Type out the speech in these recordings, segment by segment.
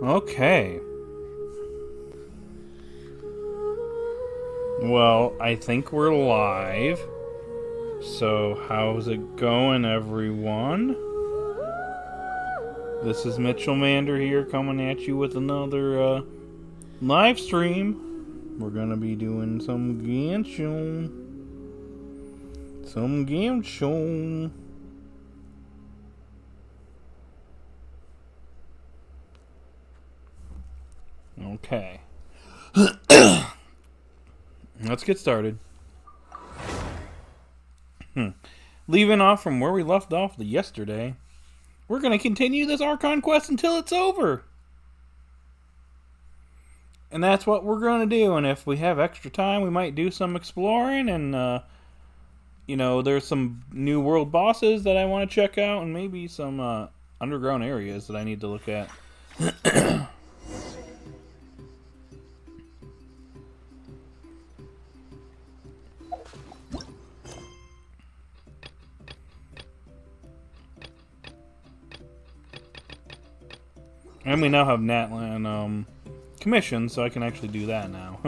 Okay. Well, I think we're live. So, how's it going, everyone? This is Mitchell Mander here, coming at you with another live stream. We're gonna be doing some Genshin. Some Genshin. Okay. Let's get started. Leaving off from where we left off yesterday, we're going to continue this Archon quest until it's over. And that's what we're going to do. And if we have extra time, we might do some exploring. And, there's some new world bosses that I want to check out. And maybe some underground areas that I need to look at. And we now have Natlan commissioned, so I can actually do that now.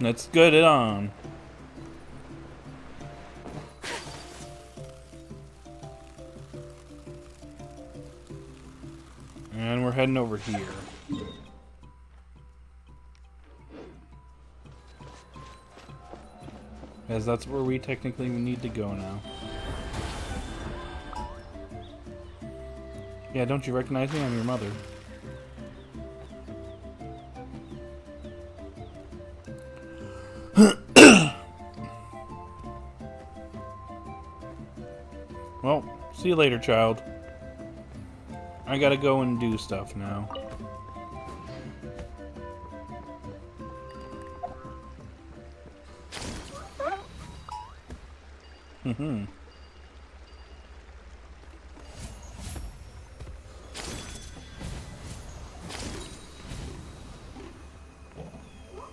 Let's get it on. And we're heading over here. As that's where we technically need to go now. Yeah, don't you recognize me? I'm your mother. Well, see you later, child. I gotta go and do stuff now.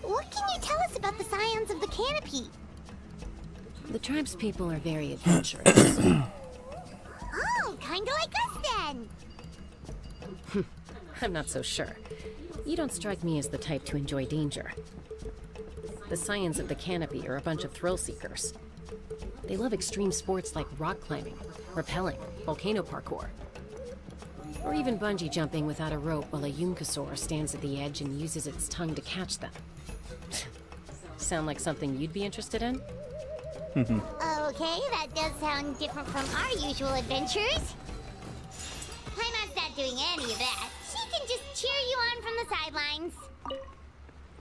What can you tell us about the scions of the canopy? The tribespeople are very adventurous. Oh, kinda like us then. I'm not so sure. You don't strike me as the type to enjoy danger. The scions of the canopy are a bunch of thrill seekers. They love extreme sports like rock climbing, rappelling, volcano parkour, or even bungee jumping without a rope while a Yunkasaur stands at the edge and uses its tongue to catch them. Sound like something you'd be interested in? Okay, that does sound different from our usual adventures. Paimon's not doing any of that. She can just cheer you on from the sidelines.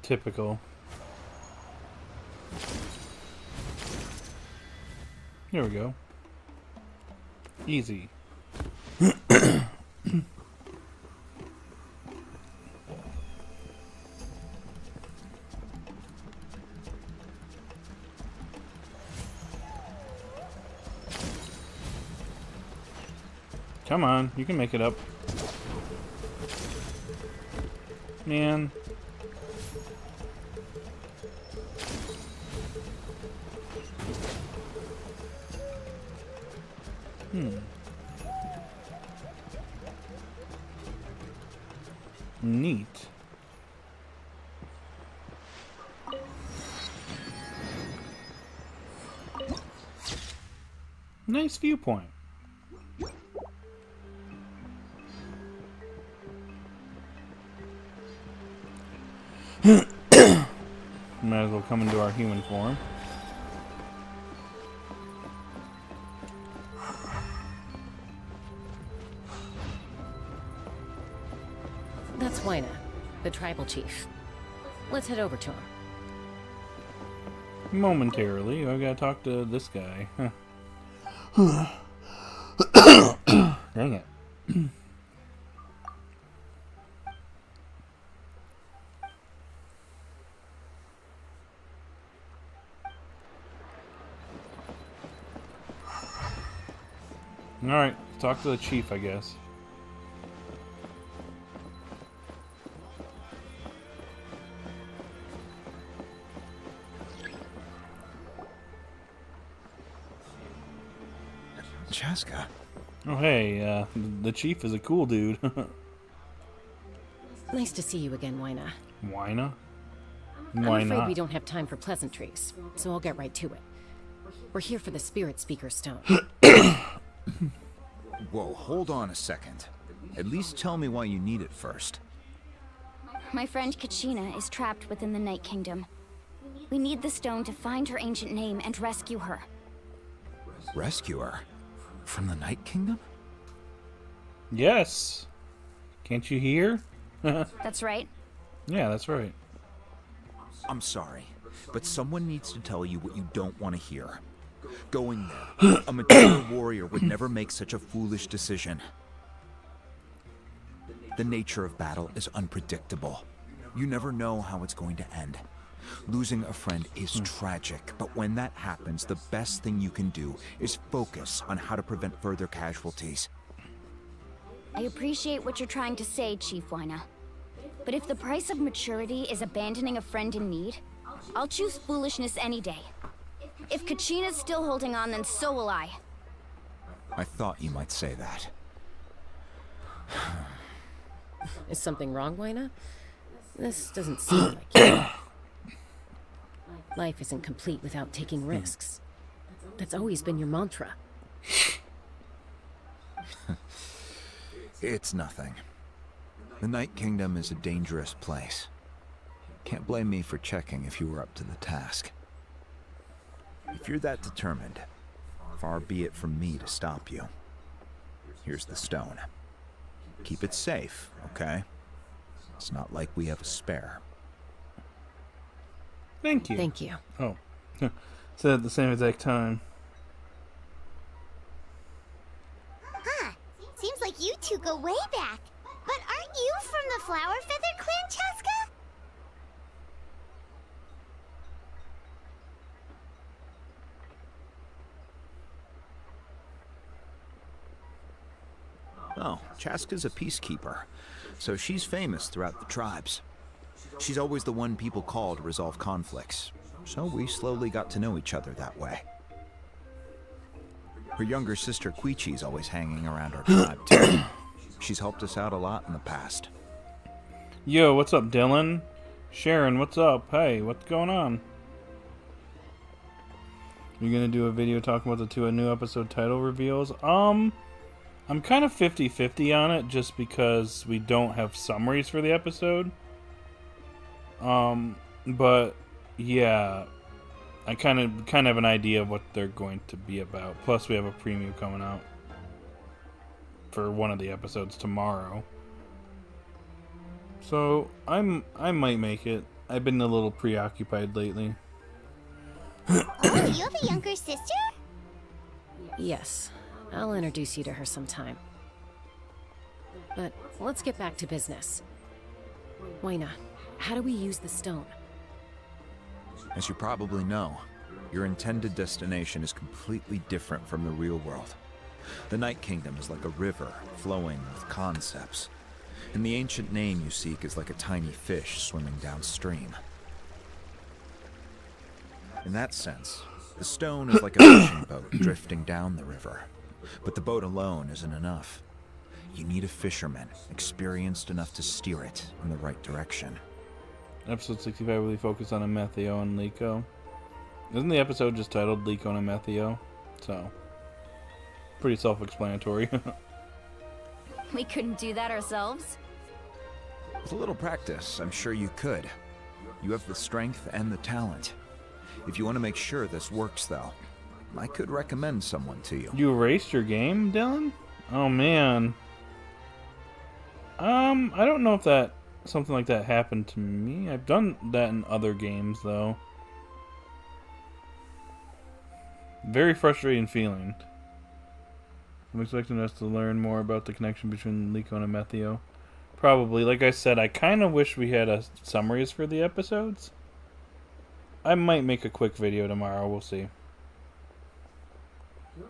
Typical. Here we go. Easy. Come on, you can make it up. Man. Neat. Nice viewpoint. Might as well come into our human form. That's Wyna, the tribal chief. Let's head over to him. Momentarily, I gotta talk to this guy. Dang it. Alright, talk to the chief, I guess. Chaska. Oh, hey, the chief is a cool dude. Nice to see you again, Wyna. Wyna? I'm Why afraid not? we don't have time for pleasantries, so I'll get right to it. We're here for the Spirit Speaker Stone. Whoa, hold on a second. At least tell me why you need it first. My friend KACHINA is trapped within the Night Kingdom. We need the stone to find her ancient name and rescue her. Rescue her? From the Night Kingdom? Yes. Can't you hear? That's right. Yeah, that's right. I'm sorry, but someone needs to tell you what you don't want to hear. Going there, a mature warrior would never make such a foolish decision. The nature of battle is unpredictable. You never know how it's going to end. Losing a friend is tragic, but when that happens, the best thing you can do is focus on how to prevent further casualties. I appreciate what you're trying to say, Chief Wyna. But if the price of maturity is abandoning a friend in need, I'll choose foolishness any day. If KACHINA's still holding on, then so will I. I thought you might say that. Is something wrong, Wyna? This doesn't seem like you. Life isn't complete without taking risks. That's always been your mantra. It's nothing. The Night Kingdom is a dangerous place. Can't blame me for checking if you were up to the task. If you're that determined, far be it from me to stop you. Here's the stone. Keep it safe, okay? It's not like we have a spare. Thank you. Thank you. Oh. Said at the same exact time. Huh. Seems like you two go way back. But aren't you from the Flower Feather Clan, Chaska? Oh, Chaska's a peacekeeper, so she's famous throughout the tribes. She's always the one people call to resolve conflicts, so we slowly got to know each other that way. Her younger sister Quichi's always hanging around our tribe too. She's helped us out a lot in the past. Yo, what's up, Dylan? Sharon, what's up? Hey, what's going on? You're gonna do a video talking about the two new episode title reveals? I'm kind of 50-50 on it, just because we don't have summaries for the episode. But yeah, I kind of have an idea of what they're going to be about. Plus, we have a preview coming out for one of the episodes tomorrow. So I might make it. I've been a little preoccupied lately. Oh, you have a younger sister? Yes, I'll introduce you to her sometime. But let's get back to business. Wyna, how do we use the stone? As you probably know, your intended destination is completely different from the real world. The Night Kingdom is like a river flowing with concepts, and the ancient name you seek is like a tiny fish swimming downstream. In that sense, the stone is like a fishing boat drifting down the river, but the boat alone isn't enough. You need a fisherman experienced enough to steer it in the right direction. Episode 65 really focused on Amethio and Liko. Isn't the episode just titled Liko and Amethio? So, pretty self-explanatory. We couldn't do that ourselves. With a little practice, I'm sure you could. You have the strength and the talent. If you want to make sure this works, though, I could recommend someone to you. You erased your game, Dylan? Oh, man. I don't know if something like that happened to me. I've done that in other games, though. Very frustrating feeling. I'm expecting us to learn more about the connection between Liko and Amethio. Probably. Like I said, I kind of wish we had summaries for the episodes. I might make a quick video tomorrow. We'll see.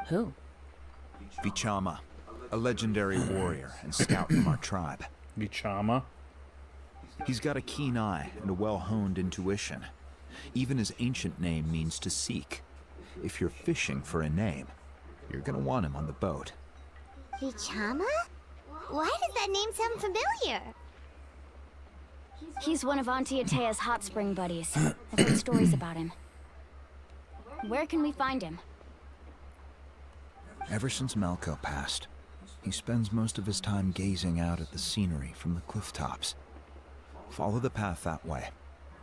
Who? Vichama, a legendary warrior and scout from our tribe. Vichama? He's got a keen eye and a well-honed intuition. Even his ancient name means to seek. If you're fishing for a name, You're gonna want him on the boat. Vichama? Why does that name sound familiar? He's one of Auntie Atea's hot spring buddies. I've heard stories about him. Where can we find him? Ever since Malco passed, he spends most of his time gazing out at the scenery from the cliff tops. Follow the path that way,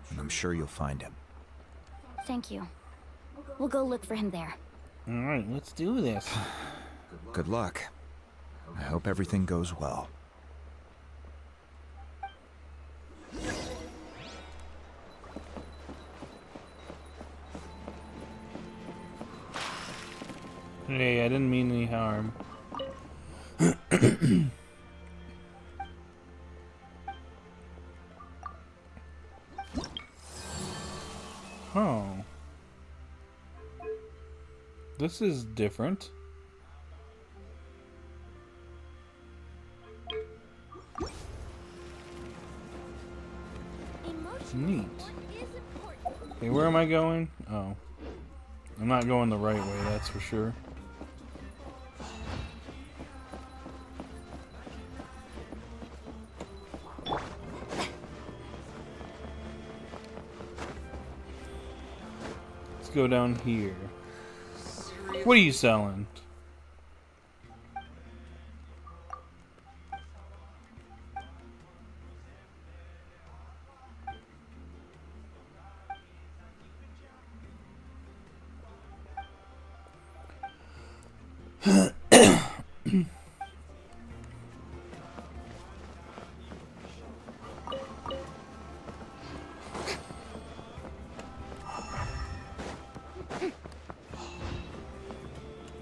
and I'm sure you'll find him. Thank you. We'll go look for him there. Alright, let's do this. Good luck. I hope everything goes well. Hey, I didn't mean any harm. Oh. This is different. Neat. Hey, where am I going? Oh. I'm not going the right way, that's for sure. Let's go down here. What are you selling?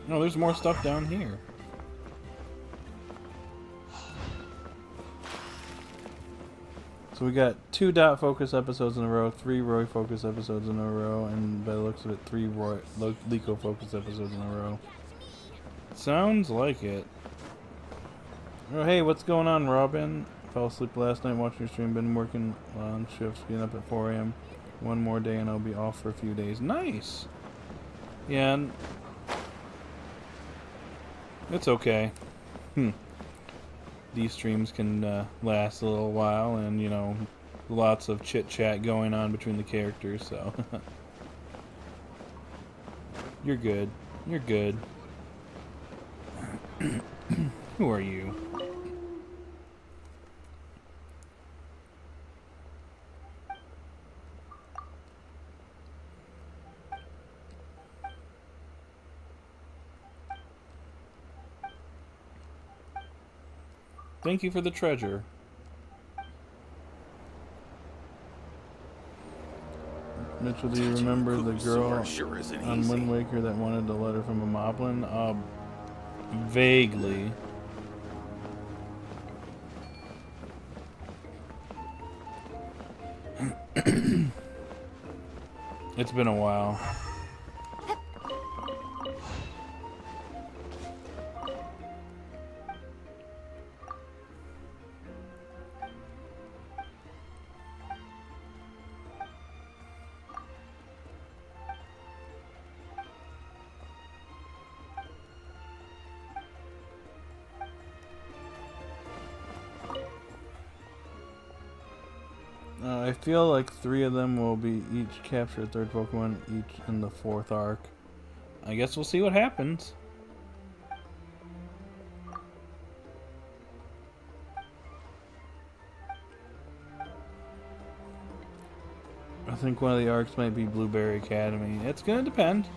No, there's more stuff down here. So we got 2 dot focus episodes in a row, 3 Roy focus episodes in a row, and by the looks of it, 3 Roy Lico focus episodes in a row. Sounds like it. Oh, hey, what's going on, Robin? Fell asleep last night watching your stream. Been working long shifts, getting up at 4 a.m. One more day and I'll be off for a few days. Nice! Yeah, and it's okay. These streams can last a little while, and you know, lots of chit chat going on between the characters, so you're good. You're good. Who are you? Thank you for the treasure. Mitchell, do you remember the girl on Wind Waker that wanted a letter from a moblin? Vaguely. It's been a while. I feel like 3 of them will be each capture a 3rd Pokemon each in the 4th arc. I guess we'll see what happens. I think one of the arcs might be Blueberry Academy. It's gonna depend.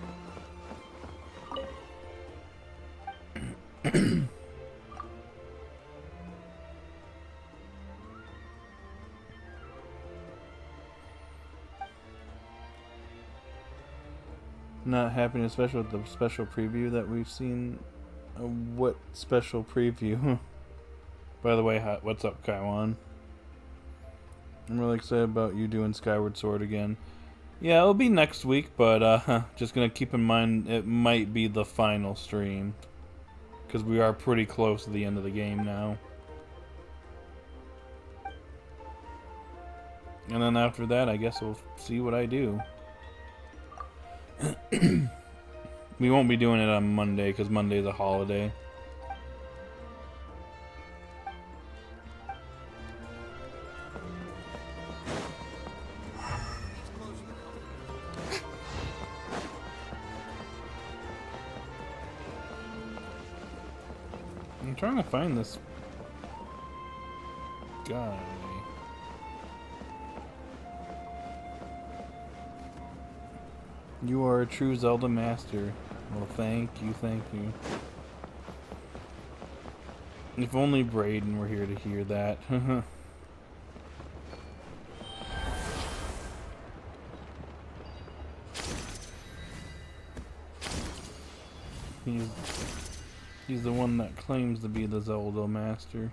Not happening, especially with the special preview that we've seen. What special preview? By the way, what's up, Kaiwan? I'm really excited about you doing Skyward Sword again. Yeah, it'll be next week, but just gonna keep in mind it might be the final stream, because we are pretty close to the end of the game now. And then after that, I guess we'll see what I do. We won't be doing it on Monday because Monday's a holiday. I'm trying to find this guy. You are a true Zelda master. Well, thank you, thank you. If only Brayden were here to hear that. He's the one that claims to be the Zelda master.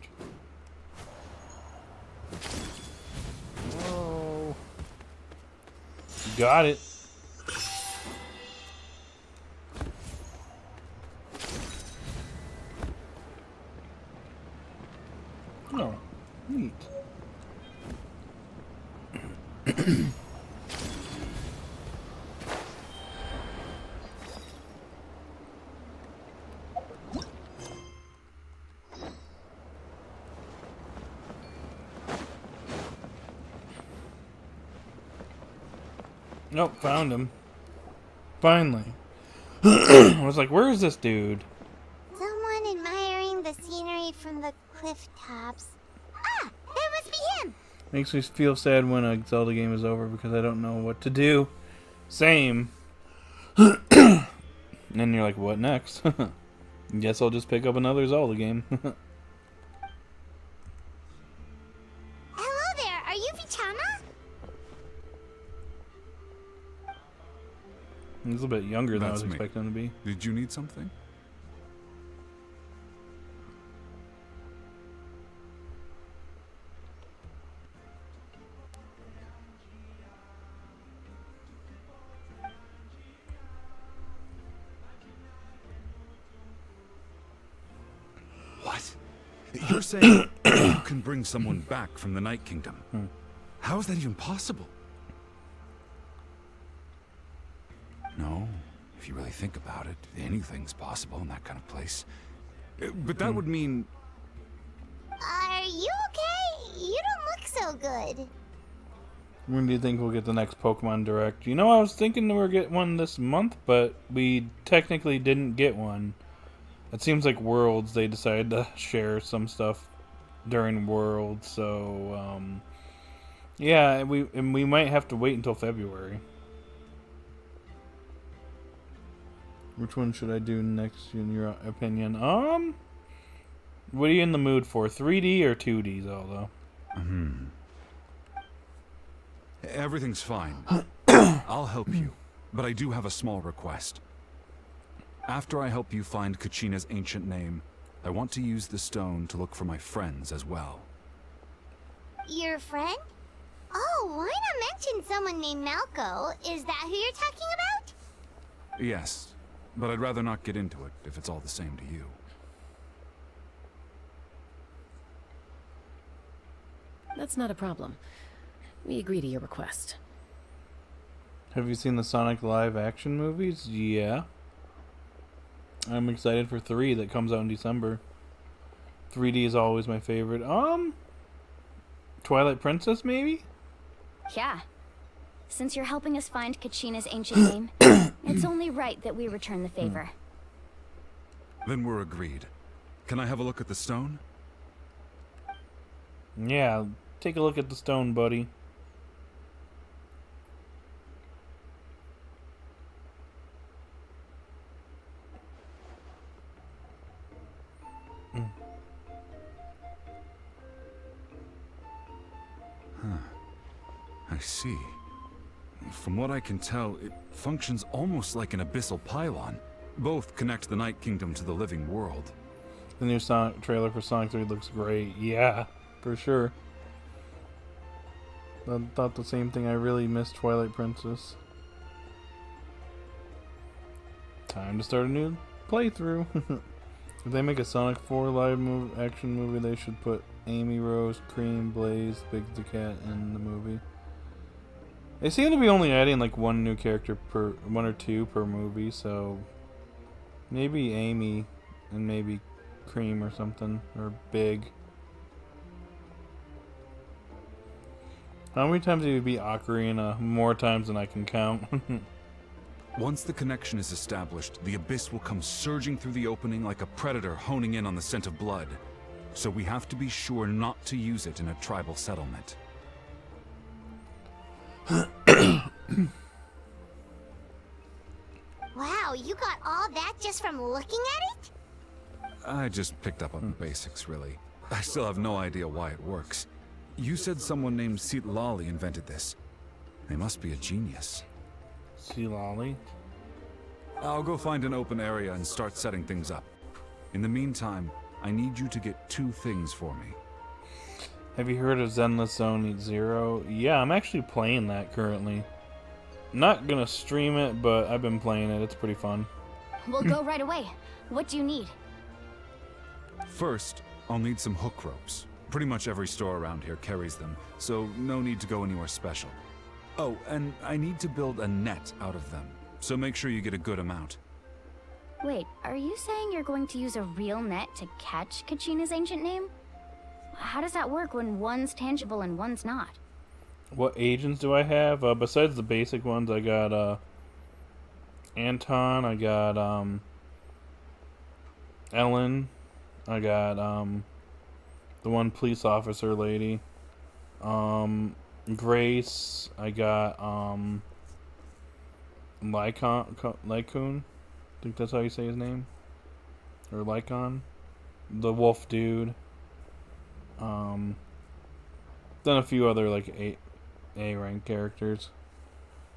Whoa. Got it. Oh, neat. Nope, found him. Finally. I was like, where is this dude? Someone admiring the scenery from the cliff tops. Ah, that must be him. Makes me feel sad when a Zelda game is over because I don't know what to do. Same. And then you're like, what next? Guess I'll just pick up another Zelda game. Hello there, are you Vichama? He's a bit younger than I was That's me. expecting him to be. Did you need something? What? You're saying you can bring someone back from the Night Kingdom? How is that even possible? No, if you really think about it, anything's possible in that kind of place. But that would mean... Are you okay? You don't look so good. When do you think we'll get the next Pokemon Direct? You know, I was thinking we were getting one this month, but we technically didn't get one. It seems like Worlds, they decided to share some stuff during Worlds, so, yeah, we might have to wait until February. Which one should I do next, in your opinion? What are you in the mood for? 3D or 2D, Zelda? Everything's fine. I'll help you, but I do have a small request. After I help you find KACHINA's ancient name, I want to use the stone to look for my friends as well. Your friend? Oh, why not mention someone named Malco? Is that who you're talking about? Yes, but I'd rather not get into it if it's all the same to you. That's not a problem. We agree to your request. Have you seen the Sonic live action movies? Yeah. I'm excited for 3 that comes out in December. 3D is always my favorite. Twilight Princess, maybe? Yeah. Since you're helping us find KACHINA's ancient name, it's only right that we return the favor. Then we're agreed. Can I have a look at the stone? Yeah, take a look at the stone, buddy. I see. From what I can tell, it functions almost like an abyssal pylon. Both connect the Night Kingdom to the living world. The new Sonic trailer for Sonic 3 looks great. Yeah, for sure. I thought the same thing. I really missed Twilight Princess. Time to start a new playthrough. If they make a Sonic 4 live action movie, they should put Amy, Rose, Cream, Blaze, Big the Cat in the movie. They seem to be only adding like one new character per, 1 or 2 per movie, so Maybe Amy and maybe Cream or something. Or Big. How many times did you beat Ocarina? More times than I can count. Once the connection is established, the abyss will come surging through the opening like a predator honing in on the scent of blood. So we have to be sure not to use it in a tribal settlement. Wow, you got all that just from looking at it? I just picked up on the basics, really. I still have no idea why it works. You said someone named Lali invented this. They must be a genius. Lali? I'll go find an open area and start setting things up. In the meantime, I need you to get 2 things for me. Have you heard of Zenless Zone 0? Yeah, I'm actually playing that currently. Not gonna stream it, but I've been playing it. It's pretty fun. We'll go right away. What do you need? First, I'll need some hook ropes. Pretty much every store around here carries them, so no need to go anywhere special. Oh, and I need to build a net out of them, so make sure you get a good amount. Wait, are you saying you're going to use a real net to catch KACHINA's ancient name? How does that work when one's tangible and one's not? What agents do I have? Besides the basic ones, I got Anton, I got Ellen, I got the one police officer lady, Grace, I got Lycoon, I think that's how you say his name, or Lycon, the wolf dude, then a few other like A rank characters.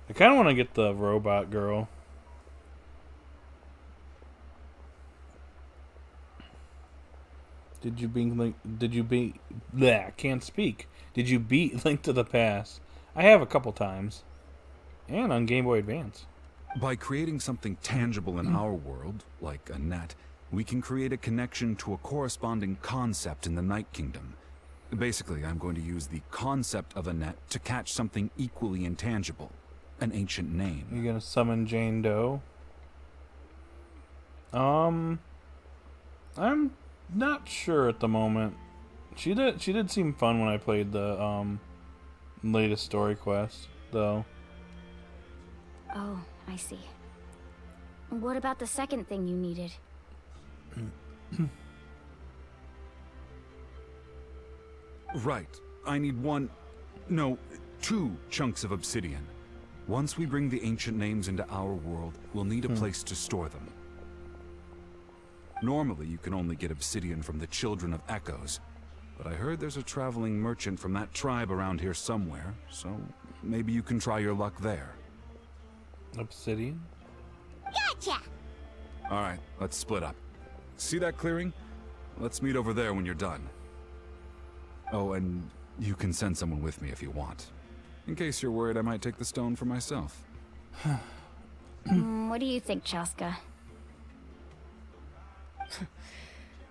I kind of want to get the robot girl. Did you beat bleh, can't speak. Did you beat Link to the Past? I have a couple times. And on Game Boy Advance. By creating something tangible in our world, like a net, we can create a connection to a corresponding concept in the Night Kingdom. Basically, I'm going to use the concept of a net to catch something equally intangible. An ancient name. You're gonna summon Jane Doe? I'm not sure at the moment. She did seem fun when I played the latest story quest, though. Oh, I see. What about the second thing you needed? Right. I need 2 chunks of obsidian. Once we bring the ancient names into our world, we'll need a place to store them. Normally, you can only get obsidian from the Children of Echoes, but I heard there's a traveling merchant from that tribe around here somewhere, so maybe you can try your luck there. Obsidian? Gotcha! Alright, let's split up. See that clearing? Let's meet over there when you're done. Oh, and you can send someone with me if you want. In case you're worried I might take the stone for myself. What do you think, Chaska?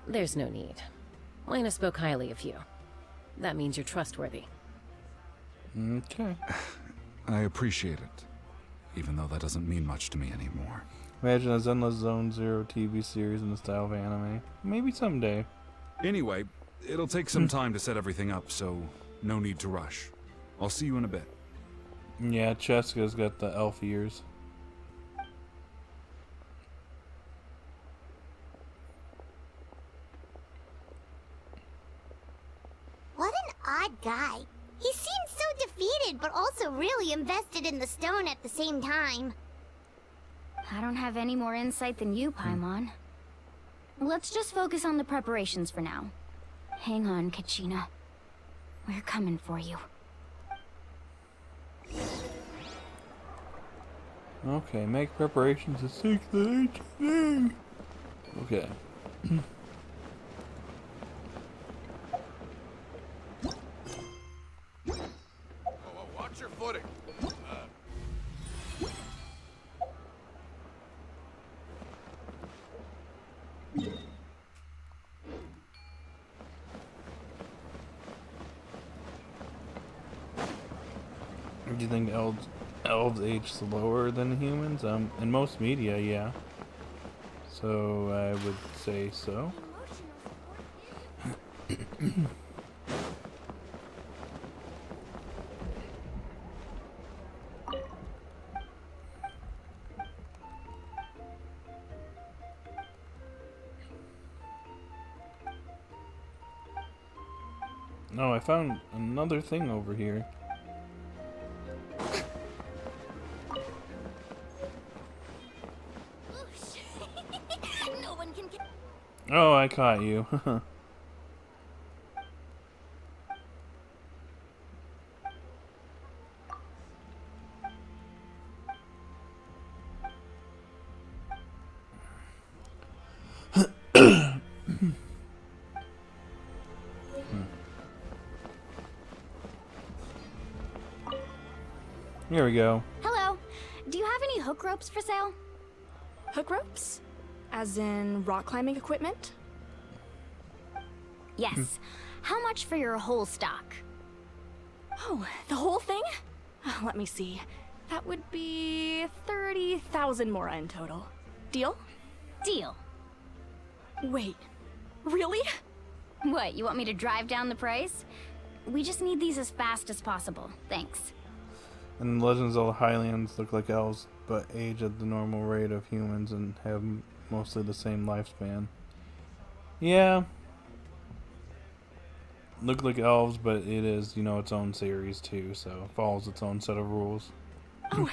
There's no need. Lena spoke highly of you. That means you're trustworthy. Okay. I appreciate it, even though that doesn't mean much to me anymore. Imagine a Zenless Zone 0 TV series in the style of anime. Maybe someday. Anyway, it'll take some time to set everything up, so no need to rush. I'll see you in a bit. Yeah, Cheska's got the elf ears. What an odd guy. He seems so defeated, but also really invested in the stone at the same time. I don't have any more insight than you, Paimon. Let's just focus on the preparations for now. Hang on, KACHINA. We're coming for you. Okay, make preparations to seek the ancient name. Okay. Watch your footing. Do you think elves age slower than humans? In most media, yeah. So I would say so. Oh, I found another thing over here. No one can get. Oh, I caught you. Here we go. Hello. Do you have any hook ropes for sale? Hook ropes? As in rock climbing equipment? Yes. How much for your whole stock? Oh, the whole thing? Let me see. That would be 30,000 mora in total. Deal? Deal. Wait, really? What, you want me to drive down the price? We just need these as fast as possible. Thanks. And Legends of the Highlands look like elves, but age at the normal rate of humans and have mostly the same lifespan. Yeah. Look like elves, but it is, you know, its own series too, so it follows its own set of rules. Oh,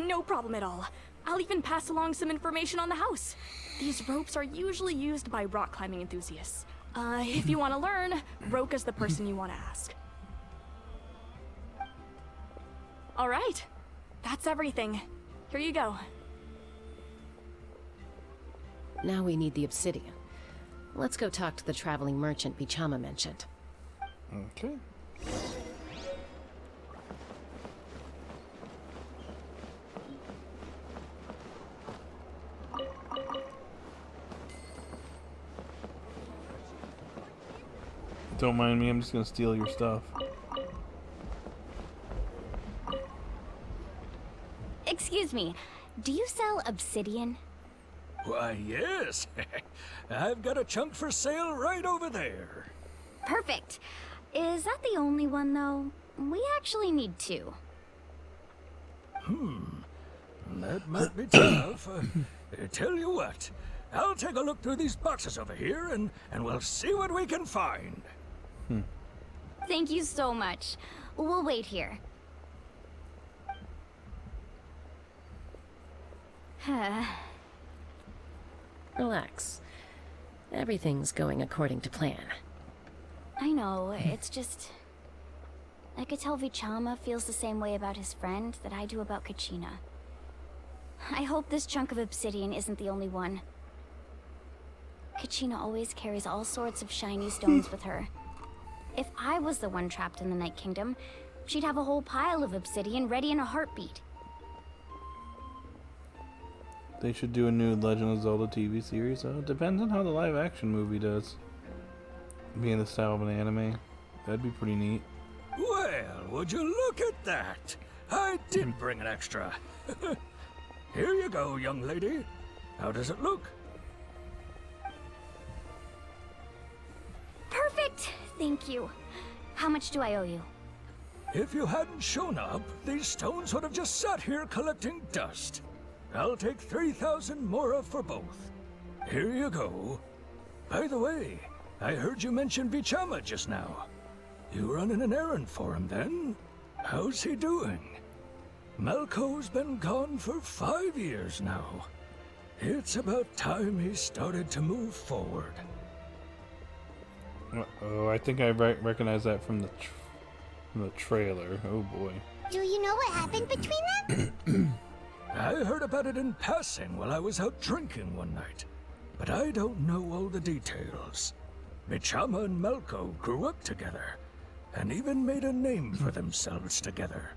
no problem at all. I'll even pass along some information on the house. These ropes are usually used by rock climbing enthusiasts. If you want to learn, Roka's the person you want to ask. All right, that's everything. Here you go. Now we need the obsidian. Let's go talk to the traveling merchant Bichama mentioned. Okay. Don't mind me, I'm just gonna steal your stuff. Excuse me, do you sell obsidian? Why, yes. I've got a chunk for sale right over there. Perfect. Is that the only one, though? We actually need two. That might be tough. Tell you what, I'll take a look through these boxes over here and we'll see what we can find. Thank you so much. We'll wait here. Relax. Everything's going according to plan. I know, it's just... I could tell Vichama feels the same way about his friend that I do about KACHINA. I hope this chunk of obsidian isn't the only one. KACHINA always carries all sorts of shiny stones with her. If I was the one trapped in the Night Kingdom, she'd have a whole pile of obsidian ready in a heartbeat. They should do a new Legend of Zelda TV series. It depends on how the live action movie does. Being the style of an anime, that'd be pretty neat. Well, would you look at that? I did bring an extra. Here you go, young lady. How does it look? Perfect! Thank you. How much do I owe you? If you hadn't shown up, these stones would have just sat here collecting dust. I'll take 3,000 mora for both. Here you go. By the way, I heard you mention Vichama just now. You running an errand for him then? How's he doing? Malco's been gone for 5 years now. It's about time he started to move forward. Oh, I think I recognize that from the trailer. Oh boy. Do you know what happened between them? I heard about it in passing while I was out drinking one night, but I don't know all the details. Vichama and Malco grew up together, and even made a name for themselves together.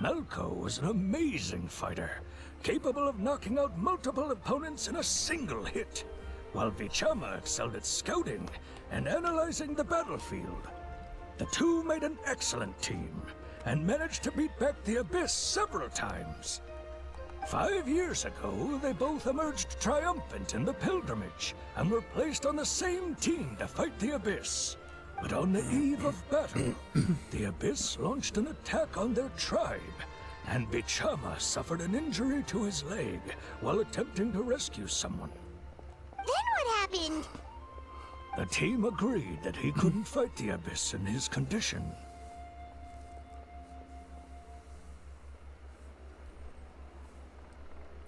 Malco was an amazing fighter, capable of knocking out multiple opponents in a single hit, while Vichama excelled at scouting and analyzing the battlefield. The two made an excellent team, and managed to beat back the Abyss several times. 5 years ago, they both emerged triumphant in the pilgrimage and were placed on the same team to fight the Abyss. But on the eve of battle, the Abyss launched an attack on their tribe, and Bichama suffered an injury to his leg while attempting to rescue someone. Then what happened? The team agreed that he couldn't fight the Abyss in his condition.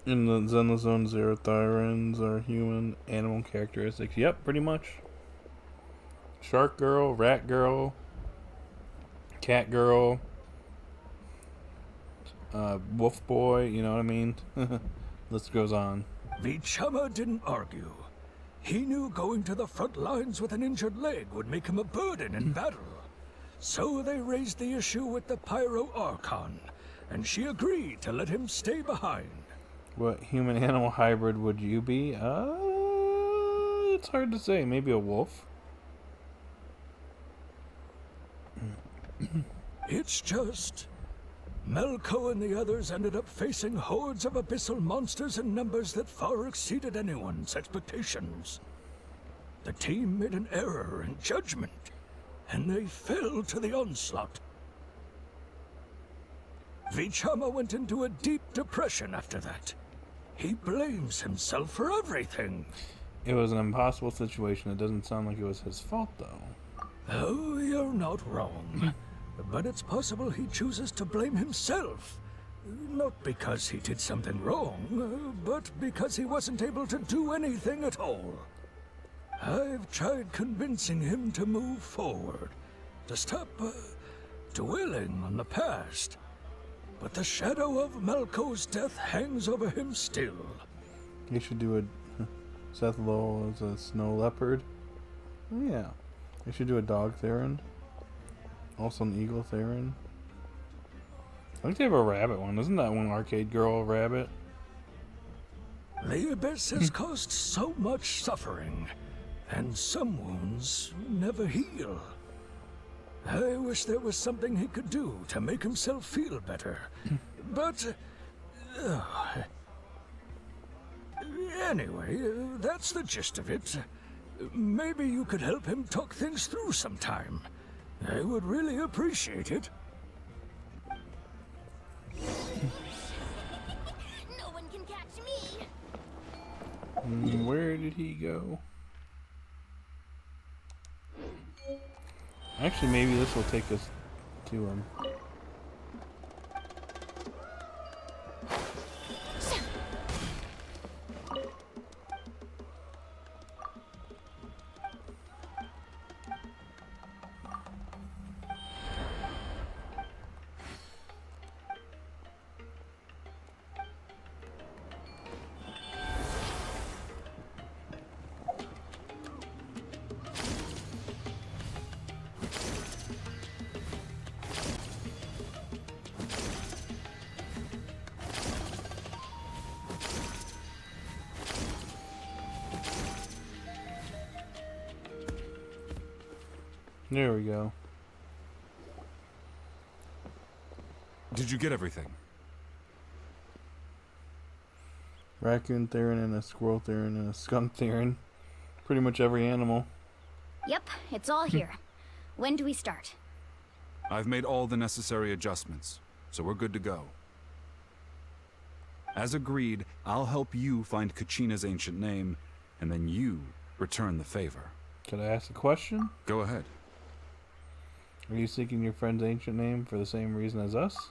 In the Zenless Zero Thyrans are human animal characteristics. Yep, pretty much. Shark girl, rat girl, cat girl, wolf boy, you know what I mean? List goes on. Vichama didn't argue. He knew going to the front lines with an injured leg would make him a burden in battle. So they raised the issue with the Pyro Archon, and she agreed to let him stay behind. What human-animal hybrid would you be? It's hard to say. Maybe a wolf? It's just... Melko and the others ended up facing hordes of abyssal monsters in numbers that far exceeded anyone's expectations. The team made an error in judgment, and they fell to the onslaught. Vichama went into a deep depression after that. He blames himself for everything. It was an impossible situation. It doesn't sound like it was his fault, though. Oh, you're not wrong. But it's possible he chooses to blame himself. Not because he did something wrong, but because he wasn't able to do anything at all. I've tried convincing him to move forward, to stop dwelling on the past. But the shadow of Malko's death hangs over him still. You should do a Seth Lowell as a snow leopard. Yeah. You should do a dog Theron. Also an eagle Theron. I think they have a rabbit one. Isn't that one arcade girl a rabbit? The Abyss has caused so much suffering, and some wounds never heal. I wish there was something he could do to make himself feel better. But... anyway, that's the gist of it. Maybe you could help him talk things through sometime. I would really appreciate it. No one can catch me! Where did he go? Actually, maybe this will take us to him. There we go. Did you get everything? Raccoon Theron and a squirrel Theron and a skunk Theron. Pretty much every animal. Yep, it's all here. When do we start? I've made all the necessary adjustments, so we're good to go. As agreed, I'll help you find KACHINA's ancient name, and then you return the favor. Could I ask a question? Go ahead. Are you seeking your friend's ancient name for the same reason as us?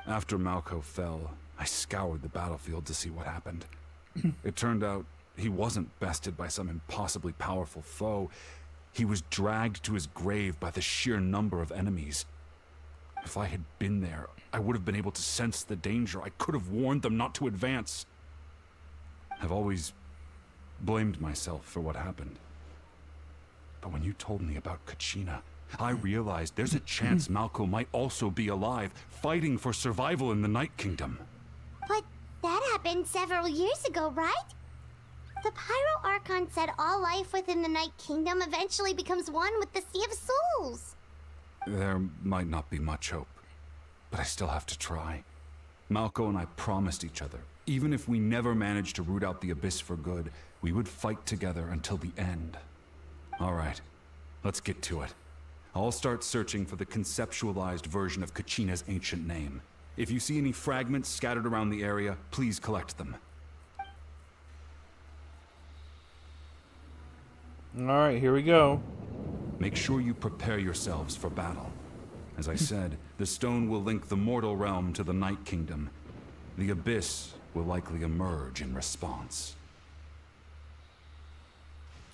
After Malko fell, I scoured the battlefield to see what happened. It turned out he wasn't bested by some impossibly powerful foe. He was dragged to his grave by the sheer number of enemies. If I had been there, I would have been able to sense the danger. I could have warned them not to advance. I've always blamed myself for what happened. But when you told me about KACHINA, I realized there's a chance Malko might also be alive, fighting for survival in the Night Kingdom. But that happened several years ago, right? The Pyro Archon said all life within the Night Kingdom eventually becomes one with the Sea of Souls. There might not be much hope, but I still have to try. Malco and I promised each other, even if we never managed to root out the Abyss for good, we would fight together until the end. All right, let's get to it. I'll start searching for the conceptualized version of KACHINA's ancient name. If you see any fragments scattered around the area, please collect them. Alright, here we go. Make sure you prepare yourselves for battle. As I said, the stone will link the mortal realm to the Night Kingdom. The Abyss will likely emerge in response.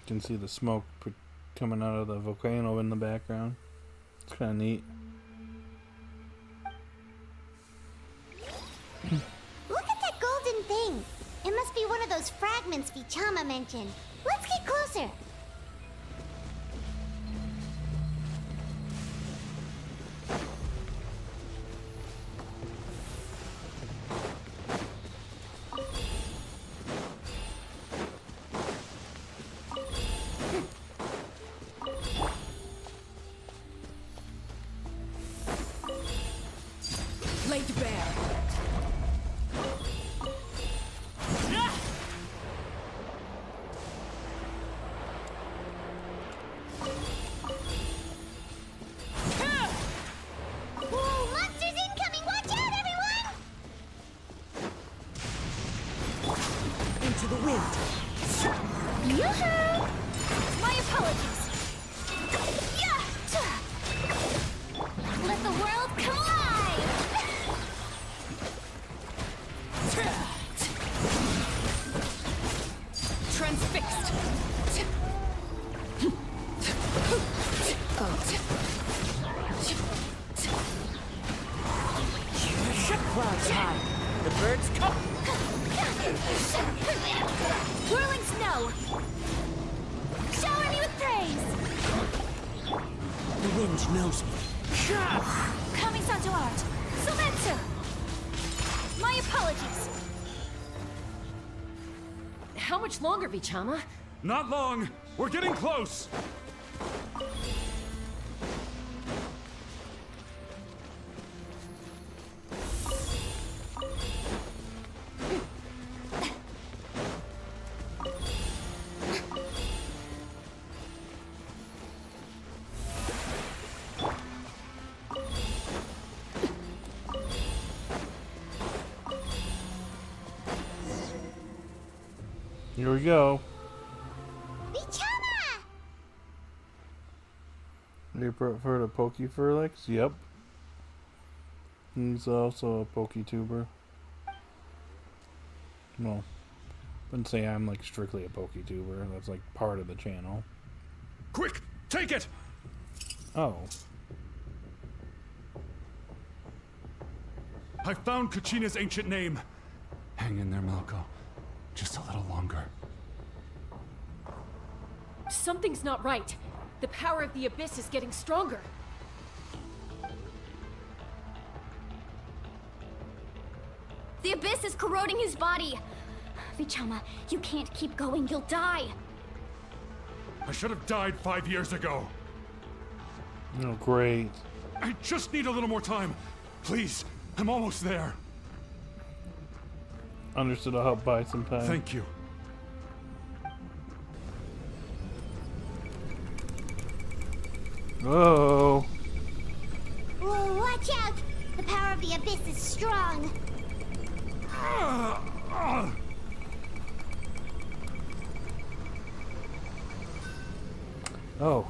You can see the smoke coming out of the volcano in the background. It's kind of neat. Look at that golden thing. It must be one of those fragments Vichama mentioned. Let's get closer. Laid bare. Whoa, monsters incoming! Watch out, everyone! Into the wind. Yoo-hoo! My apologies. Yeah! Let the world come alive! Transfixed. Clouds high. The birds come. Whirling snow. Shower me with praise. The wind knows me. Coming to art. Sumetsu. My apologies. How much longer, Vichama? Not long! We're getting close! Here we go. Vichama! You prefer to Pokefurlix? Yep. He's also a Poketuber. Well, wouldn't say I'm like strictly a Poketuber. That's like part of the channel. Quick! Take it! Oh. I found KACHINA's ancient name. Hang in there, Malco. Just a little longer. Something's not right. The power of the Abyss is getting stronger. The Abyss is corroding his body. Vichama, you can't keep going. You'll die. I should have died 5 years ago. Oh, great. I just need a little more time. Please, I'm almost there. Understood. I'll help buy some time. Thank you. Whoa. Whoa, watch out! The power of the Abyss is strong. Oh.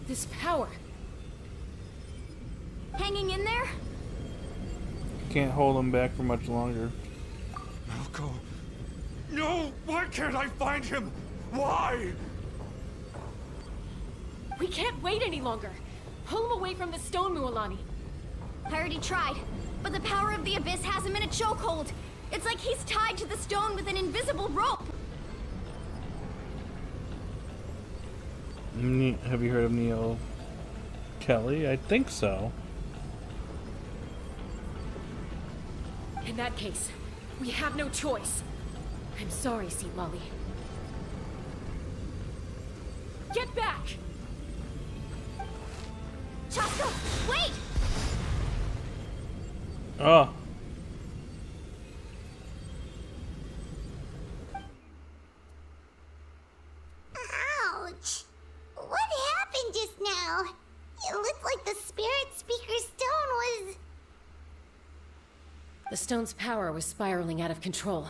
This power. Hanging in there? Can't hold him back for much longer. Malco. No! Why can't I find him? Why? We can't wait any longer. Pull him away from the stone, Mualani. I already tried, but the power of the Abyss has him in a chokehold. It's like he's tied to the stone with an invisible rope. Have you heard of Neil Kelly? I think so. In that case, we have no choice. I'm sorry, Sea Lolly. Get back! Chasko, wait! Oh. Ouch! What happened just now? It looked like the spirit speaker stone was... The stone's power was spiraling out of control.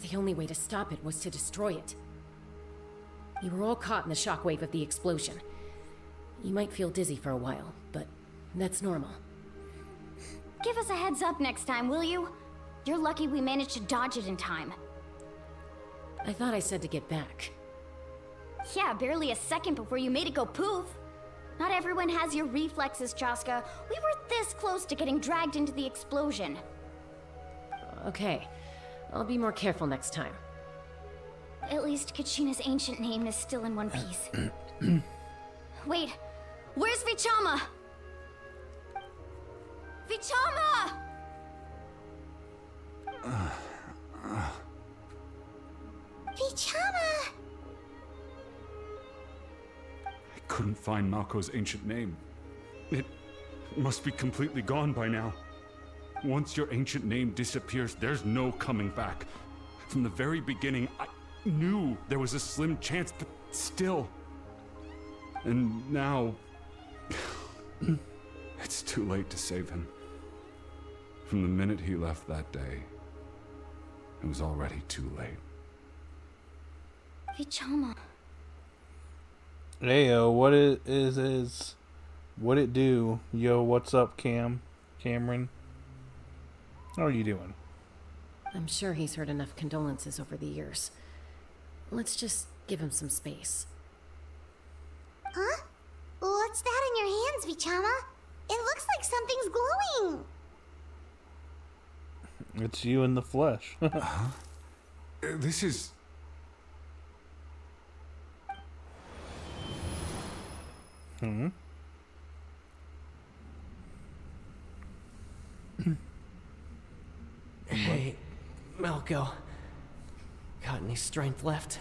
The only way to stop it was to destroy it. You were all caught in the shockwave of the explosion. You might feel dizzy for a while, but that's normal. Give us a heads up next time, will you? You're lucky we managed to dodge it in time. I thought I said to get back. Yeah, barely a second before you made it go poof. Not everyone has your reflexes, Chaska. We were this close to getting dragged into the explosion. Okay, I'll be more careful next time. At least Kachina's ancient name is still in one piece. Wait, where's Vichama? Vichama! Vichama! I couldn't find Malko's ancient name. It must be completely gone by now. Once your ancient name disappears, there's no coming back. From the very beginning, I knew there was a slim chance, but still. And now... it's too late to save him. From the minute he left that day, it was already too late. Vichama. Hey, yo, what it do? Yo, what's up, Cameron? How are you doing? I'm sure he's heard enough condolences over the years. Let's just give him some space. Huh? What's that in your hands, Vichama? It looks like something's glowing. It's you in the flesh. This is... Hmm? Hey, Malko. Got any strength left?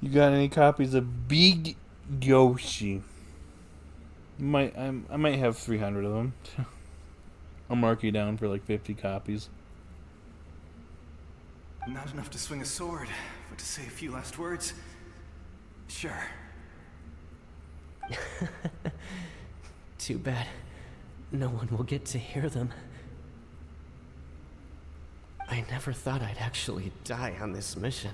You got any copies of Big Yoshi? I might have 300 of them. I'll mark you down for like 50 copies. Not enough to swing a sword, but to say a few last words? Sure. Too bad. No one will get to hear them. I never thought I'd actually die on this mission.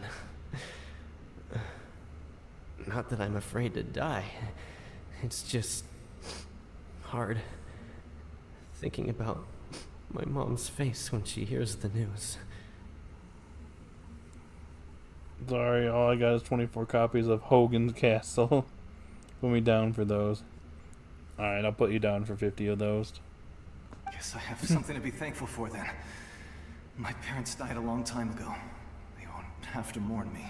Not that I'm afraid to die. It's just... hard. Thinking about my mom's face when she hears the news. Sorry, all I got is 24 copies of Hogan's Castle. Put me down for those. Alright, I'll put you down for 50 of those. Guess I have something to be thankful for then. My parents died a long time ago. They won't have to mourn me.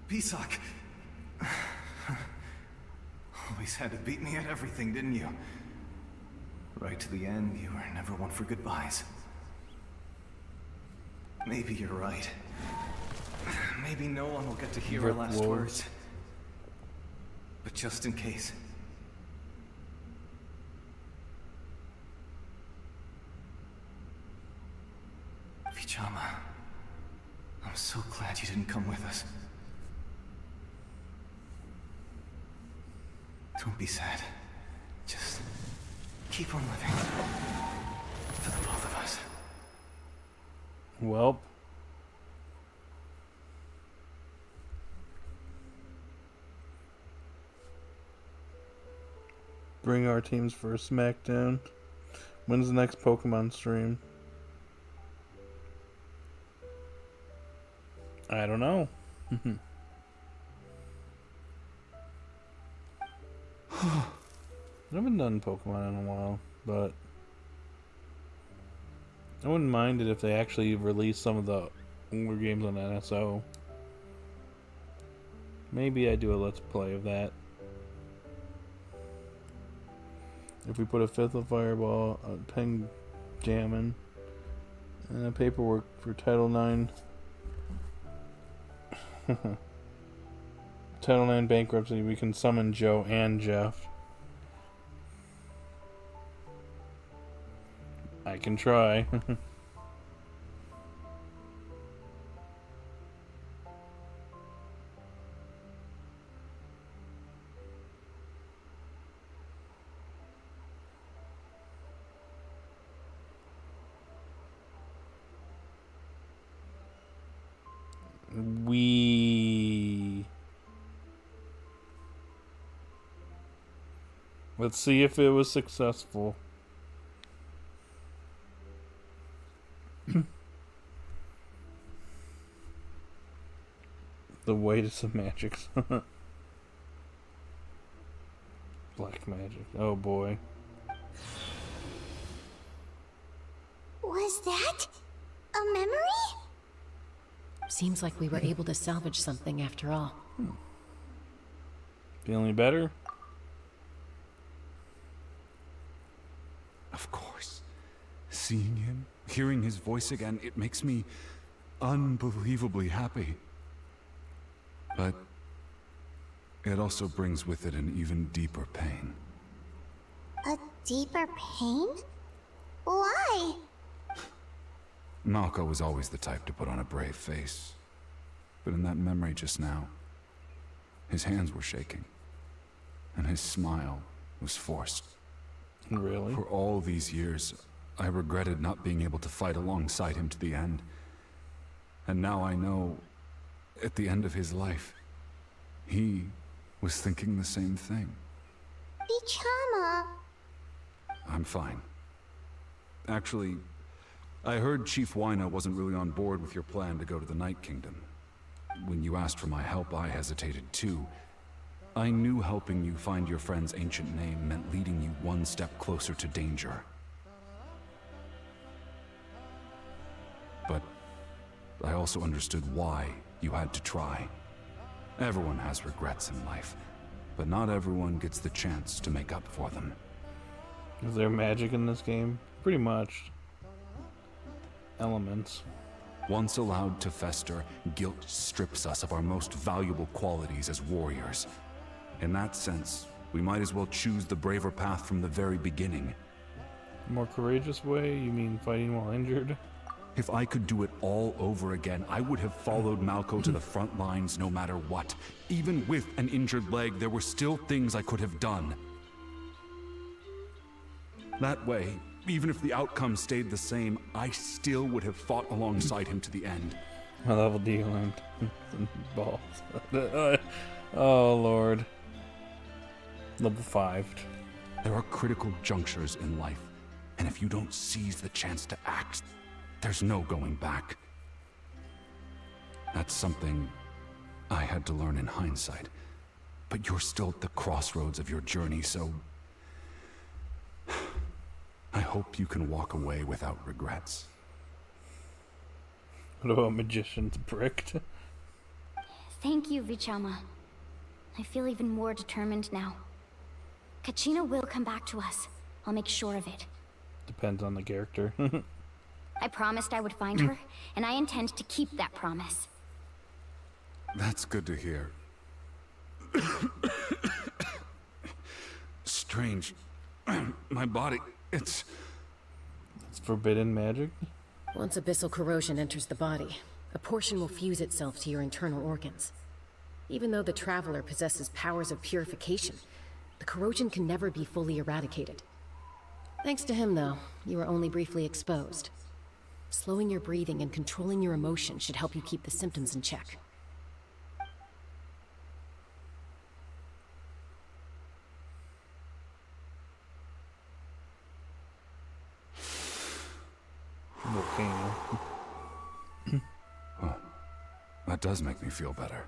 Pisak! Always had to beat me at everything, didn't you? Right to the end, you were never one for goodbyes. Maybe you're right. Maybe no one will get to hear our last words. But just in case. Vichama, I'm so glad you didn't come with us. Don't be sad. Just keep on living. For the both of us. Welp. Bring our teams for a SmackDown. When's the next Pokemon stream? I don't know. I haven't done Pokemon in a while, but I wouldn't mind it if they actually released some of the older games on NSO. Maybe I do a Let's Play of that. If we put a fifth of Fireball, a Pen Jammin', and a paperwork for Title IX Natlan bankruptcy, we can summon Joe and Jeff. I can try. Let's see if it was successful. The weight of some magics. Black magic. Oh boy. Was that a memory? Seems like we were able to salvage something after all. Feeling better? Of course. Seeing him, hearing his voice again, it makes me unbelievably happy. But it also brings with it an even deeper pain. A deeper pain? Why? Malko was always the type to put on a brave face. But in that memory just now, his hands were shaking. And his smile was forced. Really? For all these years, I regretted not being able to fight alongside him to the end. And now I know, at the end of his life, he was thinking the same thing. Vichama. I'm fine. Actually, I heard Chief Wyna wasn't really on board with your plan to go to the Night Kingdom. When you asked for my help, I hesitated too. I knew helping you find your friend's ancient name meant leading you one step closer to danger. But I also understood why you had to try. Everyone has regrets in life, but not everyone gets the chance to make up for them. Is there magic in this game? Pretty much. Elements. Once allowed to fester, guilt strips us of our most valuable qualities as warriors. In that sense, we might as well choose the braver path from the very beginning. More courageous way? You mean fighting while injured? If I could do it all over again, I would have followed Malko to the front lines no matter what. Even with an injured leg, there were still things I could have done. That way, even if the outcome stayed the same, I still would have fought alongside him to the end. What level do you learn? Balls. Oh, Lord. Level 5. There are critical junctures in life, and if you don't seize the chance to act, there's no going back. That's something I had to learn in hindsight, but you're still at the crossroads of your journey, so I hope you can walk away without regrets. What about Magician's Bricked? Thank you, Vichama. I feel even more determined now. KACHINA will come back to us. I'll make sure of it. Depends on the character. I promised I would find her, and I intend to keep that promise. That's good to hear. Strange. My body, it's forbidden magic? Once abyssal corrosion enters the body, a portion will fuse itself to your internal organs. Even though the Traveler possesses powers of purification, the corrosion can never be fully eradicated. Thanks to him, though, you are only briefly exposed. Slowing your breathing and controlling your emotions should help you keep the symptoms in check. Volcano. Well, that does make me feel better.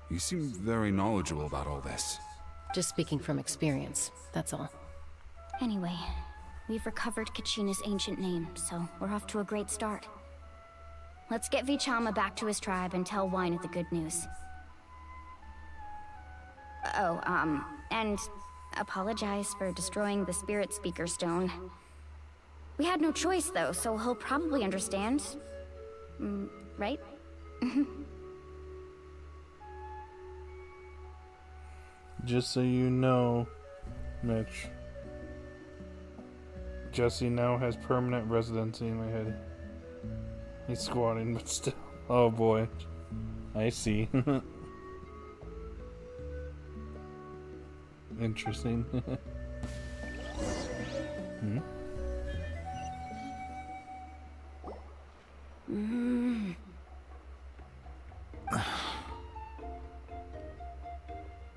You seem very knowledgeable about all this. Just speaking from experience, that's all. Anyway, we've recovered KACHINA's ancient name, so we're off to a great start. Let's get Vichama back to his tribe and tell Wyna the good news. Oh, and apologize for destroying the Spirit Speaker Stone. We had no choice, though, so he'll probably understand. Right? Just so you know, Mitch. Jesse now has permanent residency in my head. He's squatting, but still. Oh boy. I see. Interesting. Hmm?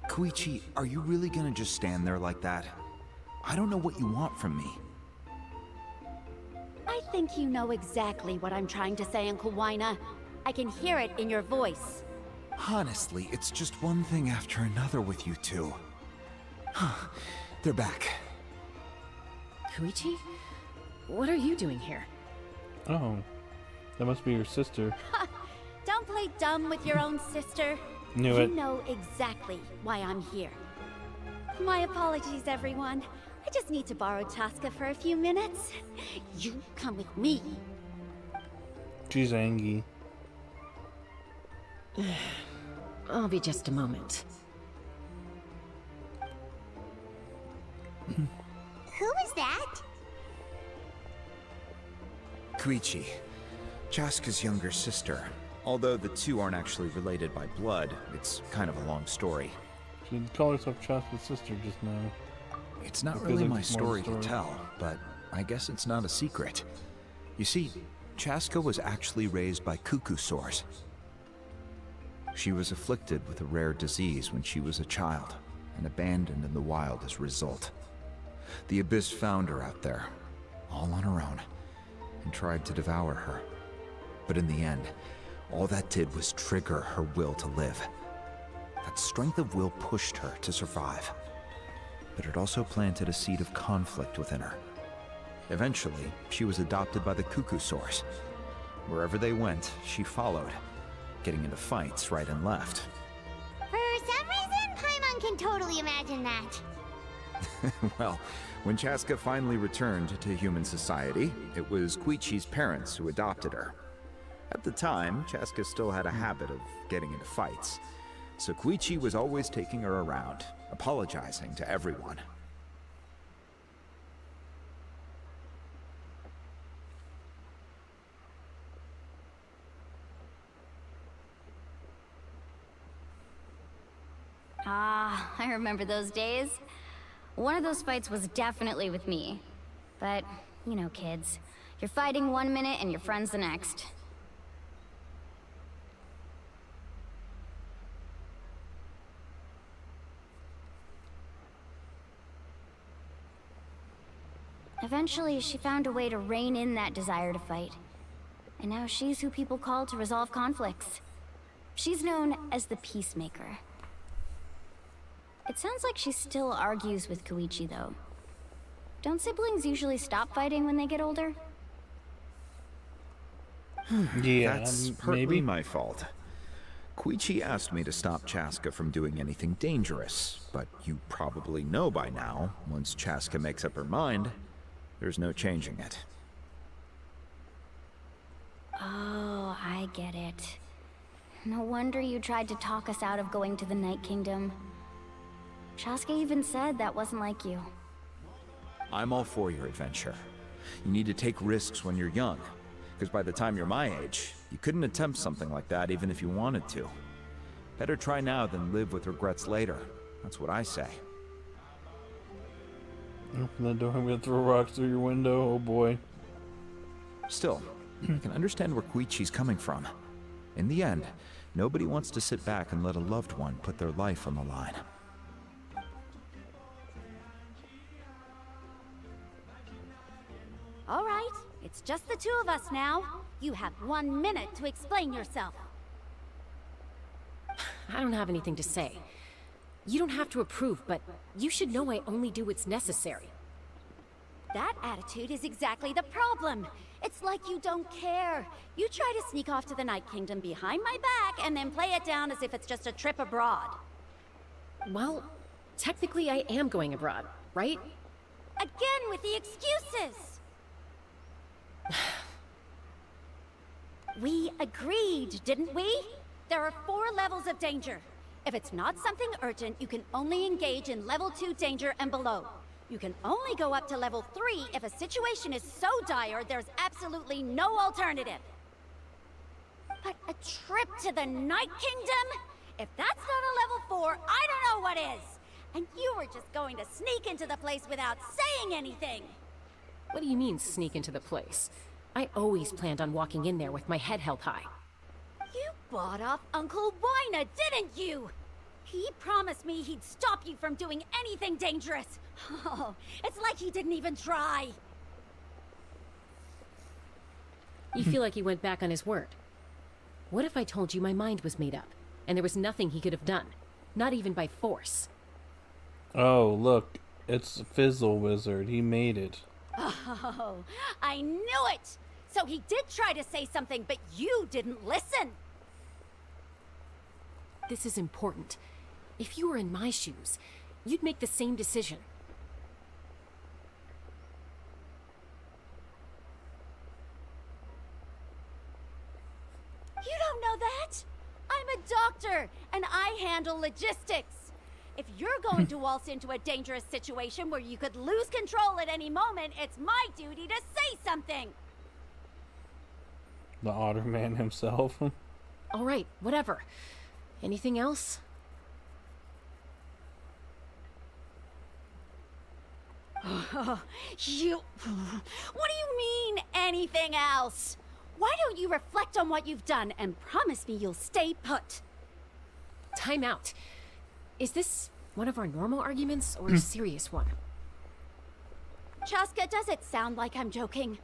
Koichi, are you really gonna just stand there like that? I don't know what you want from me. I think you know exactly what I'm trying to say, Uncle Wina. I can hear it in your voice. Honestly, it's just one thing after another with you two. They're back. Koichi? What are you doing here? Oh. That must be your sister. Don't play dumb with your own sister. Knew You it. know exactly why I'm here. My apologies, everyone. I just need to borrow Chaska for a few minutes. You come with me. She's angry. I'll be just a moment. Who is that? Koichi, Chaska's younger sister. Although the two aren't actually related by blood, it's kind of a long story. She called herself Chaska's sister just now. It's not Because really it's my more story story. to tell, but I guess it's not a secret. You see, Chaska was actually raised by cuckoo sores. She was afflicted with a rare disease when she was a child, and abandoned in the wild as a result. The Abyss found her out there, all on her own, and tried to devour her. But in the end, all that did was trigger her will to live. That strength of will pushed her to survive. But it also planted a seed of conflict within her. Eventually, she was adopted by the cuckoo source. Wherever they went, she followed, getting into fights right and left. For some reason, Paimon can totally imagine that. Well, when Chaska finally returned to human society, it was Koichi's parents who adopted her. At the time, Chaska still had a habit of getting into fights, so Koichi was always taking her around, apologizing to everyone. Ah, I remember those days. One of those fights was definitely with me. But, you know, kids. You're fighting one minute and your friend's the next. Eventually, she found a way to rein in that desire to fight. And now she's who people call to resolve conflicts. She's known as the Peacemaker. It sounds like she still argues with Koichi, though. Don't siblings usually stop fighting when they get older? Yeah, That's partly maybe. my fault. Koichi asked me to stop Chaska from doing anything dangerous, but you probably know by now, once Chaska makes up her mind, there's no changing it. Oh, I get it. No wonder you tried to talk us out of going to the Night Kingdom. Chaska even said that wasn't like you. I'm all for your adventure. You need to take risks when you're young, because by the time you're my age, you couldn't attempt something like that even if you wanted to. Better try now than live with regrets later. That's what I say. Open the door, I'm gonna throw rocks through your window. Oh boy. Still, I can understand where Koichi's coming from. In the end, nobody wants to sit back and let a loved one put their life on the line. All right, it's just the two of us now. You have 1 minute to explain yourself. I don't have anything to say. You don't have to approve, but you should know I only do what's necessary. That attitude is exactly the problem. It's like you don't care. You try to sneak off to the Night Kingdom behind my back and then play it down as if it's just a trip abroad. Well, technically I am going abroad, right? Again with the excuses! We agreed, didn't we? There are 4 levels of danger. If it's not something urgent, you can only engage in level 2 danger and below. You can only go up to level 3 if a situation is so dire there's absolutely no alternative. But a trip to the Night Kingdom? If that's not a level 4, I don't know what is. And you were just going to sneak into the place without saying anything. What do you mean, sneak into the place? I always planned on walking in there with my head held high. You bought off Uncle Wina, didn't you? He promised me he'd stop you from doing anything dangerous. Oh, it's like he didn't even try. You feel like he went back on his word. What if I told you my mind was made up, and there was nothing he could have done? Not even by force. Oh, look. It's Fizzle Wizard. He made it. Oh, I knew it! So he did try to say something, but you didn't listen. This is important. If you were in my shoes, you'd make the same decision. You don't know that? I'm a doctor, and I handle logistics. If you're going to waltz into a dangerous situation where you could lose control at any moment, it's my duty to say something. The Otter Man himself. All right, whatever. Anything else? You... What do you mean, anything else? Why don't you reflect on what you've done and promise me you'll stay put? Time out. Is this one of our normal arguments or a serious one? Chaska, does it sound like I'm joking?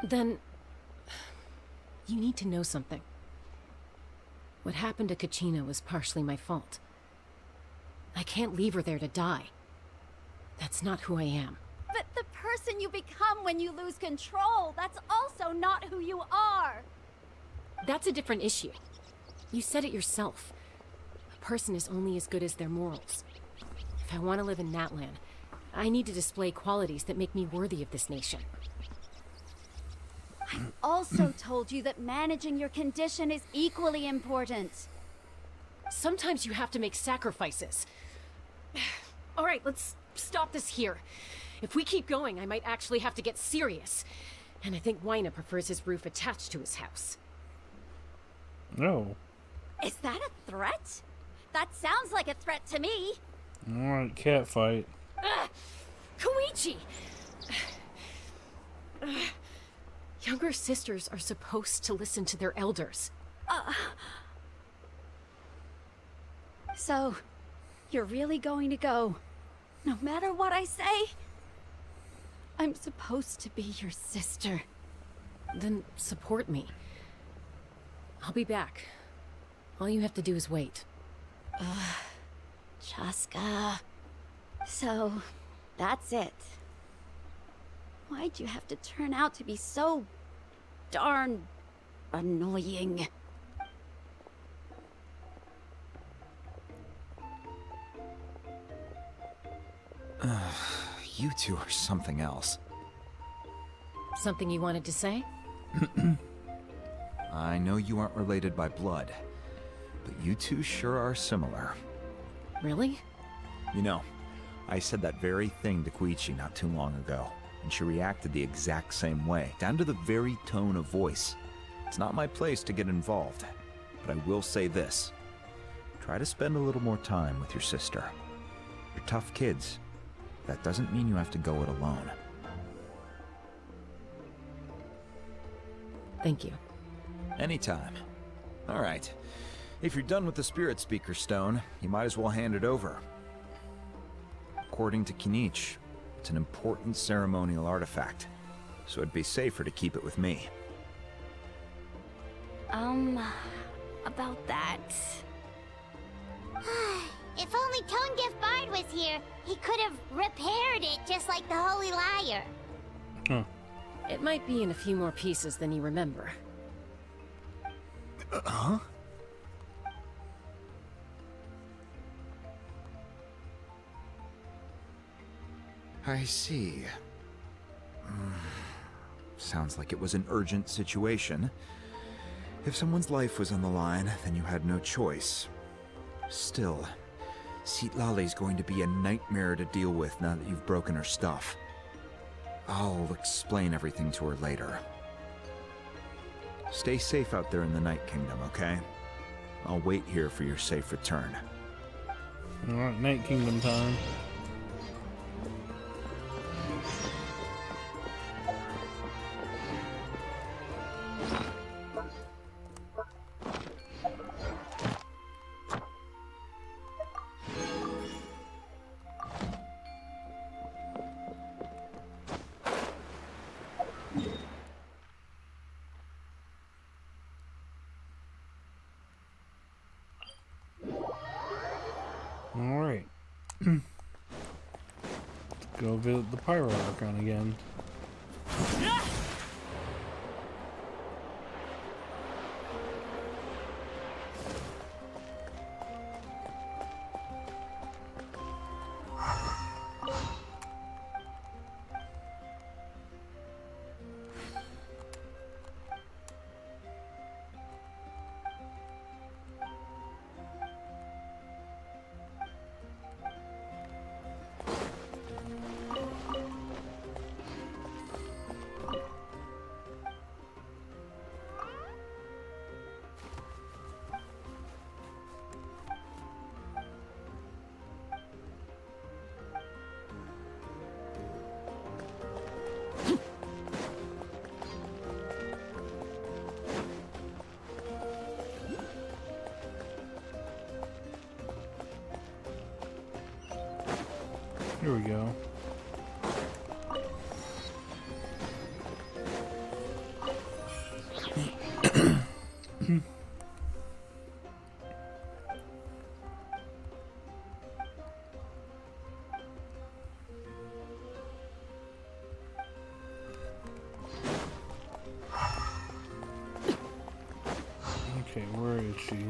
Then... you need to know something. What happened to KACHINA was partially my fault. I can't leave her there to die. That's not who I am. But the person you become when you lose control, that's also not who you are. That's a different issue. You said it yourself. A person is only as good as their morals. If I want to live in Natlan, I need to display qualities that make me worthy of this nation. I've also told you that managing your condition is equally important. Sometimes you have to make sacrifices. All right, let's stop this here. If we keep going, I might actually have to get serious. And I think Wina prefers his roof attached to his house. No. Is that a threat? That sounds like a threat to me. Alright, cat fight. Koichi! Younger sisters are supposed to listen to their elders. So, you're really going to go, no matter what I say? I'm supposed to be your sister. Then support me. I'll be back. All you have to do is wait. Chaska. So, that's it. Why'd you have to turn out to be so darn annoying? You two are something else. Something you wanted to say? I know you aren't related by blood, but you two sure are similar. Really? You know, I said that very thing to Koichi not too long ago, and she reacted the exact same way, down to the very tone of voice. It's not my place to get involved, but I will say this. Try to spend a little more time with your sister. You're tough kids. That doesn't mean you have to go it alone. Thank you. Anytime. All right. If you're done with the Spirit Speaker Stone, you might as well hand it over. According to Kinich, it's an important ceremonial artifact, so it'd be safer to keep it with me. About that... If only Tone Deaf Bard was here, he could have repaired it just like the Holy Liar. Huh. It might be in a few more pieces than you remember. Huh? I see. Sounds like it was an urgent situation. If someone's life was on the line, then you had no choice. Still, Citlali's going to be a nightmare to deal with now that you've broken her stuff. I'll explain everything to her later. Stay safe out there in the Night Kingdom, okay? I'll wait here for your safe return. Alright, Night Kingdom time. Alright. Go visit the Pyro Archon again. Here we go. Okay, where is she?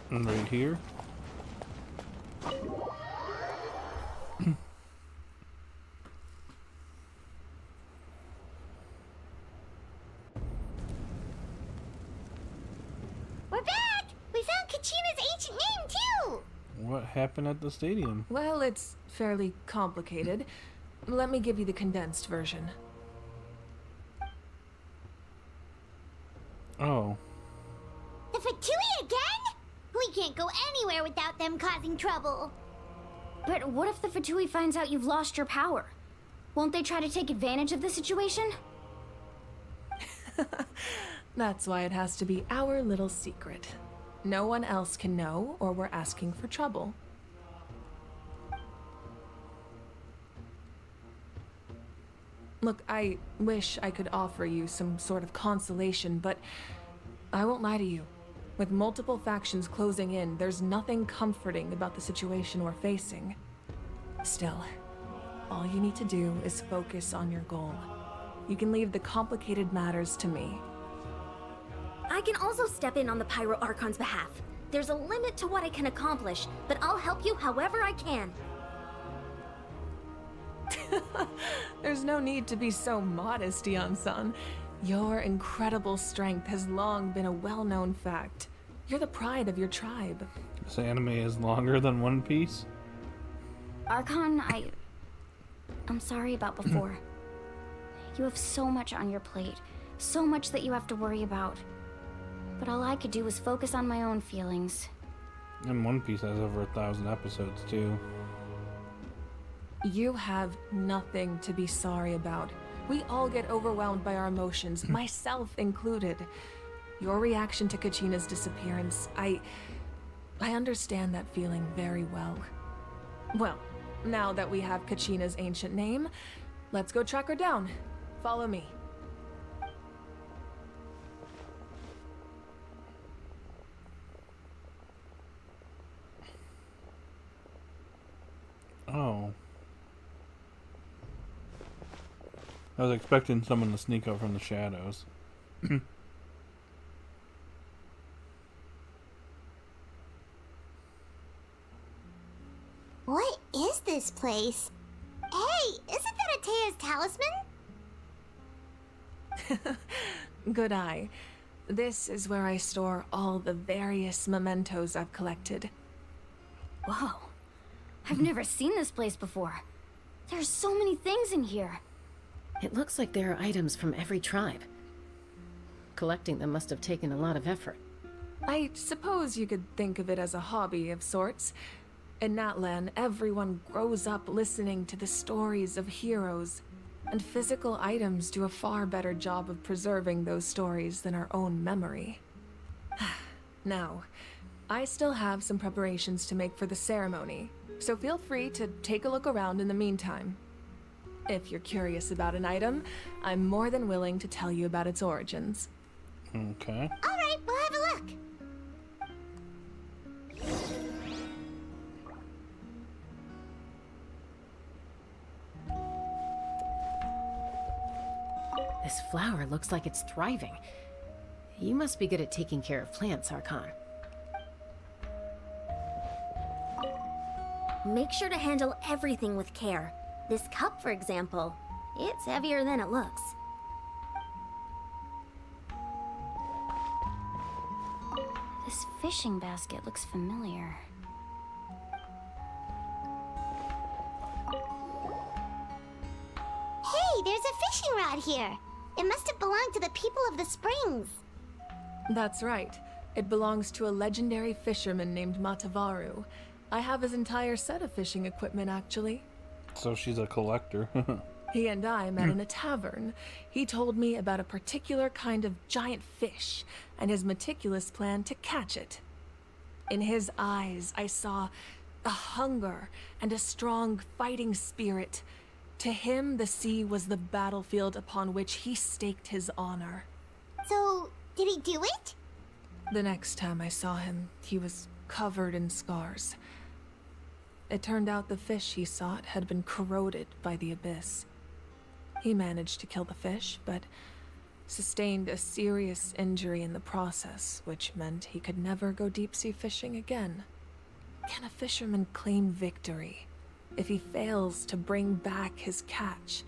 Right here. We're back! We found Kachina's ancient name, too! What happened at the stadium? Well, it's fairly complicated. Let me give you the condensed version. Oh. The Fatui again? We can't go anywhere without them causing trouble. But what if the Fatui finds out you've lost your power? Won't they try to take advantage of the situation? That's why it has to be our little secret. No one else can know, or we're asking for trouble. Look, I wish I could offer you some sort of consolation, but I won't lie to you. With multiple factions closing in, there's nothing comforting about the situation we're facing. Still, all you need to do is focus on your goal. You can leave the complicated matters to me. I can also step in on the Pyro Archon's behalf. There's a limit to what I can accomplish, but I'll help you however I can. There's no need to be so modest, Yan-san. Your incredible strength has long been a well-known fact. You're the pride of your tribe. This anime is longer than One Piece? Archon, I'm sorry about before. You have so much on your plate, so much that you have to worry about. But all I could do was focus on my own feelings. And One Piece has over 1,000 episodes, too. You have nothing to be sorry about. We all get overwhelmed by our emotions, myself included. Your reaction to Kachina's disappearance, I understand that feeling very well. Well, now that we have Kachina's ancient name, let's go track her down. Follow me. I was expecting someone to sneak out from the shadows. What is this place? Hey, isn't that Atea's talisman? Good eye. This is where I store all the various mementos I've collected. Whoa. I've never seen this place before. There's so many things in here. It looks like there are items from every tribe. Collecting them must have taken a lot of effort. I suppose you could think of it as a hobby of sorts. In Natlan, everyone grows up listening to the stories of heroes, and physical items do a far better job of preserving those stories than our own memory. Now, I still have some preparations to make for the ceremony, so feel free to take a look around in the meantime. If you're curious about an item, I'm more than willing to tell you about its origins. Okay. Alright, we'll have a look. This flower looks like it's thriving. You must be good at taking care of plants, Archon. Make sure to handle everything with care. This cup, for example, it's heavier than it looks. This fishing basket looks familiar. Hey, there's a fishing rod here. It must have belonged to the people of the springs. That's right. It belongs to a legendary fisherman named Matavaru. I have his entire set of fishing equipment, actually. So she's a collector. He and I met in a tavern. He told me about a particular kind of giant fish and his meticulous plan to catch it. In his eyes, I saw a hunger and a strong fighting spirit. To him, the sea was the battlefield upon which he staked his honor. So, did he do it? The next time I saw him, he was covered in scars. It turned out the fish he sought had been corroded by the abyss. He managed to kill the fish, but sustained a serious injury in the process, which meant he could never go deep-sea fishing again. Can a fisherman claim victory if he fails to bring back his catch?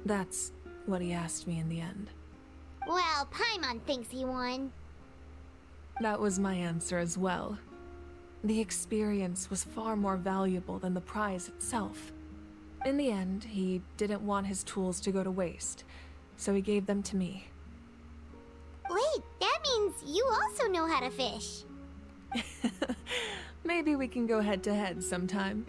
That's what he asked me in the end. Well, Paimon thinks he won. That was my answer as well. The experience was far more valuable than the prize itself. In the end, he didn't want his tools to go to waste, so he gave them to me. Wait, that means you also know how to fish. Maybe we can go head-to-head sometime.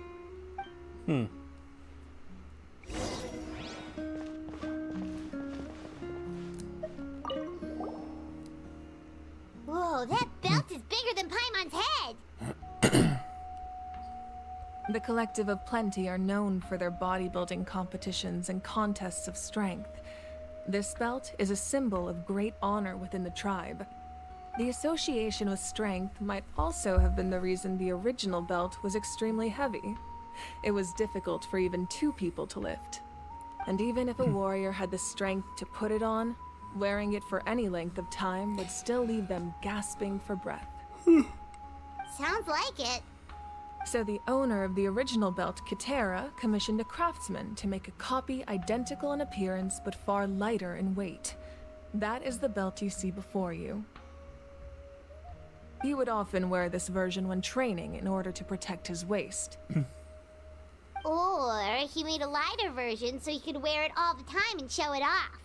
Whoa, that belt is bigger than Paimon's head! The Collective of Plenty are known for their bodybuilding competitions and contests of strength. This belt is a symbol of great honor within the tribe. The association with strength might also have been the reason the original belt was extremely heavy. It was difficult for even two people to lift. And even if a warrior had the strength to put it on, wearing it for any length of time would still leave them gasping for breath. Sounds like it. So the owner of the original belt, Kitera, commissioned a craftsman to make a copy identical in appearance but far lighter in weight. That is the belt you see before you. He would often wear this version when training in order to protect his waist. Or he made a lighter version so he could wear it all the time and show it off.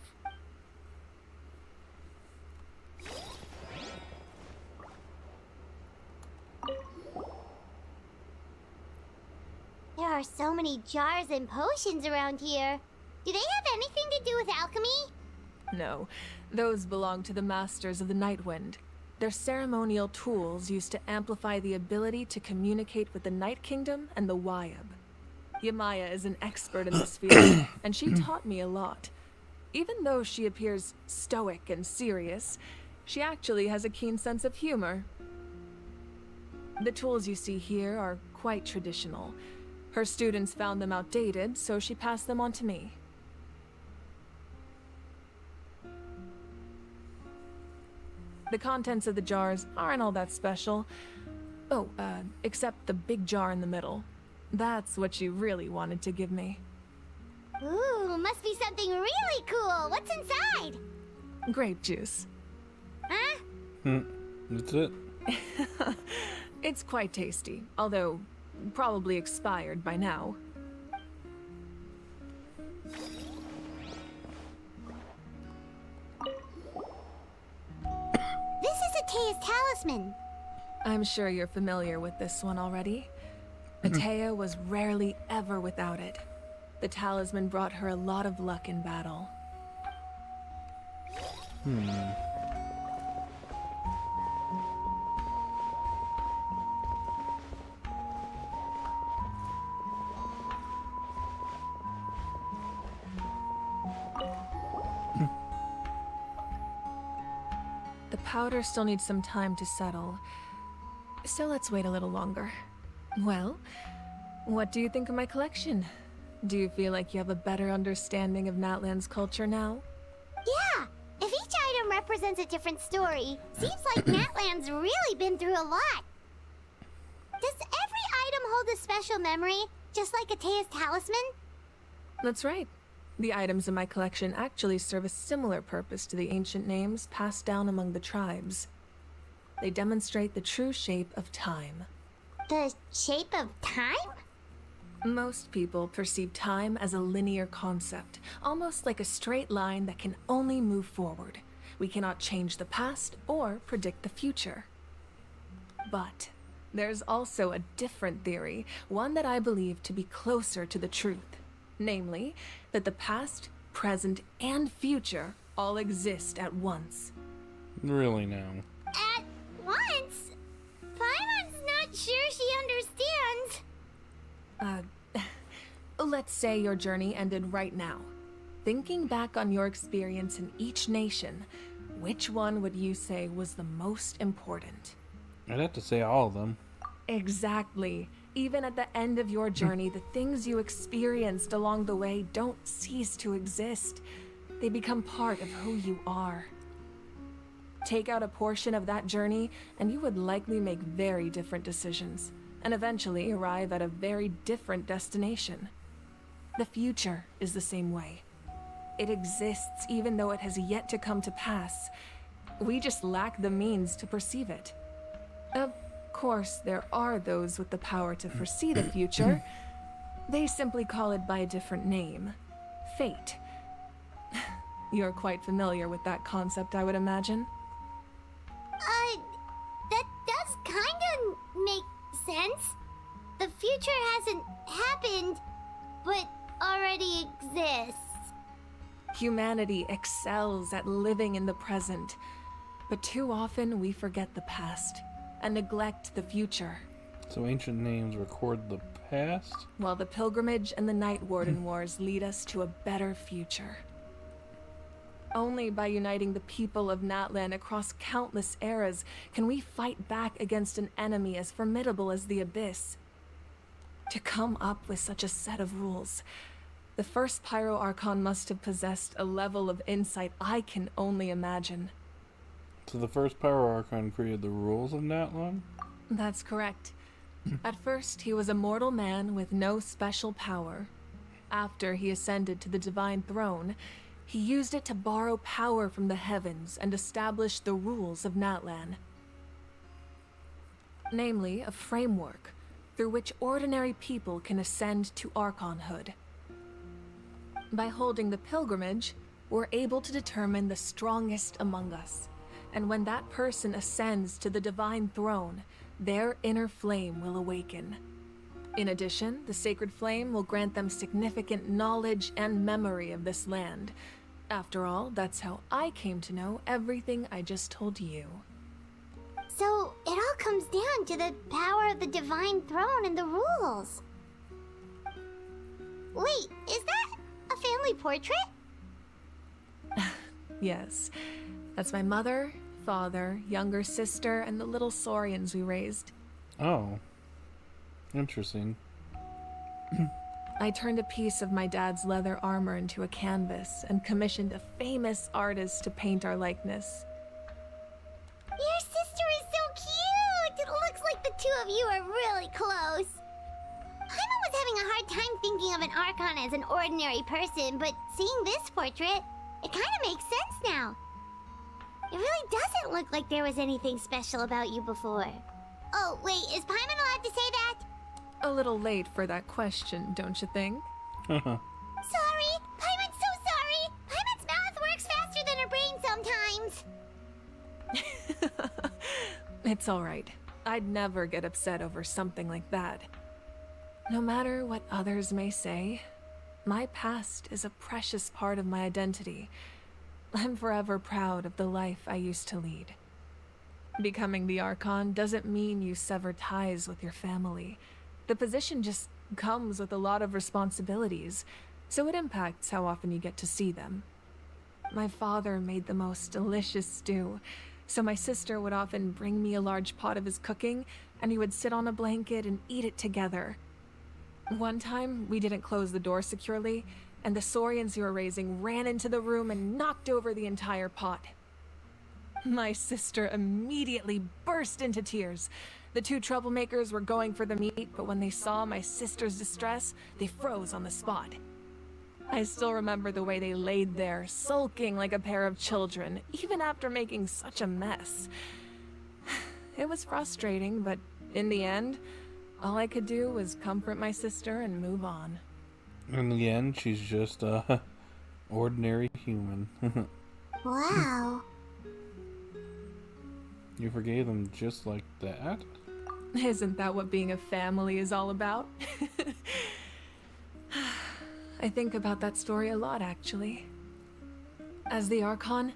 There are so many jars and potions around here. Do they have anything to do with alchemy? No, those belong to the Masters of the Nightwind. They're ceremonial tools used to amplify the ability to communicate with the Night Kingdom and the Wyab. Yamaya is an expert in this field, and she taught me a lot. Even though she appears stoic and serious, she actually has a keen sense of humor. The tools you see here are quite traditional. Her students found them outdated, so she passed them on to me. The contents of the jars aren't all that special. Oh, except the big jar in the middle. That's what you really wanted to give me. Ooh, must be something really cool. What's inside? Grape juice. Huh? That's it. It's quite tasty, although probably expired by now. This is Atea's talisman. I'm sure you're familiar with this one already. Atea was rarely ever without it. The talisman brought her a lot of luck in battle. The powder still needs some time to settle, so let's wait a little longer. Well, what do you think of my collection? Do you feel like you have a better understanding of Natlan's culture now? Yeah, if each item represents a different story, seems like Natlan's really been through a lot. Does every item hold a special memory, just like Atea's talisman? That's right. The items in my collection actually serve a similar purpose to the ancient names passed down among the tribes. They demonstrate the true shape of time. The shape of time? Most people perceive time as a linear concept, almost like a straight line that can only move forward. We cannot change the past or predict the future. But there's also a different theory, one that I believe to be closer to the truth. Namely, that the past, present, and future all exist at once. Really now. At once? Paimon's not sure she understands. Let's say your journey ended right now. Thinking back on your experience in each nation, which one would you say was the most important? I'd have to say all of them. Exactly. Even at the end of your journey, the things you experienced along the way don't cease to exist. They become part of who you are. Take out a portion of that journey, and you would likely make very different decisions, and eventually arrive at a very different destination. The future is the same way. It exists even though it has yet to come to pass. We just lack the means to perceive it. Of course, there are those with the power to foresee the future. They simply call it by a different name. Fate. You're quite familiar with that concept, I would imagine. That does kinda make sense. The future hasn't happened, but already exists. Humanity excels at living in the present, but too often we forget the past and neglect the future. So ancient names record the past? While the pilgrimage and the Night Warden Wars lead us to a better future. Only by uniting the people of Natlan across countless eras can we fight back against an enemy as formidable as the Abyss. To come up with such a set of rules, the first Pyro Archon must have possessed a level of insight I can only imagine. So the first Power Archon created the rules of Natlan? That's correct. At first, he was a mortal man with no special power. After he ascended to the Divine Throne, he used it to borrow power from the heavens and establish the rules of Natlan. Namely, a framework through which ordinary people can ascend to Archonhood. By holding the pilgrimage, we're able to determine the strongest among us. And when that person ascends to the Divine Throne, their inner flame will awaken. In addition, the sacred flame will grant them significant knowledge and memory of this land. After all, that's how I came to know everything I just told you. So, it all comes down to the power of the Divine Throne and the rules. Wait, is that a family portrait? Yes. That's my mother, father, younger sister, and the little saurians we raised. Oh. Interesting. I turned a piece of my dad's leather armor into a canvas and commissioned a famous artist to paint our likeness. of you are really close. Paimon was having a hard time thinking of an Archon as an ordinary person, but seeing this portrait, it kind of makes sense now. It really doesn't look like there was anything special about you before. Oh, wait, is Paimon allowed to say that? A little late for that question, don't you think? Sorry! Paimon's so sorry! Paimon's mouth works faster than her brain sometimes! It's alright. I'd never get upset over something like that. No matter what others may say, my past is a precious part of my identity. I'm forever proud of the life I used to lead. Becoming the Archon doesn't mean you sever ties with your family. The position just comes with a lot of responsibilities, so it impacts how often you get to see them. My father made the most delicious stew, so my sister would often bring me a large pot of his cooking, and we would sit on a blanket and eat it together. One time, we didn't close the door securely, and the Saurians you were raising ran into the room and knocked over the entire pot. My sister immediately burst into tears. The two troublemakers were going for the meat, but when they saw my sister's distress, they froze on the spot. I still remember the way they laid there, sulking like a pair of children, even after making such a mess. It was frustrating, but in the end, all I could do was comfort my sister and move on. In the end, she's just a ordinary human. Wow. You forgave them just like that? Isn't that what being a family is all about? I think about that story a lot, actually. As the Archon,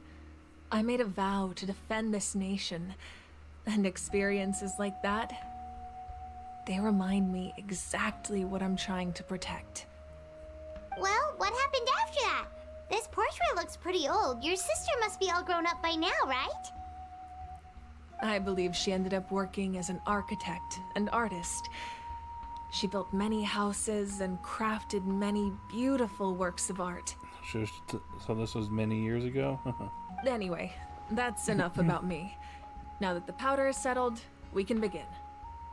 I made a vow to defend this nation, and experiences like that, they remind me exactly what I'm trying to protect. Well, what happened after that? This portrait looks pretty old. Your sister must be all grown up by now, right? I believe she ended up working as an architect and artist. She built many houses and crafted many beautiful works of art. So this was many years ago? Anyway, that's enough about me. Now that the powder is settled, we can begin.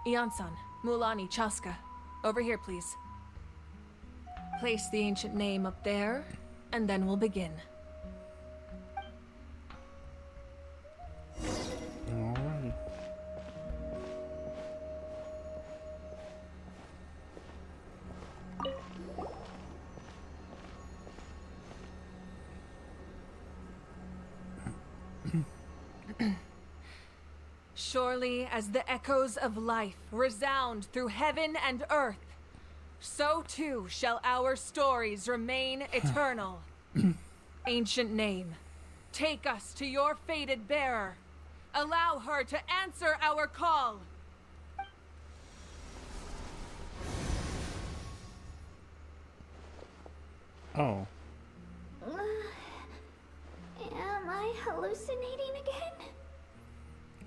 Ian-san, Mulani, Chaska, over here, please. Place the ancient name up there, and then we'll begin. Alright. Surely as the echoes of life resound through heaven and earth, so too shall our stories remain eternal. Ancient name, take us to your fated bearer. Allow her to answer our call. Oh. Am I hallucinating again?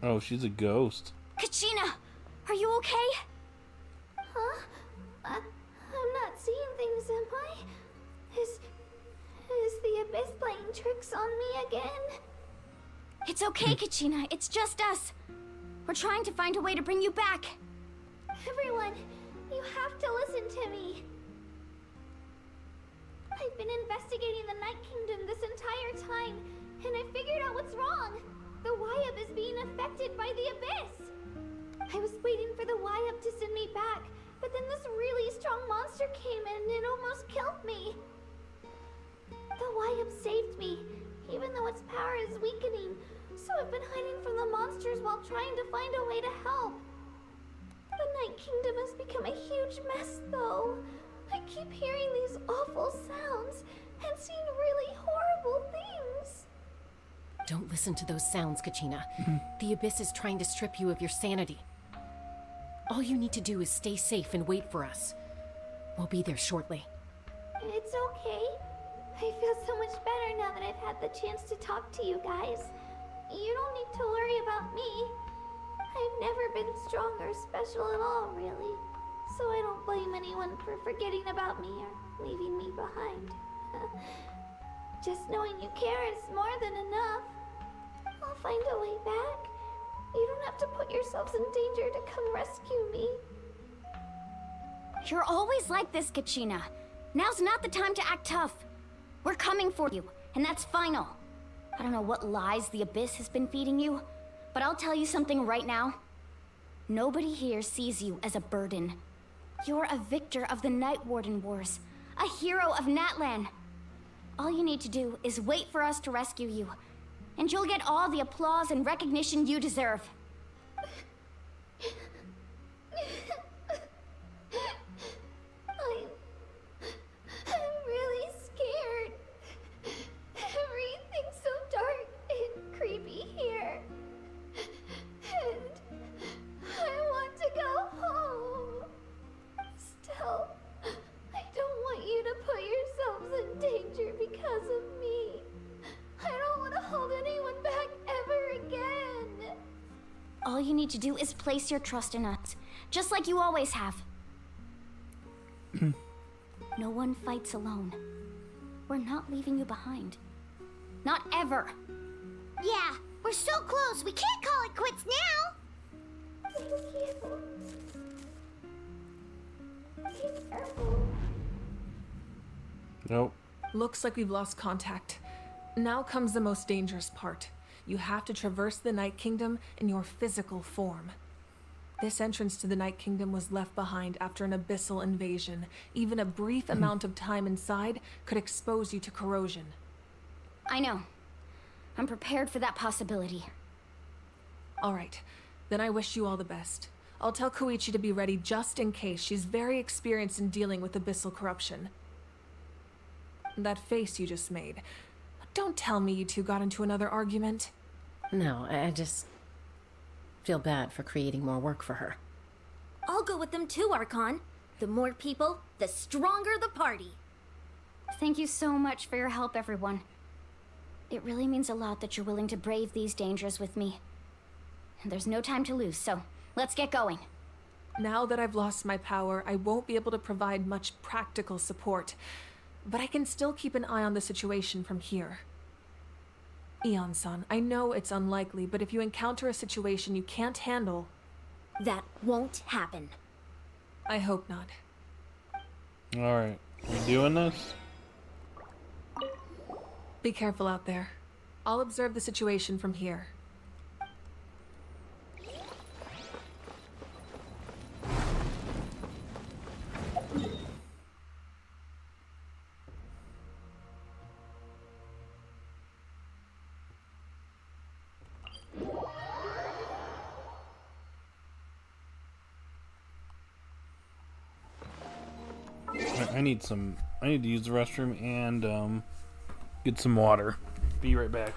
Oh, she's a ghost. Kachina, are you okay? Huh? I'm not seeing things, am I? Is the Abyss playing tricks on me again? It's okay, Kachina. It's just us. We're trying to find a way to bring you back. Everyone, you have to listen to me. I've been investigating the Night Kingdom this entire time, and I figured out what's wrong. The Wyab is being affected by the Abyss. I was waiting for the Wyab to send me back, but then this really strong monster came in and it almost killed me. The Wyab saved me, even though its power is weakening, so I've been hiding from the monsters while trying to find a way to help. The Night Kingdom has become a huge mess, though. I keep hearing these awful sounds and seeing really horrible things. Don't listen to those sounds, Kachina. The Abyss is trying to strip you of your sanity. All you need to do is stay safe and wait for us. We'll be there shortly. It's okay. I feel so much better now that I've had the chance to talk to you guys. You don't need to worry about me. I've never been strong or special at all, really. So I don't blame anyone for forgetting about me or leaving me behind. Just knowing you care is more than enough. I'll find a way back. You don't have to put yourselves in danger to come rescue me. You're always like this, KACHINA. Now's not the time to act tough. We're coming for you, and that's final. I don't know what lies the Abyss has been feeding you, but I'll tell you something right now. Nobody here sees you as a burden. You're a victor of the Night Warden Wars, a hero of Natlan. All you need to do is wait for us to rescue you, and you'll get all the applause and recognition you deserve. I'm really scared. Everything's so dark and creepy here. And I want to go home. Still, I don't want you to put yourselves in danger because of me. I don't want to hold anyone back ever again. All you need to do is place your trust in us, just like you always have. No one fights alone. We're not leaving you behind. Not ever. Yeah, we're so close. We can't call it quits now. Thank you. Be careful. Nope. Looks like we've lost contact. Now comes the most dangerous part. You have to traverse the Night Kingdom in your physical form. This entrance to the Night Kingdom was left behind after an abyssal invasion. Even a brief amount of time inside could expose you to corrosion. I know. I'm prepared for that possibility. All right, then I wish you all the best. I'll tell Koichi to be ready just in case. She's very experienced in dealing with abyssal corruption. That face you just made. Don't tell me you two got into another argument. No, I just feel bad for creating more work for her. I'll go with them too, Archon. The more people, the stronger the party. Thank you so much for your help, everyone. It really means a lot that you're willing to brave these dangers with me. And there's no time to lose, so let's get going. Now that I've lost my power, I won't be able to provide much practical support. But I can still keep an eye on the situation from here. Eon-san, I know it's unlikely, but if you encounter a situation you can't handle... That won't happen. I hope not. Alright. We doing this? Be careful out there. I'll observe the situation from here. I need to use the restroom and get some water. Be right back.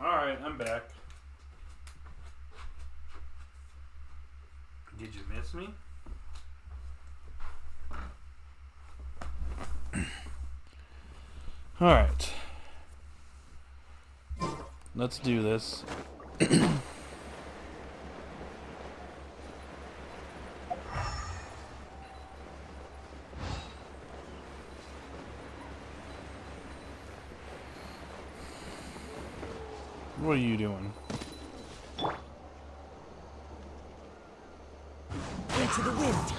Alright, I'm back. Did you miss me? Alright. Let's do this. What are you doing? Into the wind.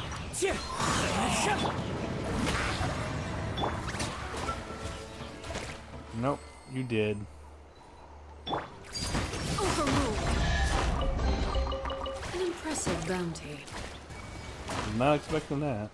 Nope, you did. Overruled. An impressive bounty. Was not expecting that.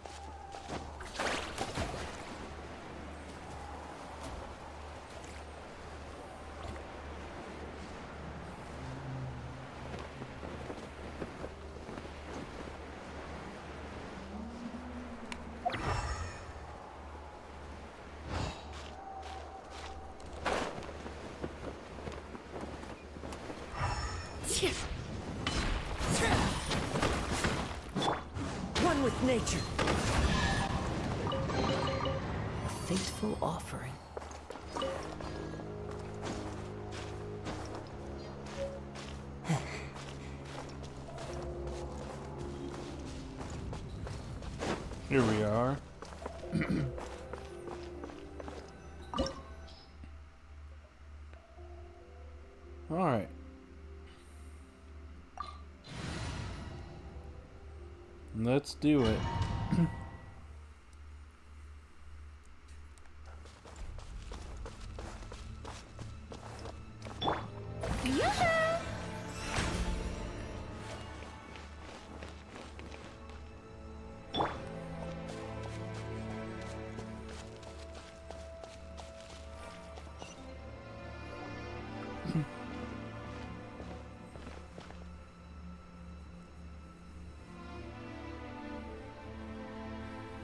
One with nature. A faithful offering. Here we are. Alright. Let's do it.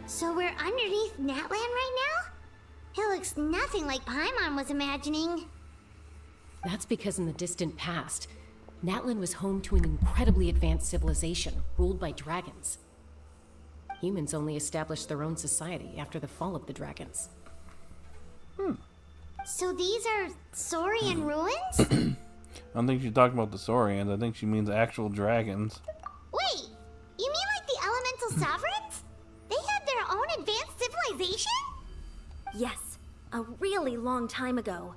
So we're underneath Natlan right now? It looks nothing like Paimon was imagining. That's because in the distant past, Natlan was home to an incredibly advanced civilization ruled by dragons. Humans only established their own society after the fall of the dragons. So these are Saurian ruins? I don't think she's talking about the Saurians. I think she means actual dragons. Wait, you mean like the elemental sovereigns? They had their own advanced civilization? Yes, a really long time ago.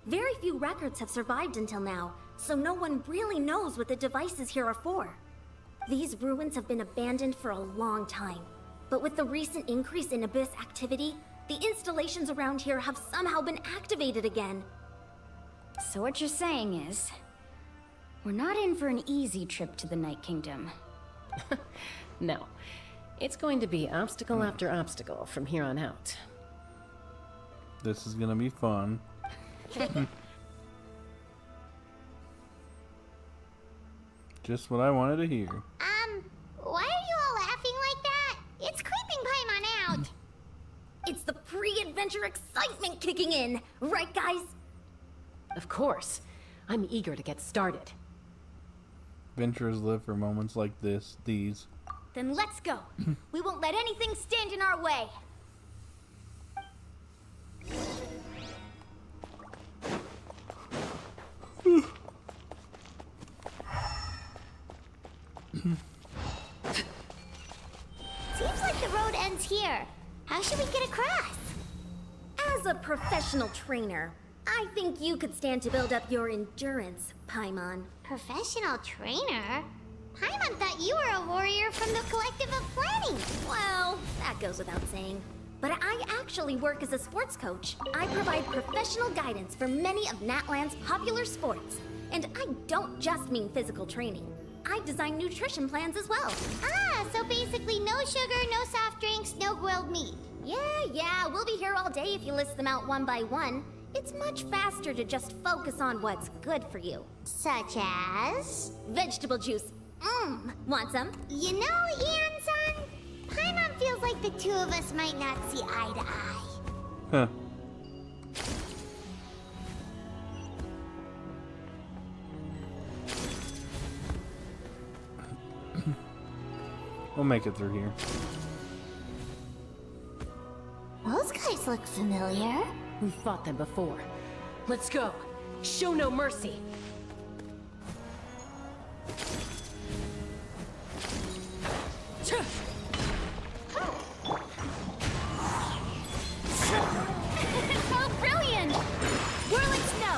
Very few records have survived until now, so no one really knows what the devices here are for. These ruins have been abandoned for a long time, but with the recent increase in Abyss activity, the installations around here have somehow been activated again. So what you're saying is, we're not in for an easy trip to the Night Kingdom. No. It's going to be obstacle after obstacle from here on out. This is gonna be fun. Just what I wanted to hear. Why are you all laughing like that? It's creeping Paimon out. It's the pre-adventure excitement kicking in, right guys? Of course. I'm eager to get started. Adventurers live for moments like these. Then let's go. We won't let anything stand in our way. Seems like the road ends here. How should we get across? As a professional trainer, I think you could stand to build up your endurance, Paimon. Professional trainer? Paimon thought you were a warrior from the Collective of Planning. Well, that goes without saying. But I actually work as a sports coach. I provide professional guidance for many of Natlan's popular sports. And I don't just mean physical training. I design nutrition plans as well. Ah, so basically no sugar, no soft drinks, no grilled meat. Yeah, we'll be here all day if you list them out one by one. It's much faster to just focus on what's good for you. Such as? Vegetable juice. Want some? You know, Ian-san, Paimon feels like the two of us might not see eye to eye. Huh. We'll make it through here. Those guys look familiar. We've fought them before. Let's go. Show no mercy. Oh, brilliant! Whirling snow!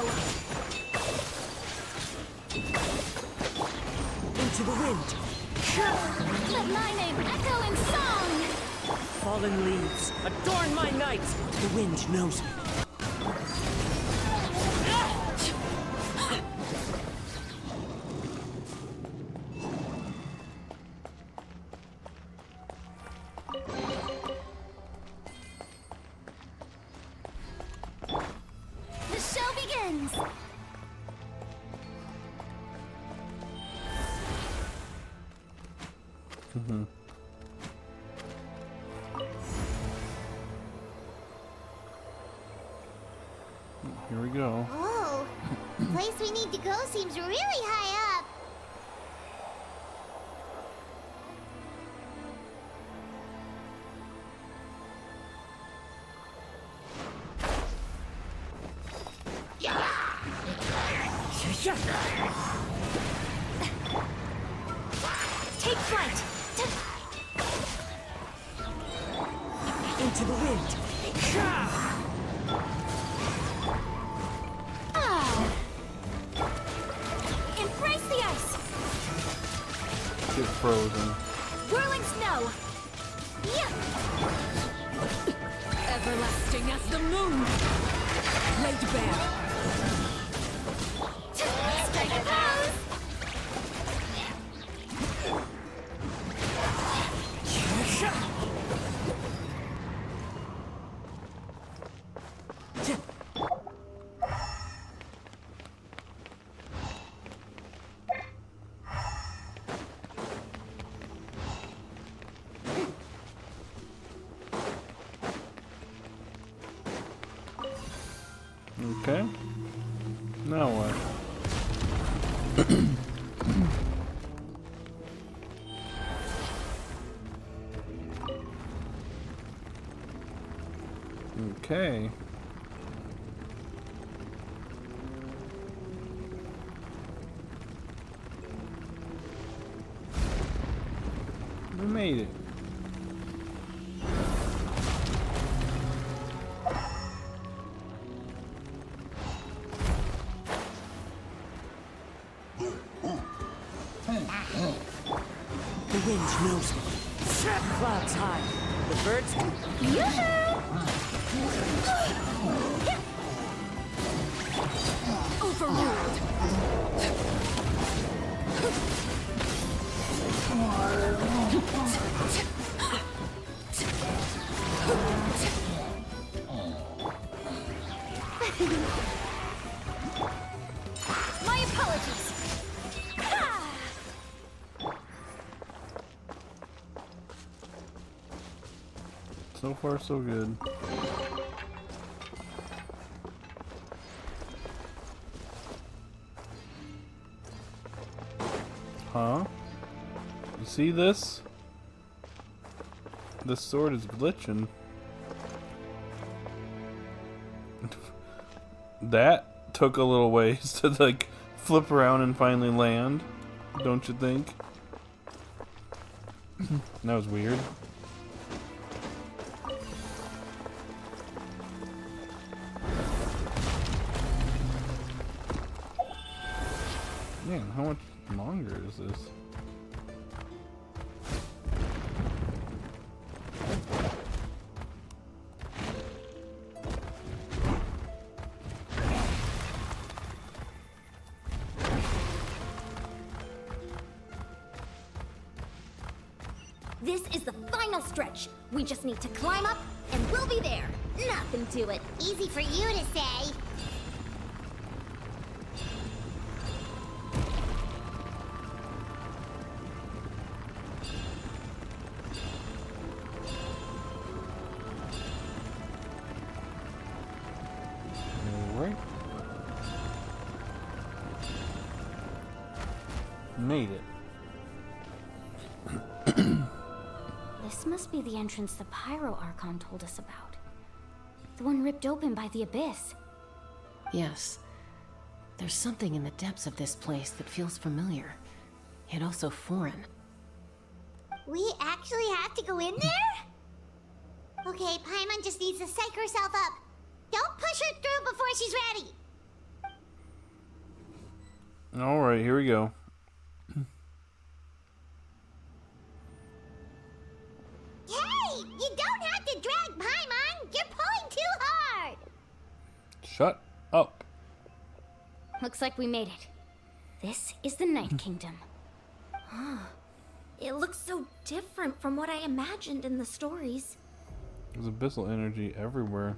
Into the wind. Let my name echo in song! Fallen leaves, adorn my night. The wind knows me. The show begins! Here we go. Oh, the place we need to go seems really high up. Take flight! Into the wind. Embrace the ice! Get frozen. Whirling snow! Everlasting as the moon. Laid bare. Strike a pose! Okay. Now what? Okay. We made it. The wind knows me. Clouds high. The birds can... Overruled! My apologies! So far, so good. Huh? You see this? This sword is glitching. That took a little ways to like flip around and finally land, don't you think? That was weird. Man, how much longer is this? This is the final stretch. We just need to climb up, and we'll be there. Nothing to it. Easy for you to say. Alright. Made it. This must be the entrance the Pyro Archon told us about. The one ripped open by the abyss. Yes. There's something in the depths of this place that feels familiar, yet also foreign. We actually have to go in there? Okay, Paimon just needs to psych herself up. Don't push her through before she's ready. Alright, here we go. Hey! You don't have to drag Paimon! You're pulling too hard! Shut up. Looks like we made it. This is the Night Kingdom. It looks so different from what I imagined in the stories. There's abyssal energy everywhere.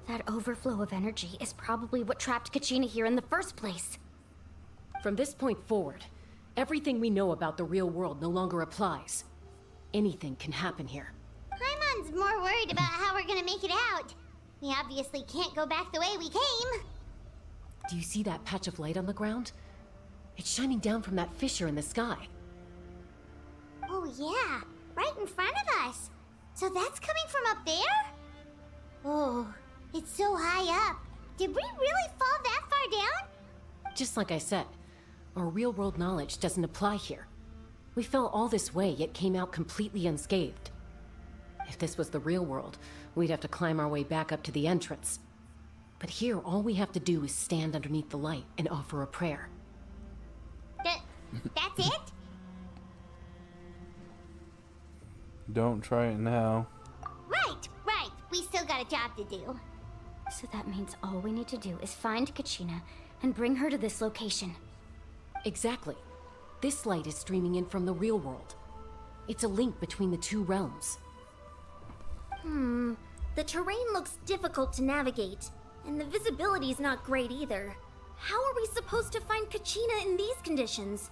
That overflow of energy is probably what trapped Kachina here in the first place. From this point forward, everything we know about the real world no longer applies. Anything can happen here. Paimon's more worried about how we're gonna make it out. We obviously can't go back the way we came. Do you see that patch of light on the ground? It's shining down from that fissure in the sky. Oh yeah, right in front of us. So that's coming from up there? Oh, it's so high up. Did we really fall that far down? Just like I said, our real-world knowledge doesn't apply here. We fell all this way, yet came out completely unscathed. If this was the real world, we'd have to climb our way back up to the entrance. But here, all we have to do is stand underneath the light and offer a prayer. That's it? Don't try it now. Right. We still got a job to do. So that means all we need to do is find Kachina and bring her to this location. Exactly. This light is streaming in from the real world. It's a link between the two realms. The terrain looks difficult to navigate, and the visibility's not great either. How are we supposed to find Kachina in these conditions?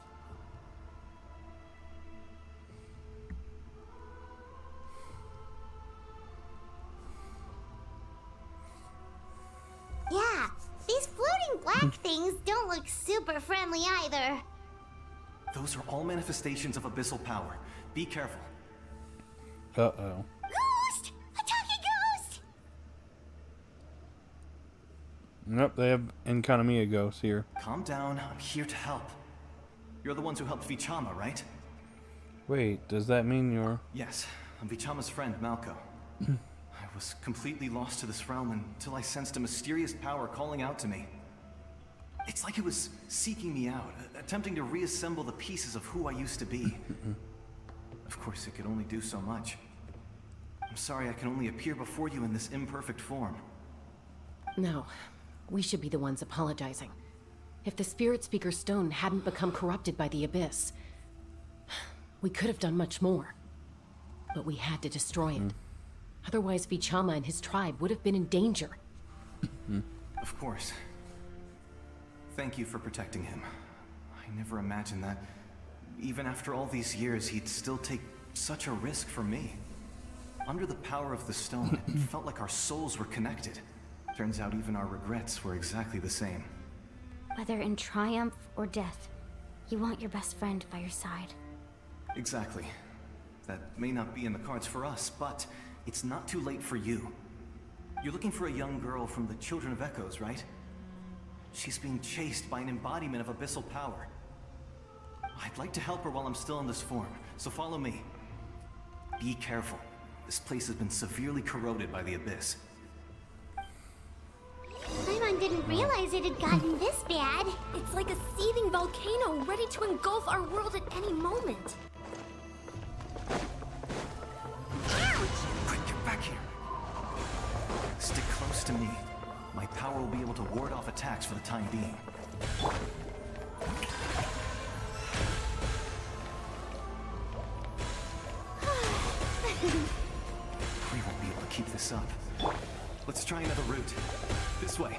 Yeah, these floating black things don't look super friendly either. Those are all manifestations of abyssal power. Be careful. Uh-oh. Ghost! A talking ghost! Nope, they have Enkanomiya ghosts here. Calm down. I'm here to help. You're the ones who helped Vichama, right? Wait, does that mean you're... Yes, I'm Vichama's friend, Malko. I was completely lost to this realm until I sensed a mysterious power calling out to me. It's like it was seeking me out, attempting to reassemble the pieces of who I used to be. Of course, it could only do so much. I'm sorry I can only appear before you in this imperfect form. No, we should be the ones apologizing. If the Spirit Speaker's stone hadn't become corrupted by the abyss, we could have done much more. But we had to destroy it. Otherwise, Vichama and his tribe would have been in danger. Of course. Thank you for protecting him. I never imagined that, even after all these years, he'd still take such a risk for me. Under the power of the stone, it felt like our souls were connected. Turns out even our regrets were exactly the same. Whether in triumph or death, you want your best friend by your side. Exactly. That may not be in the cards for us, but it's not too late for you. You're looking for a young girl from the Children of Echoes, right? She's being chased by an embodiment of abyssal power. I'd like to help her while I'm still in this form, so follow me. Be careful. This place has been severely corroded by the abyss. Paimon didn't realize it had gotten this bad. It's like a seething volcano ready to engulf our world at any moment. Ouch! Quick, get back here. Stick close to me. My power will be able to ward off attacks for the time being. We won't be able to keep this up. Let's try another route. This way.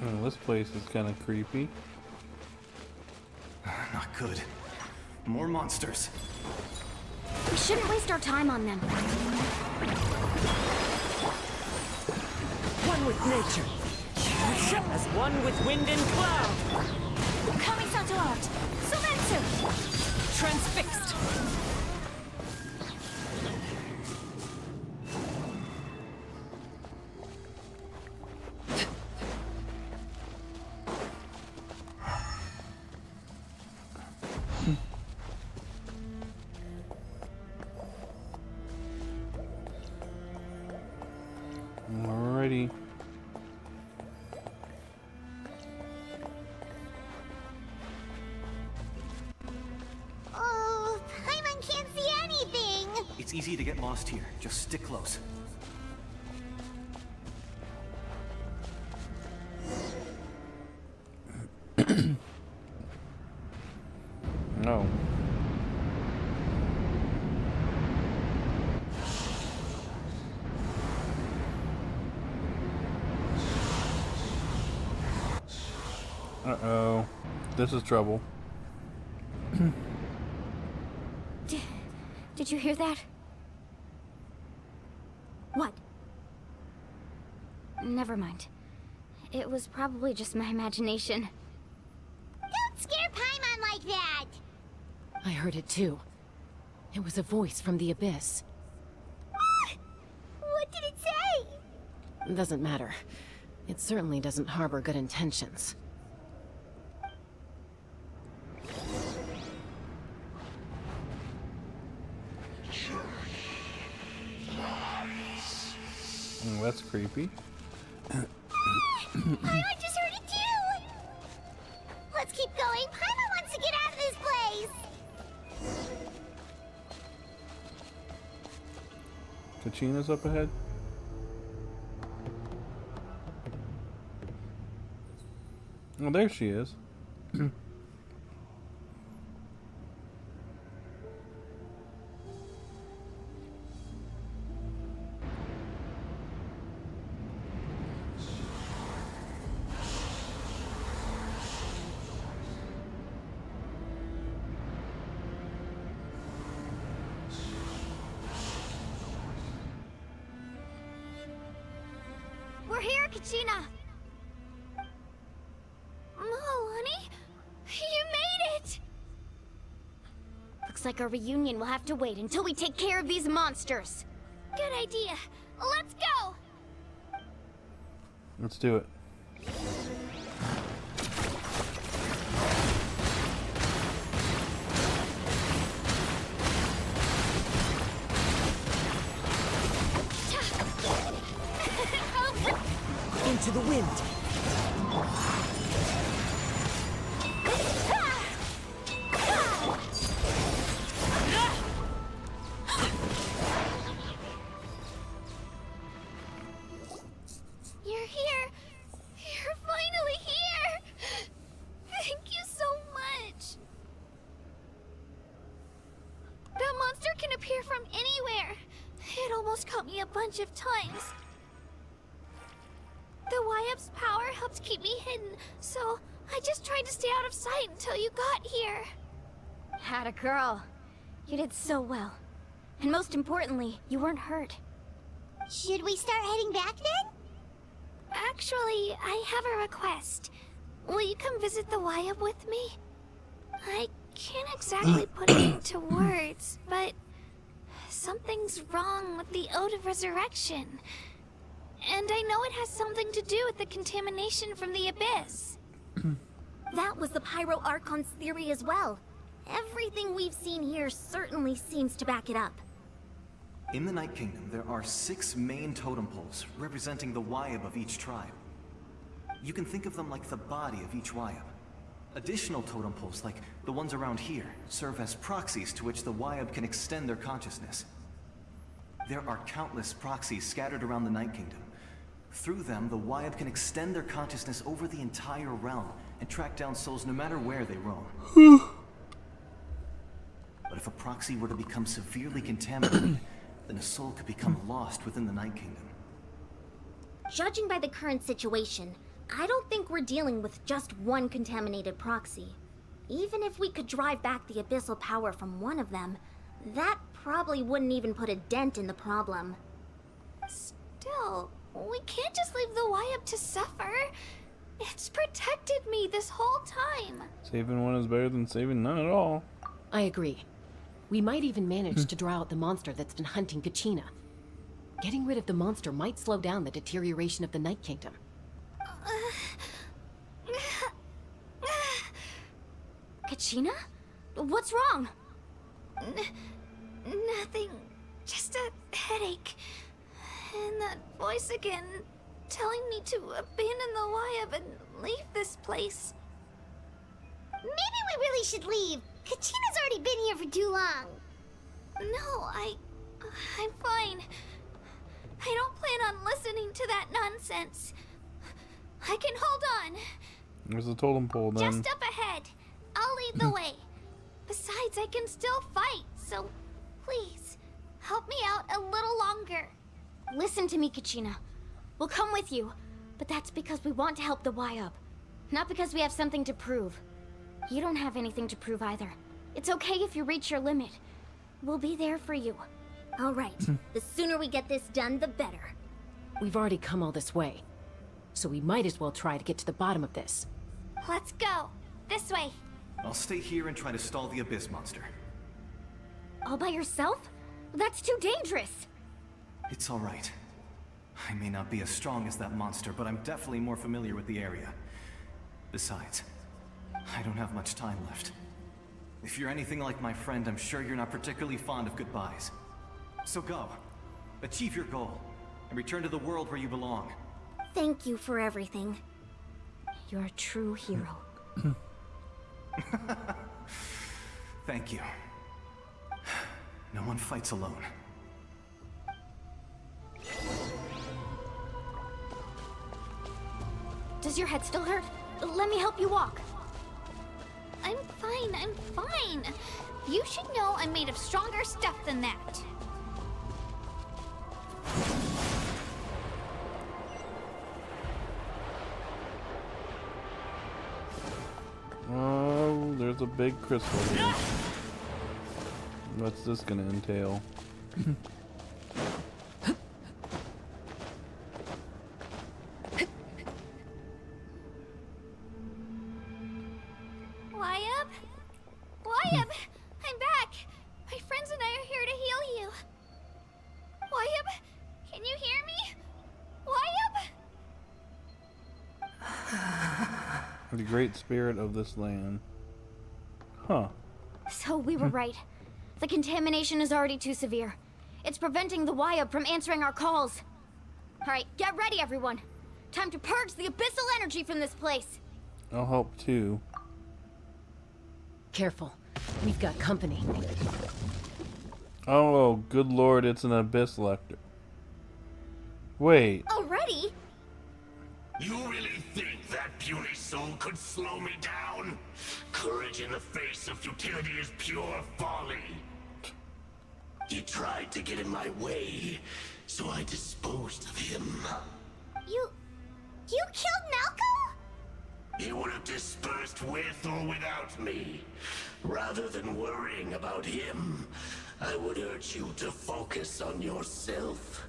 Oh, this place is kind of creepy. Not good. More monsters. We shouldn't waste our time on them. One one with nature. As one with wind and cloud. Kamisato out! Sumetsu! Transfixed! Alrighty. Oh, Paimon can't see anything. It's easy to get lost here. Just stick close. No. Uh-oh. This is trouble. Did you hear that? What? Never mind. It was probably just my imagination. Don't scare Paimon like that. I heard it too. It was a voice from the abyss. What did it say? Doesn't matter. It certainly doesn't harbor good intentions. Oh, that's creepy. Paimon just heard it too. Let's keep going. Paimon wants to get out of this place. Kachina's up ahead. Oh, there she is. We're here, Kachina! Oh, honey? You made it! Looks like our reunion will have to wait until we take care of these monsters. Good idea. Let's go! Let's do it. Into the wind. You're here! You're finally here! Thank you so much! That monster can appear from anywhere! It almost caught me a bunch of times. The YF's power helped keep me hidden, so I just tried to stay out of sight until you got here. Atta girl. You did so well. And most importantly, you weren't hurt. Should we start heading back then? Actually, I have a request. Will you come visit the YF with me? I can't exactly put it into words, but something's wrong with the Ode of Resurrection. And I know it has something to do with the contamination from the Abyss. That was the Pyro Archon's theory as well. Everything we've seen here certainly seems to back it up. In the Night Kingdom, there are 6 main totem poles representing the Wyab of each tribe. You can think of them like the body of each Wyab. Additional totem poles, like the ones around here, serve as proxies to which the Wyab can extend their consciousness. There are countless proxies scattered around the Night Kingdom. Through them, the Wyab can extend their consciousness over the entire realm and track down souls no matter where they roam. But if a proxy were to become severely contaminated, then a soul could become lost within the Night Kingdom. Judging by the current situation, I don't think we're dealing with just one contaminated proxy. Even if we could drive back the abyssal power from one of them, that probably wouldn't even put a dent in the problem. Still, We can't just leave the Wyup to suffer. It's protected me this whole time. Saving one is better than saving none at all. I agree. We might even manage to draw out the monster that's been hunting KACHINA. Getting rid of the monster might slow down the deterioration of the Night Kingdom. KACHINA? What's wrong? Nothing. Just a headache. And that voice again, telling me to abandon the Wyup and leave this place. Maybe we really should leave. KACHINA's already been here for too long. No, I'm fine. I don't plan on listening to that nonsense. I can hold on. There's a totem pole then. Just up ahead. I'll lead the way. Besides, I can still fight, so please, help me out a little longer. Listen to me, KACHINA. We'll come with you, but that's because we want to help the Wyup, not because we have something to prove. You don't have anything to prove either. It's okay if you reach your limit. We'll be there for you. All right. The sooner we get this done, the better. We've already come all this way, so we might as well try to get to the bottom of this. Let's go. This way. I'll stay here and try to stall the Abyss monster. All by yourself? That's too dangerous. It's all right. I may not be as strong as that monster, but I'm definitely more familiar with the area. Besides, I don't have much time left. If you're anything like my friend, I'm sure you're not particularly fond of goodbyes. So go. Achieve your goal, and return to the world where you belong. Thank you for everything. You're a true hero. Thank you. No one fights alone. Does your head still hurt? Let me help you walk. I'm fine. You should know I'm made of stronger stuff than that. Oh, there's a big crystal here. What's this gonna entail? Wyup! I'm back! My friends and I are here to heal you. Wyup, can you hear me? Wyup! The great spirit of this land. Huh. So we were right. The contamination is already too severe. It's preventing the Wyup from answering our calls. Alright, get ready everyone. Time to purge the abyssal energy from this place. I'll help too. Careful. We've got company. Oh, good lord, it's an abyss lector. Wait. Already? You really think that puny soul could slow me down? Courage in the face of futility is pure folly. He tried to get in my way, so I disposed of him. You killed Malcolm? He would have dispersed with or without me. Rather than worrying about him, I would urge you to focus on yourself.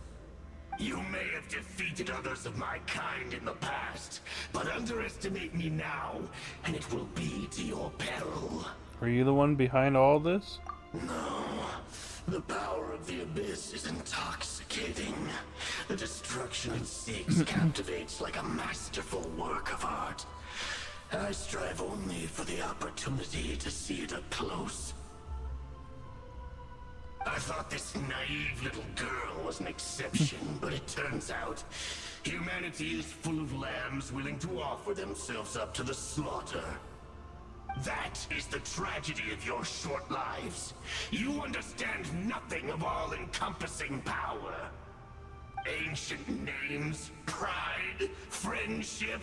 You may have defeated others of my kind in the past, but underestimate me now, and it will be to your peril. Are you the one behind all this? No. The power of the Abyss is intoxicating. The destruction it seeks captivates like a masterful work of art. I strive only for the opportunity to see it up close. I thought this naive little girl was an exception, but it turns out humanity is full of lambs willing to offer themselves up to the slaughter. That is the tragedy of your short lives. You understand nothing of all-encompassing power. Ancient names, pride, friendship,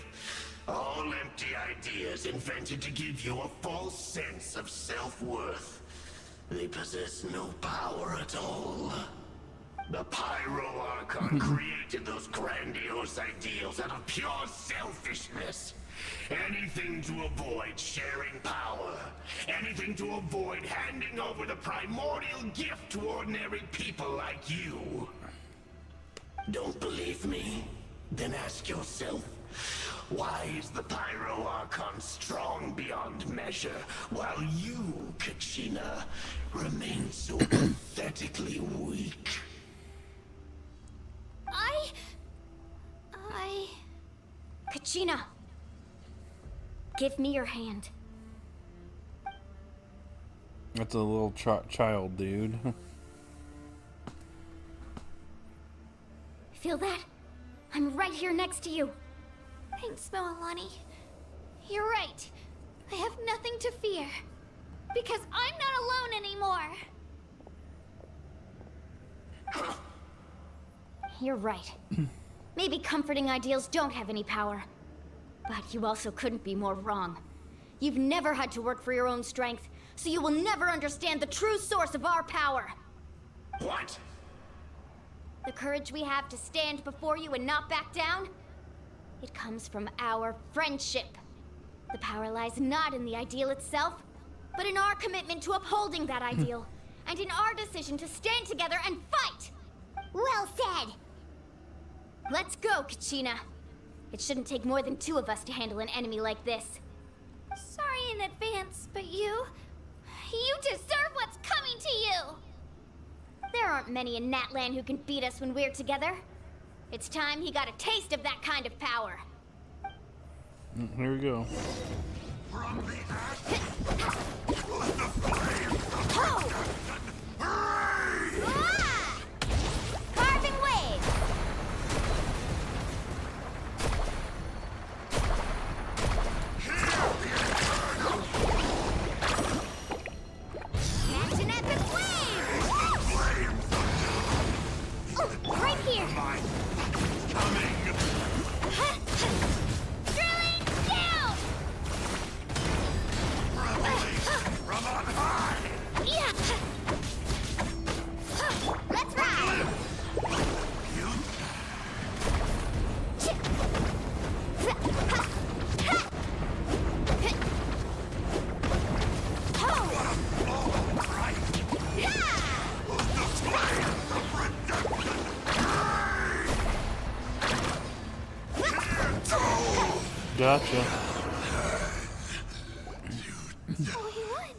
all empty ideas invented to give you a false sense of self-worth. They possess no power at all. The Pyro Archon created those grandiose ideals out of pure selfishness. Anything to avoid sharing power. Anything to avoid handing over the primordial gift to ordinary people like you. Don't believe me? Then ask yourself, why is the Pyro Archon strong beyond measure, while you, Kachina, remain so pathetically weak? Kachina! Give me your hand. That's a little child, dude. Feel that? I'm right here next to you. Thanks, Moalani. You're right. I have nothing to fear. Because I'm not alone anymore. You're right. Maybe comforting ideals don't have any power. But you also couldn't be more wrong. You've never had to work for your own strength, so you will never understand the true source of our power. What? The courage we have to stand before you and not back down? It comes from our friendship. The power lies not in the ideal itself, but in our commitment to upholding that ideal, and in our decision to stand together and fight! Well said! Let's go, Kachina. It shouldn't take more than 2 of us to handle an enemy like this. Sorry in advance, but you deserve what's coming to you! There aren't many in Natlan who can beat us when we're together. It's time he got a taste of that kind of power. Here we go. From the ash, let the flame Carving waves! Catch an epic wave! Right here! coming! Drilling down! From on high! Yeah! Let's ride! Gotcha. We won!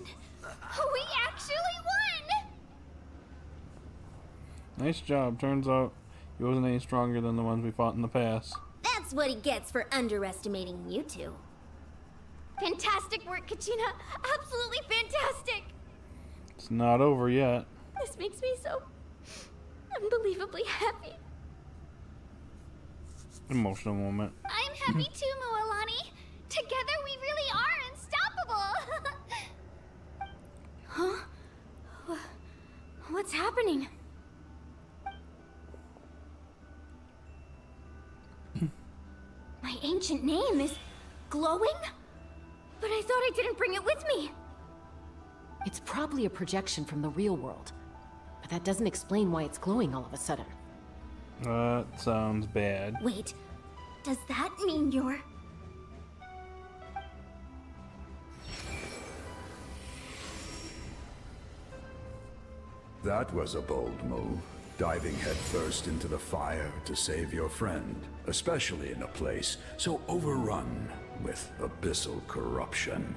We actually won! Nice job. Turns out he wasn't any stronger than the ones we fought in the past. That's what he gets for underestimating you two. Fantastic work, Kachina! Absolutely fantastic! It's not over yet. This makes me so unbelievably happy. Emotional moment. I'm happy too, Moalani. Together we really are unstoppable. Huh? What's happening? My ancient name is glowing? But I thought I didn't bring it with me. It's probably a projection from the real world. But that doesn't explain why it's glowing all of a sudden. That sounds bad. Wait, does that mean you're... That was a bold move, diving headfirst into the fire to save your friend, especially in a place so overrun with abyssal corruption.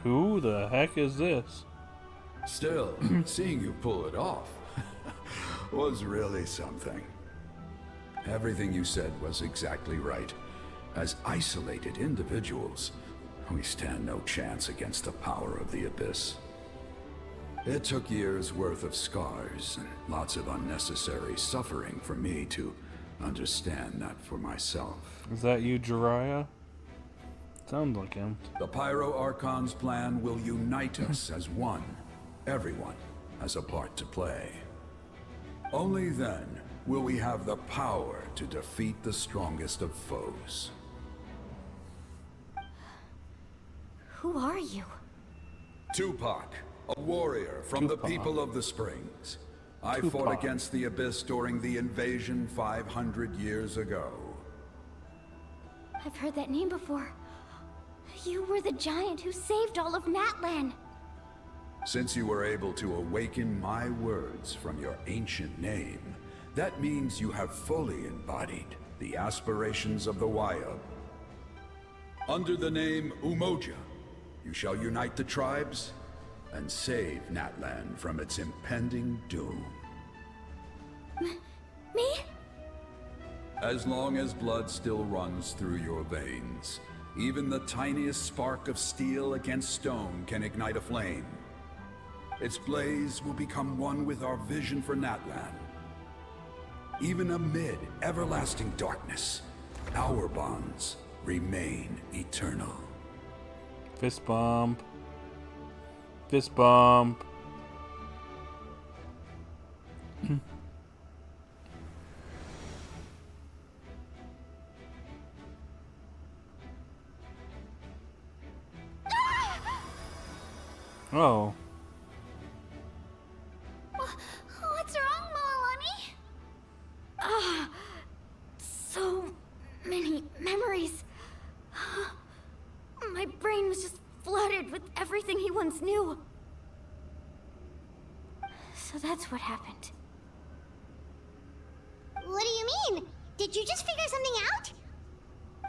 Who the heck is this? Still, seeing you pull it off was really something. Everything you said was exactly right. As isolated individuals, we stand no chance against the power of the Abyss. It took years' worth of scars and lots of unnecessary suffering for me to understand that for myself. Is that you, Jiraiya? Sounds like him. The Pyro Archon's plan will unite us as one. Everyone has a part to play. Only then will we have the power to defeat the strongest of foes. Who are you? Tupac, a warrior from the people of the Springs. I fought against the Abyss during the invasion 500 years ago. I've heard that name before. You were the giant who saved all of Natlan. Since you were able to awaken my words from your ancient name, that means you have fully embodied the aspirations of the Wayub. Under the name Umoja, you shall unite the tribes and save Natlan from its impending doom. Me? As long as blood still runs through your veins, even the tiniest spark of steel against stone can ignite a flame. Its blaze will become one with our vision for Natlan. Even amid everlasting darkness, our bonds remain eternal. Fist bump. Fist bump. Oh. What's wrong, Moalani? Ah, so many memories. My brain was just flooded with everything he once knew. So that's what happened. What do you mean? Did you just figure something out?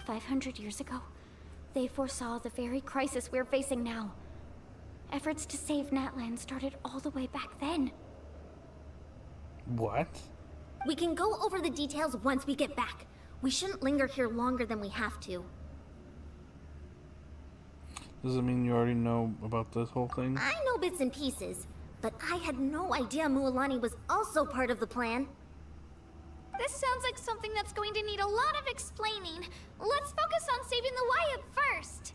500 years ago, they foresaw the very crisis we're facing now. Efforts to save Natlan started all the way back then. What? We can go over the details once we get back. We shouldn't linger here longer than we have to. Does it mean you already know about this whole thing? I know bits and pieces, but I had no idea Mualani was also part of the plan. This sounds like something that's going to need a lot of explaining. Let's focus on saving the Wayub first.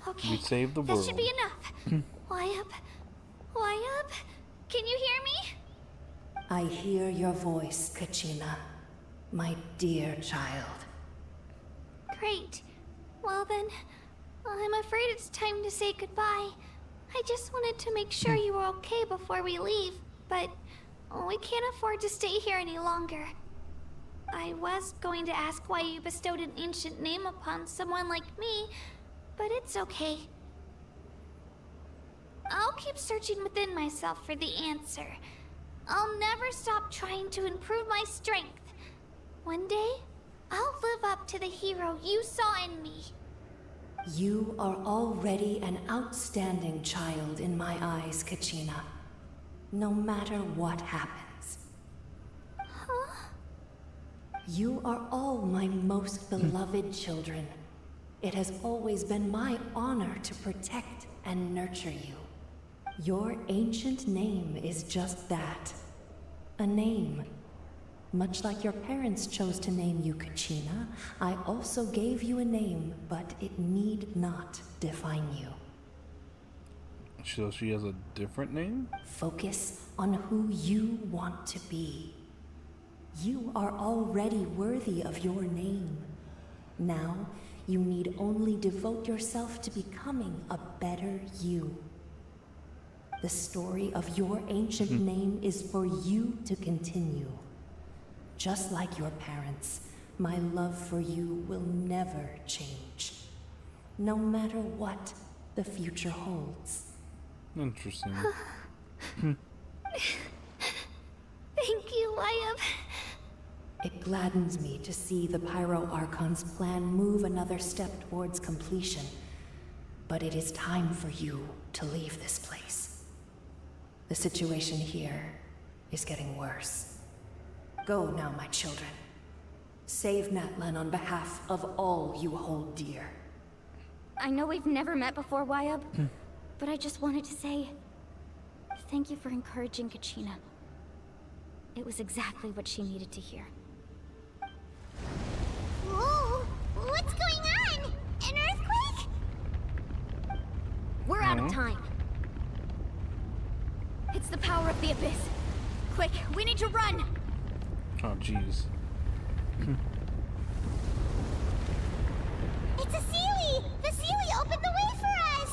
Okay, You saved the that world. should be enough. Wayub, Wayub, can you hear me? I hear your voice, Kachina, my dear child. Great. Well then, I'm afraid it's time to say goodbye. I just wanted to make sure you were okay before we leave, but we can't afford to stay here any longer. I was going to ask why you bestowed an ancient name upon someone like me, but it's okay. I'll keep searching within myself for the answer. I'll never stop trying to improve my strength. One day, I'll live up to the hero you saw in me. You are already an outstanding child in my eyes, Kachina. No matter what happens. Huh? You are all my most beloved children. It has always been my honor to protect and nurture you. Your ancient name is just that. A name. Much like your parents chose to name you Kachina, I also gave you a name, but it need not define you. So she has a different name? Focus on who you want to be. You are already worthy of your name. Now, you need only devote yourself to becoming a better you. The story of your ancient name is for you to continue. Just like your parents, my love for you will never change. No matter what the future holds. Interesting. Thank you, Wayub. It gladdens me to see the Pyro Archon's plan move another step towards completion. But it is time for you to leave this place. The situation here is getting worse. Go now, my children. Save Natlan on behalf of all you hold dear. I know we've never met before, Wayub, but I just wanted to say thank you for encouraging Kachina. It was exactly what she needed to hear. Whoa! What's going on? An earthquake? We're out of time. It's the power of the Abyss. Quick, we need to run! Oh, jeez. It's a sea open the way for us!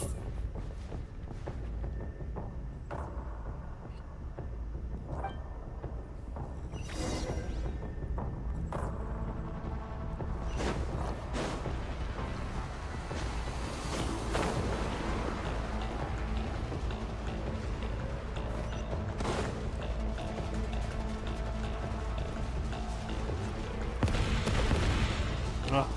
Ah.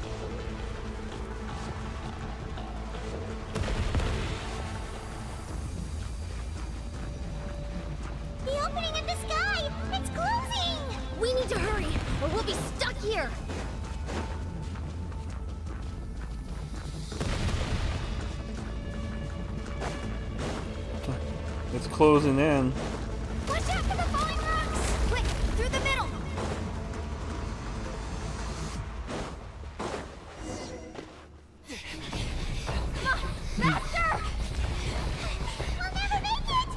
The opening in the sky! It's closing! We need to hurry, or we'll be stuck here! It's closing in. Watch out for the falling rocks! Quick, through the middle! Faster! We'll never make it!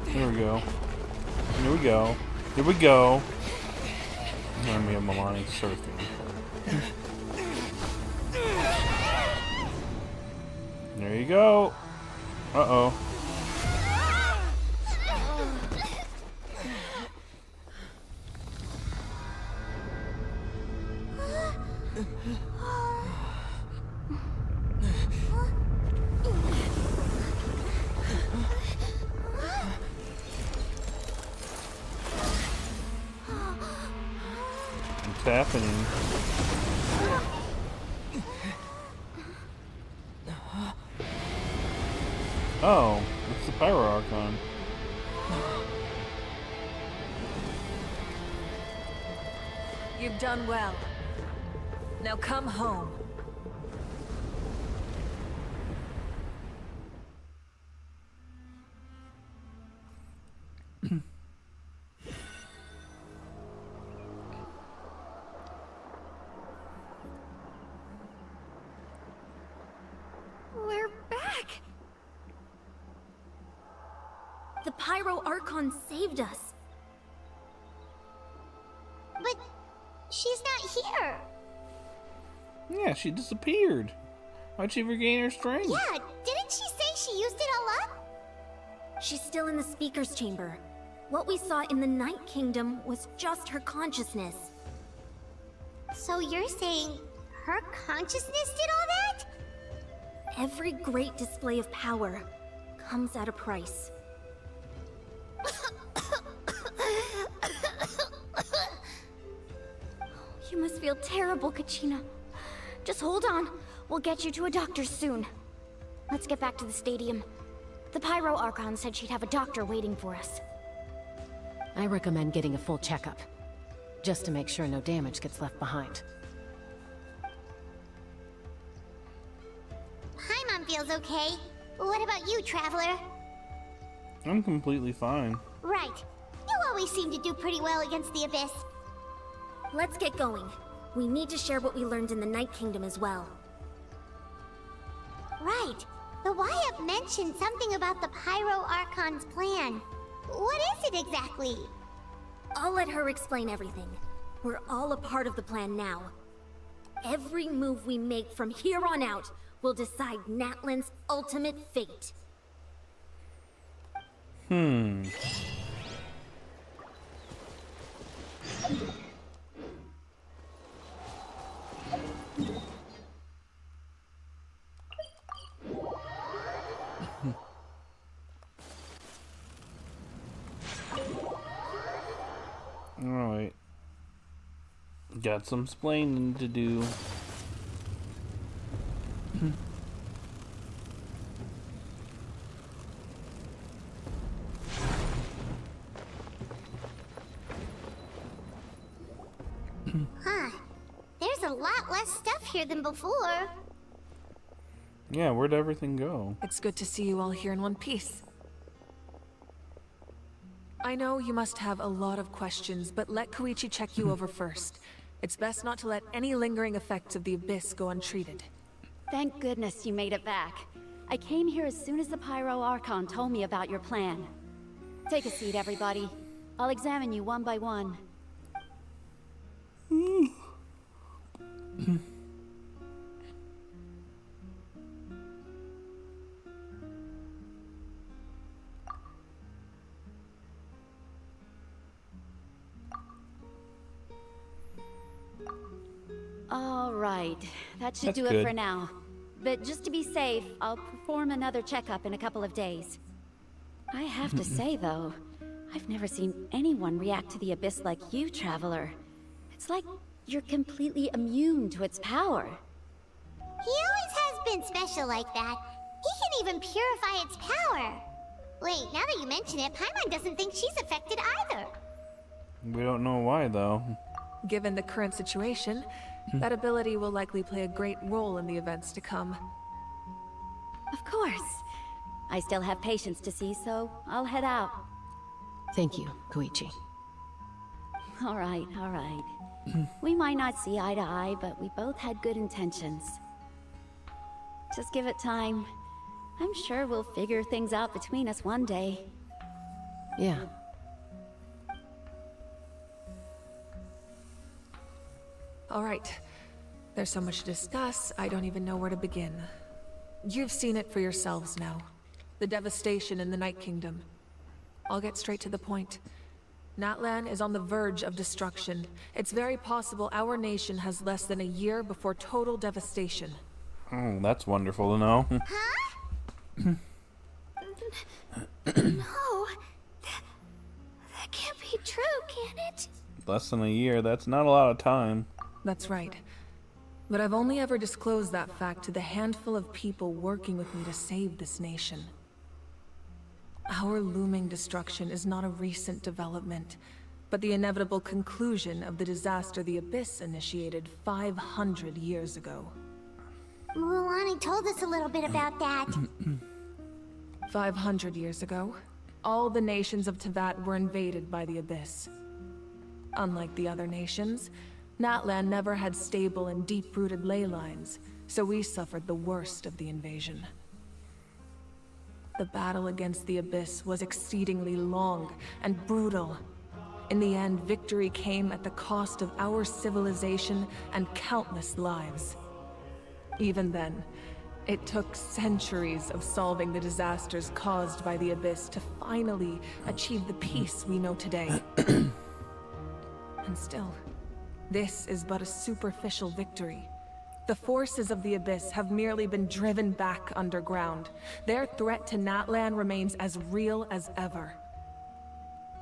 Here we go. Here we go. Here we go. Let me have my line surfing. There you go. Uh-oh. What's happening? Oh, it's the Pyro Archon. You've done well. Now come home. We're back! The Pyro Archon saved us. But she's not here. Yeah, she disappeared. Why'd she regain her strength? Yeah, didn't she say she used it all up? She's still in the speaker's chamber. What we saw in the Night Kingdom was just her consciousness. So you're saying her consciousness did all that? Every great display of power comes at a price. You must feel terrible, Kachina. Just hold on. We'll get you to a doctor soon. Let's get back to the stadium. The Pyro Archon said she'd have a doctor waiting for us. I recommend getting a full checkup, just to make sure no damage gets left behind. Paimon feels okay. What about you, Traveler? I'm completely fine. Right. You always seem to do pretty well against the Abyss. Let's get going. We need to share what we learned in the Night Kingdom as well. Right. The Wyatt mentioned something about the Pyro Archon's plan. What is it exactly? I'll let her explain everything. We're all a part of the plan now. Every move we make from here on out will decide Natlan's ultimate fate. Alright. Got some splaining to do. Huh. There's a lot less stuff here than before. Yeah, where'd everything go? It's good to see you all here in one piece. I know you must have a lot of questions, but let Koichi check you over first. It's best not to let any lingering effects of the Abyss go untreated. Thank goodness you made it back. I came here as soon as the Pyro Archon told me about your plan. Take a seat, everybody. I'll examine you one by one. All right, that should do it for now. But just to be safe, I'll perform another checkup in a couple of days. I have to say, though, I've never seen anyone react to the Abyss like you, Traveler. It's like you're completely immune to its power. He always has been special like that. He can even purify its power. Wait, now that you mention it, Paimon doesn't think she's affected either. We don't know why, though. Given the current situation, that ability will likely play a great role in the events to come. Of course. I still have patients to see, so I'll head out. Thank you, Koichi. All right, all right. We might not see eye to eye, but we both had good intentions. Just give it time. I'm sure we'll figure things out between us one day. Yeah. All right. There's so much to discuss, I don't even know where to begin. You've seen it for yourselves now. The devastation in the Night Kingdom. I'll get straight to the point. Natlan is on the verge of destruction. It's very possible our nation has less than a year before total devastation. Oh, that's wonderful to know. No, that can't be true, can it? Less than a year, that's not a lot of time. That's right. But I've only ever disclosed that fact to the handful of people working with me to save this nation. Our looming destruction is not a recent development, but the inevitable conclusion of the disaster the Abyss initiated 500 years ago. Mulan told us a little bit about that. 500 years ago, all the nations of Teyvat were invaded by the Abyss. Unlike the other nations, Natlan never had stable and deep-rooted ley lines, so we suffered the worst of the invasion. The battle against the Abyss was exceedingly long and brutal. In the end, victory came at the cost of our civilization and countless lives. Even then, it took centuries of solving the disasters caused by the Abyss to finally achieve the peace we know today. And still, this is but a superficial victory. The forces of the Abyss have merely been driven back underground. Their threat to Natlan remains as real as ever.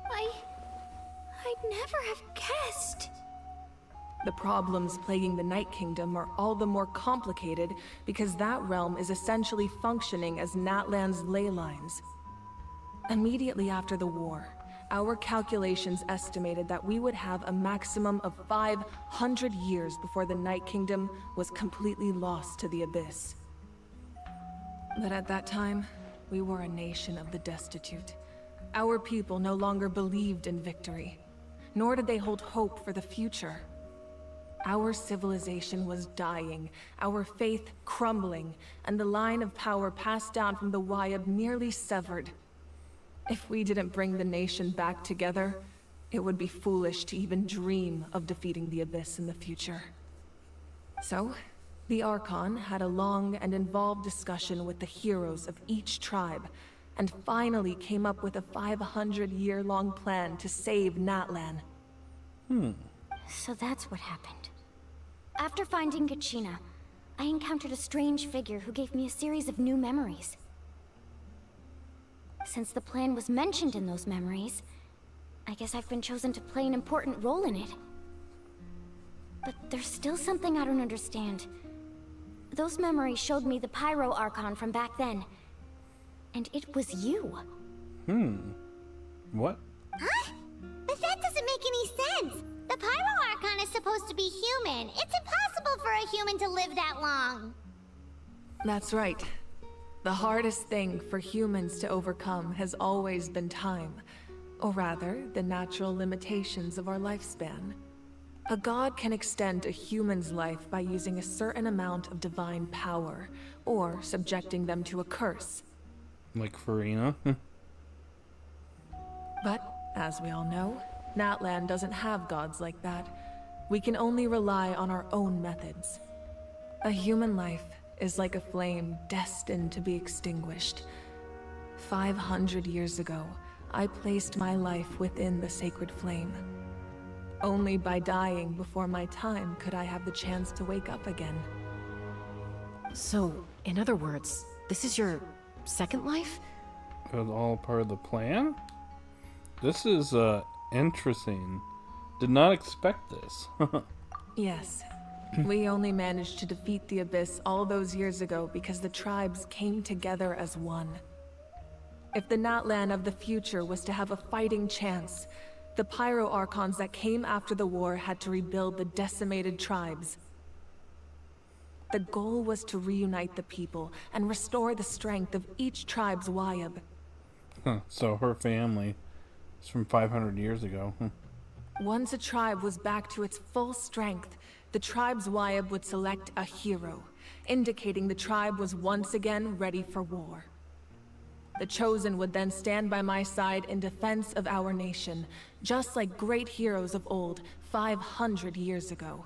I'd never have guessed. The problems plaguing the Night Kingdom are all the more complicated because that realm is essentially functioning as Natlan's ley lines. Immediately after the war, our calculations estimated that we would have a maximum of 500 years before the Night Kingdom was completely lost to the Abyss. But at that time, we were a nation of the destitute. Our people no longer believed in victory, nor did they hold hope for the future. Our civilization was dying, our faith crumbling, and the line of power passed down from the Wayab nearly severed. If we didn't bring the nation back together, it would be foolish to even dream of defeating the Abyss in the future. So, the Archon had a long and involved discussion with the heroes of each tribe, and finally came up with a 500-year-long plan to save Natlan. So that's what happened. After finding KACHINA, I encountered a strange figure who gave me a series of new memories. Since the plan was mentioned in those memories, I guess I've been chosen to play an important role in it. But there's still something I don't understand. Those memories showed me the Pyro Archon from back then. And it was you. What? Huh? But that doesn't make any sense. The Pyro Archon is supposed to be human. It's impossible for a human to live that long. That's right. The hardest thing for humans to overcome has always been time. Or rather, the natural limitations of our lifespan. A god can extend a human's life by using a certain amount of divine power, or subjecting them to a curse. Like Farina. But, as we all know, Natlan doesn't have gods like that. We can only rely on our own methods. A human life is like a flame destined to be extinguished. 500 years ago, I placed my life within the sacred flame. Only by dying before my time could I have the chance to wake up again. So, in other words, this is your second life? It was all part of the plan? This is, interesting. Did not expect this. Yes. We only managed to defeat the Abyss all those years ago because the tribes came together as one. If the Natlan of the future was to have a fighting chance, the Pyro Archons that came after the war had to rebuild the decimated tribes. The goal was to reunite the people and restore the strength of each tribe's Wayab. So her family is from 500 years ago. Once a tribe was back to its full strength, the tribe's Wayab would select a hero, indicating the tribe was once again ready for war. The Chosen would then stand by my side in defense of our nation, just like great heroes of old, 500 years ago.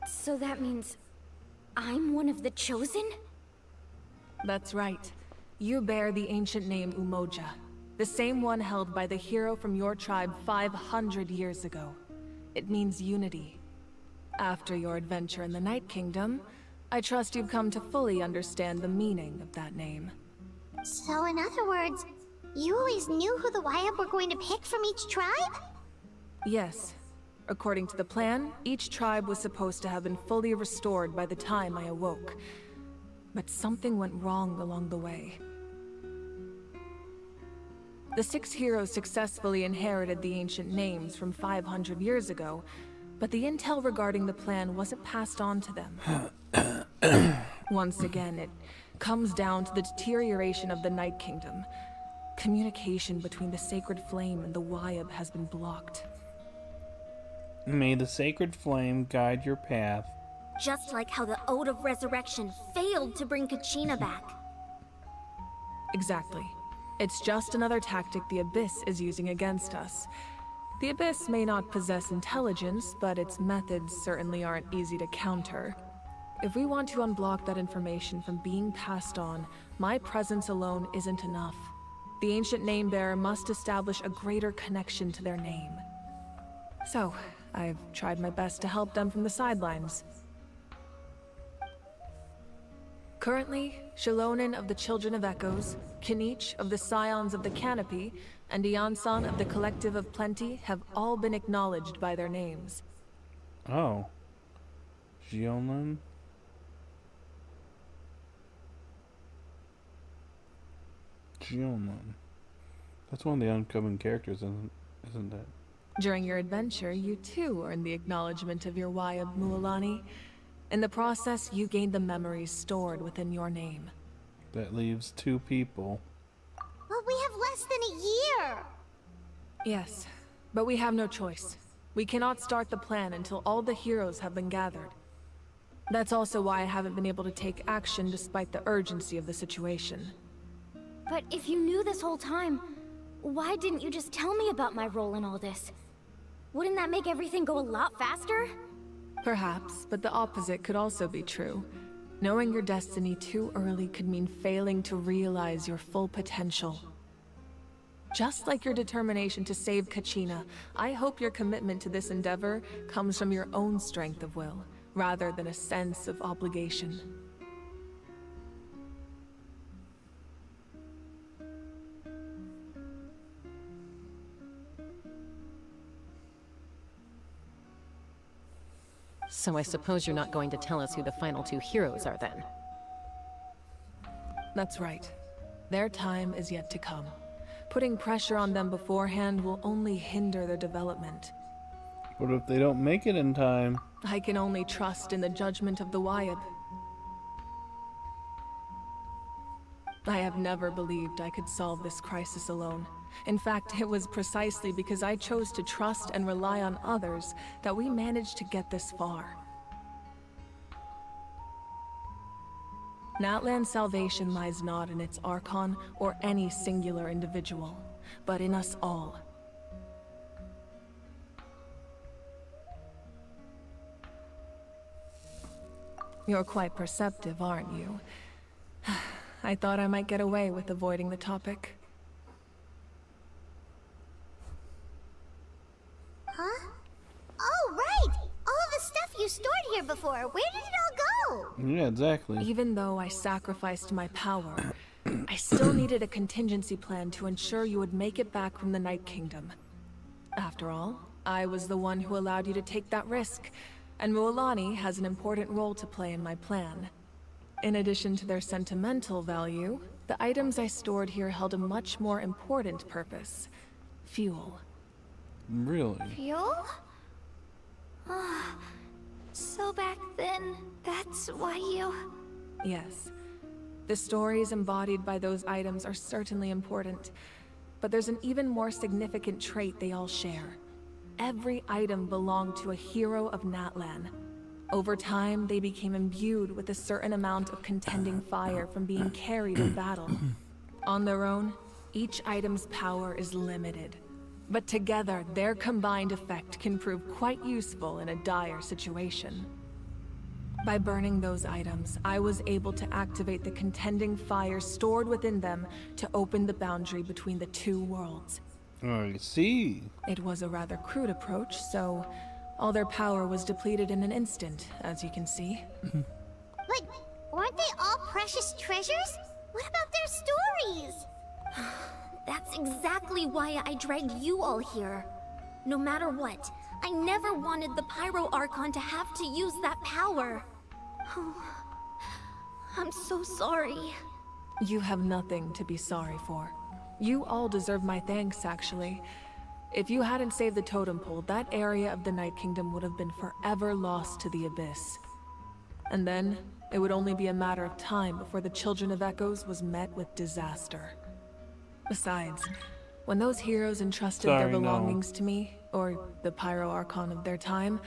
So that means I'm one of the Chosen? That's right. You bear the ancient name Umoja, the same one held by the hero from your tribe 500 years ago. It means unity. After your adventure in the Night Kingdom, I trust you've come to fully understand the meaning of that name. So in other words, you always knew who the Wayab were going to pick from each tribe? Yes. According to the plan, each tribe was supposed to have been fully restored by the time I awoke. But something went wrong along the way. The 6 heroes successfully inherited the ancient names from 500 years ago, but the intel regarding the plan wasn't passed on to them. Once again, it comes down to the deterioration of the Night Kingdom. Communication between the Sacred Flame and the Wayab has been blocked. May the sacred flame guide your path. Just like how the Ode of Resurrection failed to bring KACHINA back. Exactly. It's just another tactic the Abyss is using against us. The Abyss may not possess intelligence, but its methods certainly aren't easy to counter. If we want to unblock that information from being passed on, my presence alone isn't enough. The ancient name-bearer must establish a greater connection to their name. So, I've tried my best to help them from the sidelines. Currently, Shilonen of the Children of Echoes, Kinich of the Scions of the Canopy, and Iansan of the Collective of Plenty have all been acknowledged by their names. Oh. Gionan? Gionan. That's one of the oncoming characters, isn't it? During your adventure, you too earned the acknowledgement of your Wayab, Mualani. In the process, you gained the memories stored within your name. That leaves 2 people. Well, we have less than a year! Yes, but we have no choice. We cannot start the plan until all the heroes have been gathered. That's also why I haven't been able to take action despite the urgency of the situation. But if you knew this whole time, why didn't you just tell me about my role in all this? Wouldn't that make everything go a lot faster? Perhaps, but the opposite could also be true. Knowing your destiny too early could mean failing to realize your full potential. Just like your determination to save KACHINA, I hope your commitment to this endeavor comes from your own strength of will, rather than a sense of obligation. So I suppose you're not going to tell us who the final 2 heroes are then? That's right. Their time is yet to come. Putting pressure on them beforehand will only hinder their development. What if they don't make it in time? I can only trust in the judgment of the Wayab. I have never believed I could solve this crisis alone. In fact, it was precisely because I chose to trust and rely on others that we managed to get this far. Natlan's salvation lies not in its Archon or any singular individual, but in us all. You're quite perceptive, aren't you? I thought I might get away with avoiding the topic. Huh? Oh, right! All the stuff you stored here before, where did it all go? Yeah, exactly. Even though I sacrificed my power, I still needed a contingency plan to ensure you would make it back from the Night Kingdom. After all, I was the one who allowed you to take that risk, and Mualani has an important role to play in my plan. In addition to their sentimental value, the items I stored here held a much more important purpose. Fuel. Really? Fuel? So back then, that's why you... Yes. The stories embodied by those items are certainly important, but there's an even more significant trait they all share. Every item belonged to a hero of Natlan. Over time, they became imbued with a certain amount of contending fire from being carried in battle. On their own, each item's power is limited. But together, their combined effect can prove quite useful in a dire situation. By burning those items, I was able to activate the contending fire stored within them to open the boundary between the two worlds. I see. It was a rather crude approach, so all their power was depleted in an instant, as you can see. But weren't they all precious treasures? What about their stories? That's exactly why I dragged you all here. No matter what, I never wanted the Pyro Archon to have to use that power. Oh, I'm so sorry. You have nothing to be sorry for. You all deserve my thanks, actually. If you hadn't saved the totem pole, that area of the Night Kingdom would have been forever lost to the Abyss. And then, it would only be a matter of time before the Children of Echoes was met with disaster. Besides, when those heroes entrusted their belongings to me, or the Pyro Archon of their time,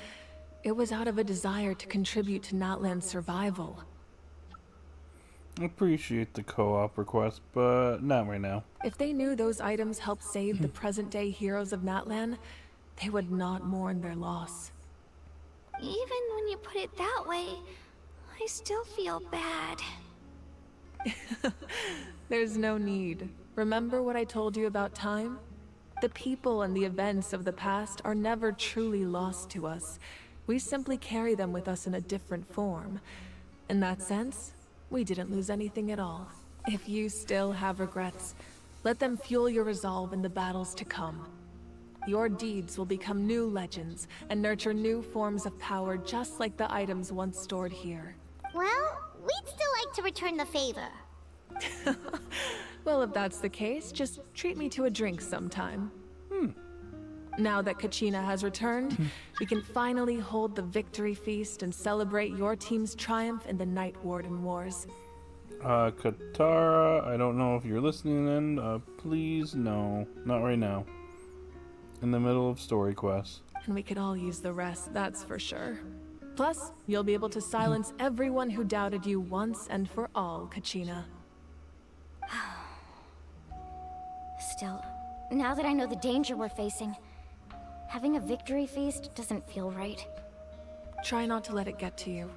it was out of a desire to contribute to Natlan's survival. I appreciate the co-op request, but not right now. If they knew those items helped save the present-day heroes of Natlan, they would not mourn their loss. Even when you put it that way, I still feel bad. There's no need. Remember what I told you about time? The people and the events of the past are never truly lost to us. We simply carry them with us in a different form. In that sense, we didn't lose anything at all. If you still have regrets, let them fuel your resolve in the battles to come. Your deeds will become new legends and nurture new forms of power just like the items once stored here. Well, we'd still like to return the favor. Well, if that's the case, just treat me to a drink sometime. Now that KACHINA has returned, we can finally hold the victory feast and celebrate your team's triumph in the Night Warden Wars. Katara, I don't know if you're listening in. Please, no. Not right now. In the middle of story quests. And we could all use the rest, that's for sure. Plus, you'll be able to silence everyone who doubted you once and for all, KACHINA. Still, now that I know the danger we're facing, having a victory feast doesn't feel right. Try not to let it get to you.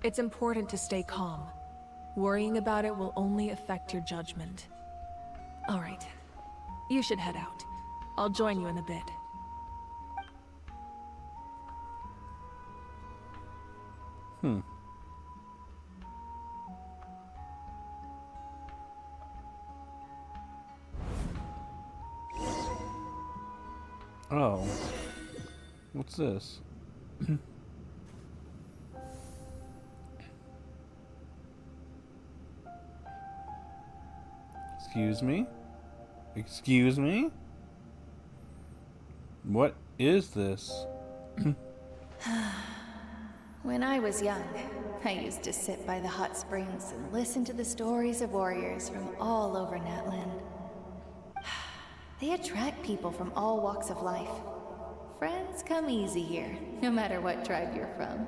It's important to stay calm. Worrying about it will only affect your judgment. All right. You should head out. I'll join you in a bit. Oh. What's this? Excuse me? Excuse me? What is this? When I was young, I used to sit by the hot springs and listen to the stories of warriors from all over Natlan. They attract people from all walks of life. Friends come easy here, no matter what tribe you're from.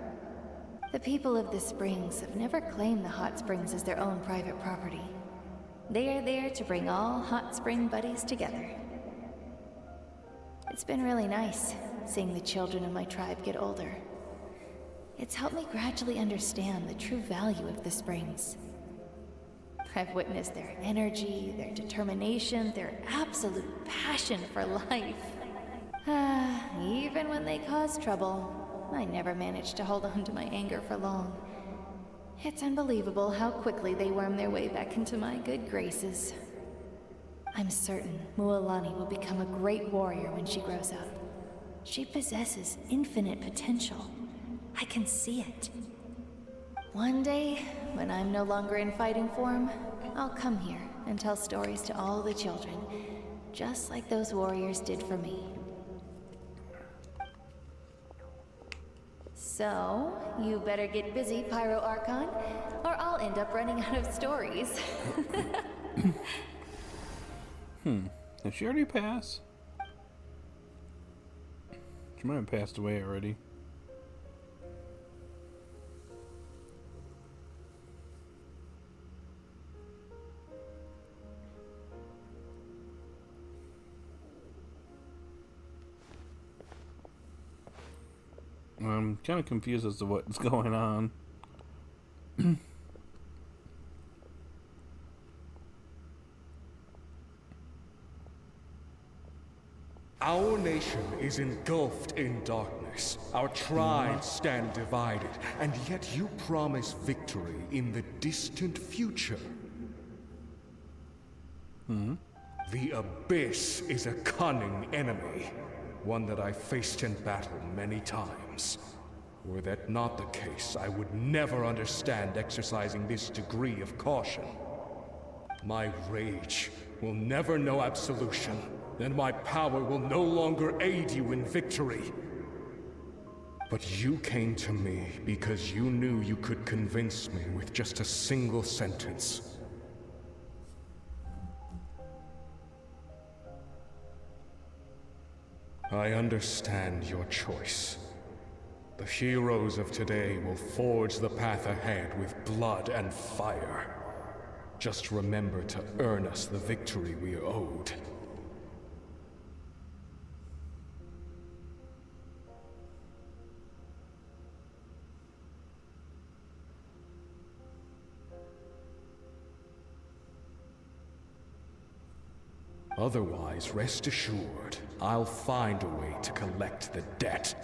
The people of the Springs have never claimed the hot springs as their own private property. They are there to bring all hot spring buddies together. It's been really nice, seeing the children of my tribe get older. It's helped me gradually understand the true value of the springs. I've witnessed their energy, their determination, their absolute passion for life. Even when they cause trouble, I never managed to hold on to my anger for long. It's unbelievable how quickly they worm their way back into my good graces. I'm certain Mualani will become a great warrior when she grows up. She possesses infinite potential. I can see it. One day, when I'm no longer in fighting form, I'll come here and tell stories to all the children, just like those warriors did for me. So, you better get busy, Pyro Archon, or I'll end up running out of stories. Did she already pass? She might have passed away already. I'm kind of confused as to what's going on. Our nation is engulfed in darkness. Our tribes stand divided, and yet you promise victory in the distant future. The Abyss is a cunning enemy, one that I faced in battle many times. Were that not the case, I would never understand exercising this degree of caution. My rage will never know absolution, and my power will no longer aid you in victory. But you came to me because you knew you could convince me with just a single sentence. I understand your choice. The heroes of today will forge the path ahead with blood and fire. Just remember to earn us the victory we are owed. Otherwise, rest assured, I'll find a way to collect the debt.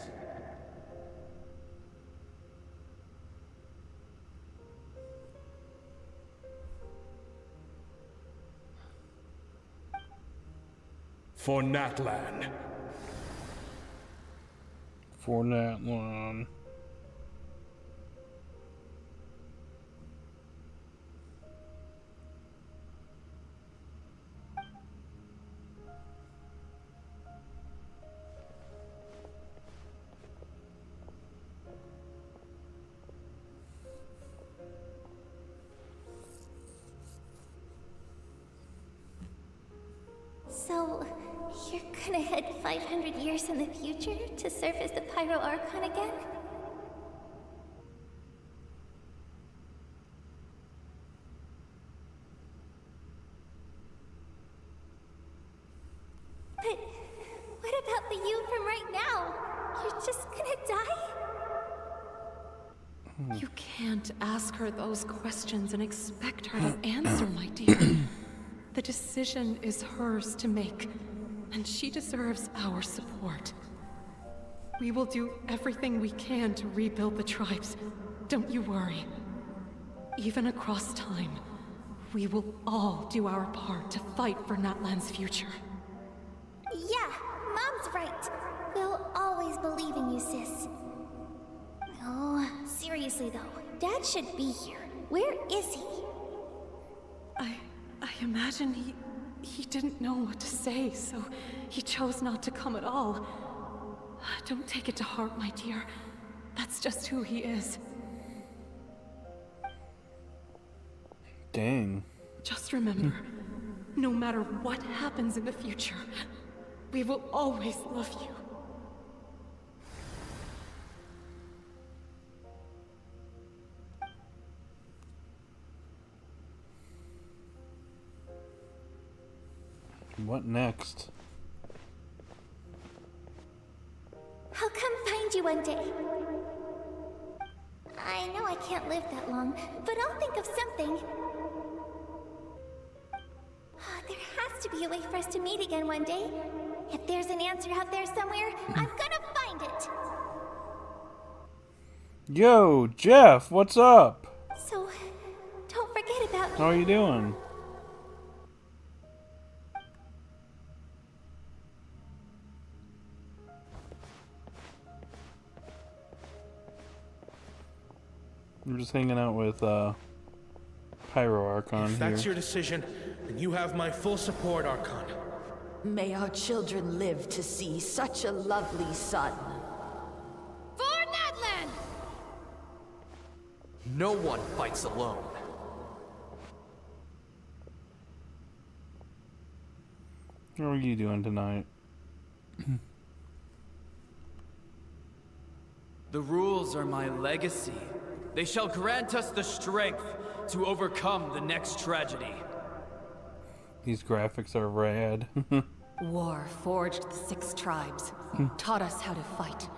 For Natlan. For Natlan. So, you're gonna head 500 years in the future to serve as the Pyro Archon again? But what about the you from right now? You're just gonna die? You can't ask her those questions and expect her to answer, my dear. The decision is hers to make, and she deserves our support. We will do everything we can to rebuild the tribes. Don't you worry. Even across time, we will all do our part to fight for Natlan's future. Yeah, Mom's right. We'll always believe in you, sis. Oh, seriously though, Dad should be here. Where is he? I imagine he didn't know what to say, so he chose not to come at all. Don't take it to heart, my dear. That's just who he is. Dang. Just remember, No matter what happens in the future, we will always love you. What next? I'll come find you one day. I know I can't live that long, but I'll think of something. There has to be a way for us to meet again one day. If there's an answer out there somewhere, I'm gonna find it. Yo, Jeff, what's up? So, don't forget about me. How are you doing? We're just hanging out with Pyro Archon If that's here. your decision, then you have my full support, Archon. May our children live to see such a lovely son. For Natlan! No one fights alone. How are you doing tonight? The rules are my legacy. They shall grant us the strength to overcome the next tragedy. These graphics are rad. War forged the 6 tribes, taught us how to fight,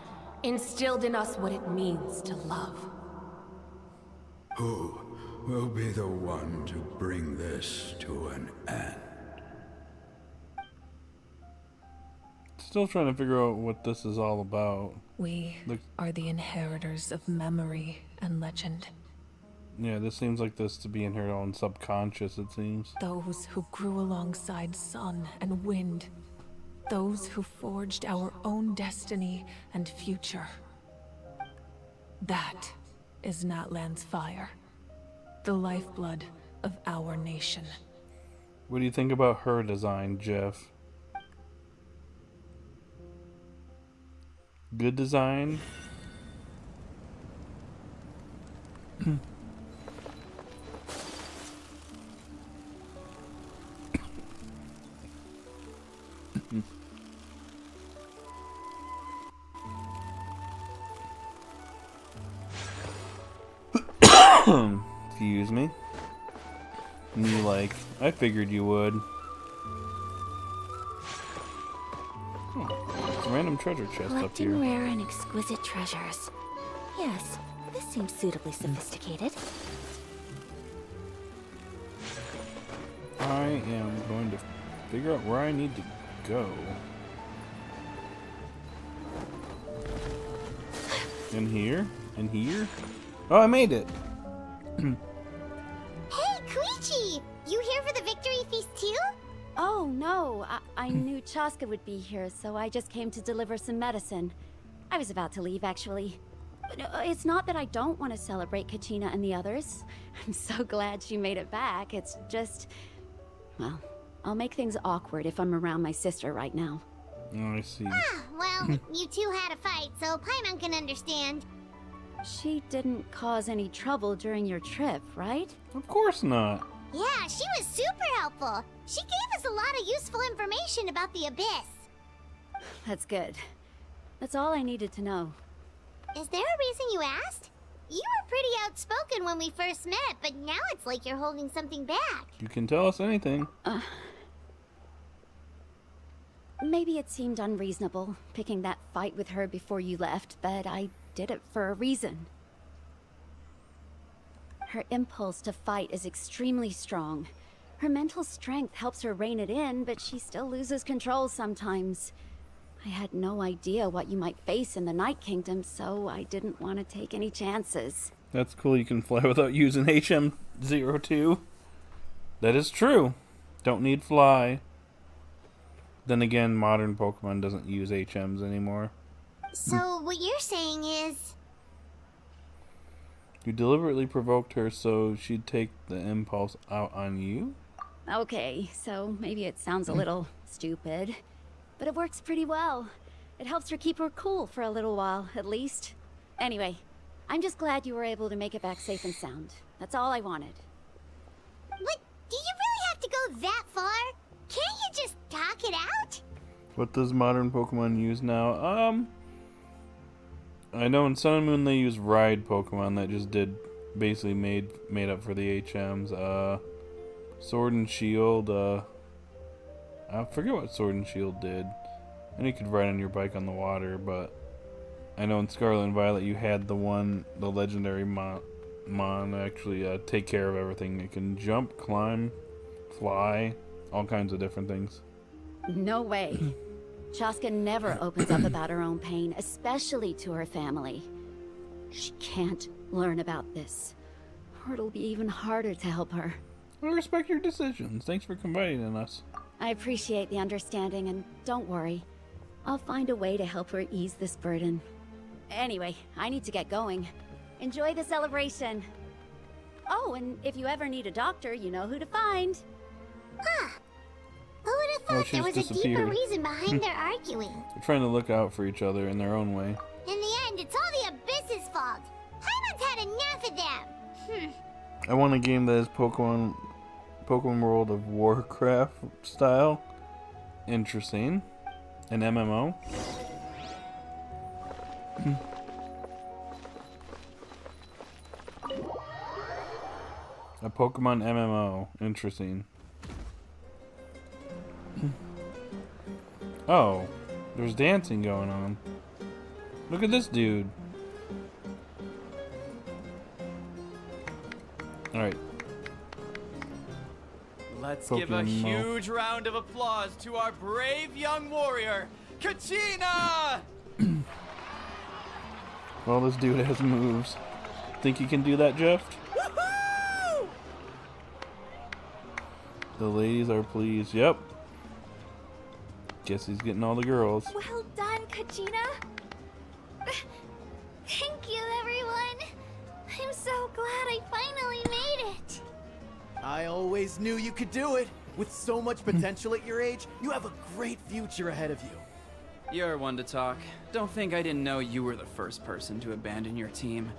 instilled in us what it means to love. Who will be the one to bring this to an end? Still trying to figure out what this is all about. We are the inheritors of memory and legend. Yeah, this seems like this to be in her own subconscious, it seems. Those who grew alongside sun and wind. Those who forged our own destiny and future. That is Natlan's fire. The lifeblood of our nation. What do you think about her design, Jeff? Good design? Excuse me. Me like, I figured you would. It's a random treasure chest up Collecting here. rare and exquisite treasures. Yes, this seems suitably sophisticated. I am going to figure out where I need to go. In here? In here? Oh, I made it! Hey, Koichi! You here for the victory feast too? Oh, no. I knew Chaska would be here, so I just came to deliver some medicine. I was about to leave, actually. But, it's not that I don't want to celebrate KACHINA and the others. I'm so glad she made it back. It's just... Well, I'll make things awkward if I'm around my sister right now. Oh, I see. Ah, well, you two had a fight, so Paimon can understand. She didn't cause any trouble during your trip, right? Of course not. Yeah, she was super helpful. She gave us a lot of useful information about the Abyss. That's good. That's all I needed to know. Is there a reason you asked? You were pretty outspoken when we first met, but now it's like you're holding something back. You can tell us anything. Maybe it seemed unreasonable, picking that fight with her before you left, but I did it for a reason. Her impulse to fight is extremely strong. Her mental strength helps her rein it in, but she still loses control sometimes. I had no idea what you might face in the Night Kingdom, so I didn't want to take any chances. That's cool, you can fly without using HM02. That is true. Don't need fly. Then again, modern Pokemon doesn't use HMs anymore. So what you're saying is... You deliberately provoked her so she'd take the impulse out on you? Okay, so maybe it sounds a little stupid, but it works pretty well. It helps her keep her cool for a little while, at least. Anyway, I'm just glad you were able to make it back safe and sound. That's all I wanted. But do you really have to go go that far? Can't you just talk it out? What does modern Pokemon use now? I know in Sun and Moon they use ride Pokemon that just basically made up for the HMs. Sword and Shield, I forget what Sword and Shield did. And you could ride on your bike on the water, but I know in Scarlet and Violet you had the legendary Mon actually take care of everything. It can jump, climb, fly, all kinds of different things. No way. Chaska never opens up about her own pain, especially to her family. She can't learn about this, or it'll be even harder to help her. I respect your decisions. Thanks for confiding in us. I appreciate the understanding, and don't worry. I'll find a way to help her ease this burden. Anyway, I need to get going. Enjoy the celebration. Oh, and if you ever need a doctor, you know who to find. Huh. Who would have thought there was a deeper reason behind their arguing? They're trying to look out for each other in their own way. In the end, it's all the Abyss's fault. Paimon's had enough of them. I want a game that is Pokemon World of Warcraft style. Interesting. An MMO. A Pokemon MMO. Interesting. Oh, there's dancing going on. Look at this dude. Alright. Let's give a huge round of applause to our brave young warrior, KACHINA! Well, this dude has moves. Think you can do that, Jeff? The ladies are pleased. Yep. Guess he's getting all the girls. Well done, KACHINA. Thank you, everyone. I'm so glad I finally made it. I always knew you could do it. With so much potential at your age, you have a great future ahead of you. You're one to talk. Don't think I didn't know you were the first person to abandon your team.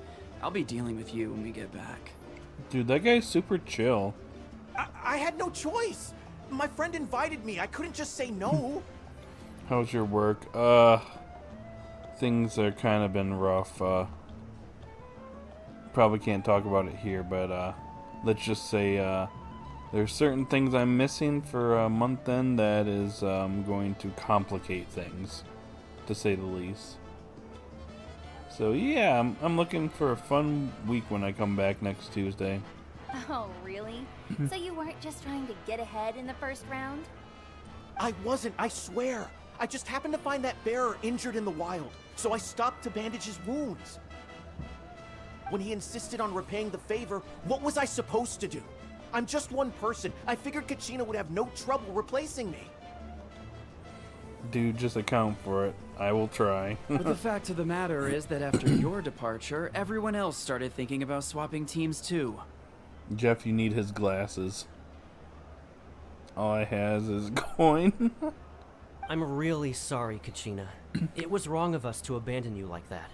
I'll be dealing with you when we get back. Dude, that guy's super chill. I had no choice. My friend invited me. I couldn't just say no. How's your work? Things are kind of been rough. Probably can't talk about it here, but let's just say there's certain things I'm missing for a month end that is going to complicate things, to say the least. So yeah, I'm looking for a fun week when I come back next Tuesday. Oh, really? So you weren't just trying to get ahead in the first round? I wasn't, I swear. I just happened to find that bearer injured in the wild, so I stopped to bandage his wounds. When he insisted on repaying the favor, what was I supposed to do? I'm just one person. I figured KACHINA would have no trouble replacing me. Dude, just account for it. I will try. But the fact of the matter is that after your departure, everyone else started thinking about swapping teams too. Jeff, you need his glasses. All I has is coin. I'm really sorry, KACHINA. It was wrong of us to abandon you like that.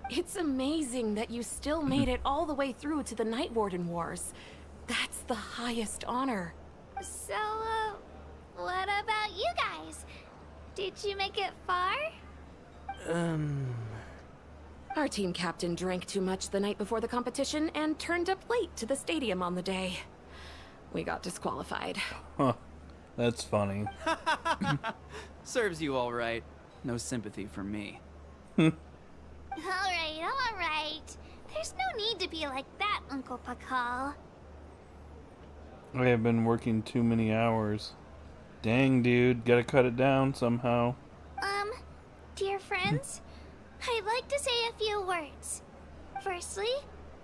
It's amazing that you still made it all the way through to the Night Warden Wars. That's the highest honor. So, what about you guys? Did you make it far? Our team captain drank too much the night before the competition and turned up late to the stadium on the day. We got disqualified. Huh. That's funny. Serves you all right. No sympathy for me. Alright. There's no need to be like that, Uncle Pakal. I have been working too many hours. Dang, dude. Gotta cut it down somehow. Dear friends, I'd like to say a few words. Firstly,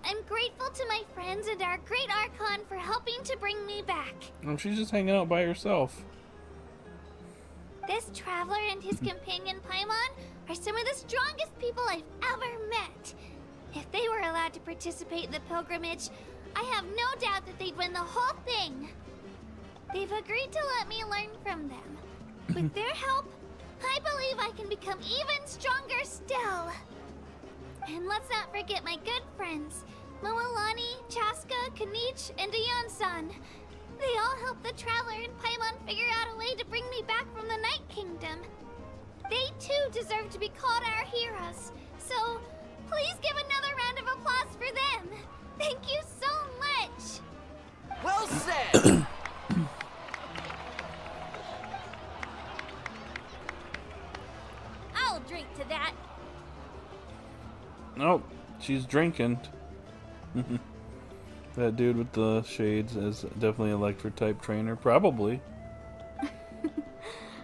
I'm grateful to my friends and our great Archon for helping to bring me back. Oh, she's just hanging out by herself. This traveler and his companion Paimon are some of the strongest people I've ever met. If they were allowed to participate in the pilgrimage, I have no doubt that they'd win the whole thing. They've agreed to let me learn from them. With their help, I believe I can become even stronger still. And let's not forget my good friends, Moalani, Chaska, Kanich, and Ayan-san. They all helped the Traveler and Paimon figure out a way to bring me back from the Night Kingdom. They too deserve to be called our heroes. So, please give another round of applause for them. Thank you so much. Well said! I'll drink to that. Oh, she's drinking. That dude with the shades is definitely a Electric type trainer, probably.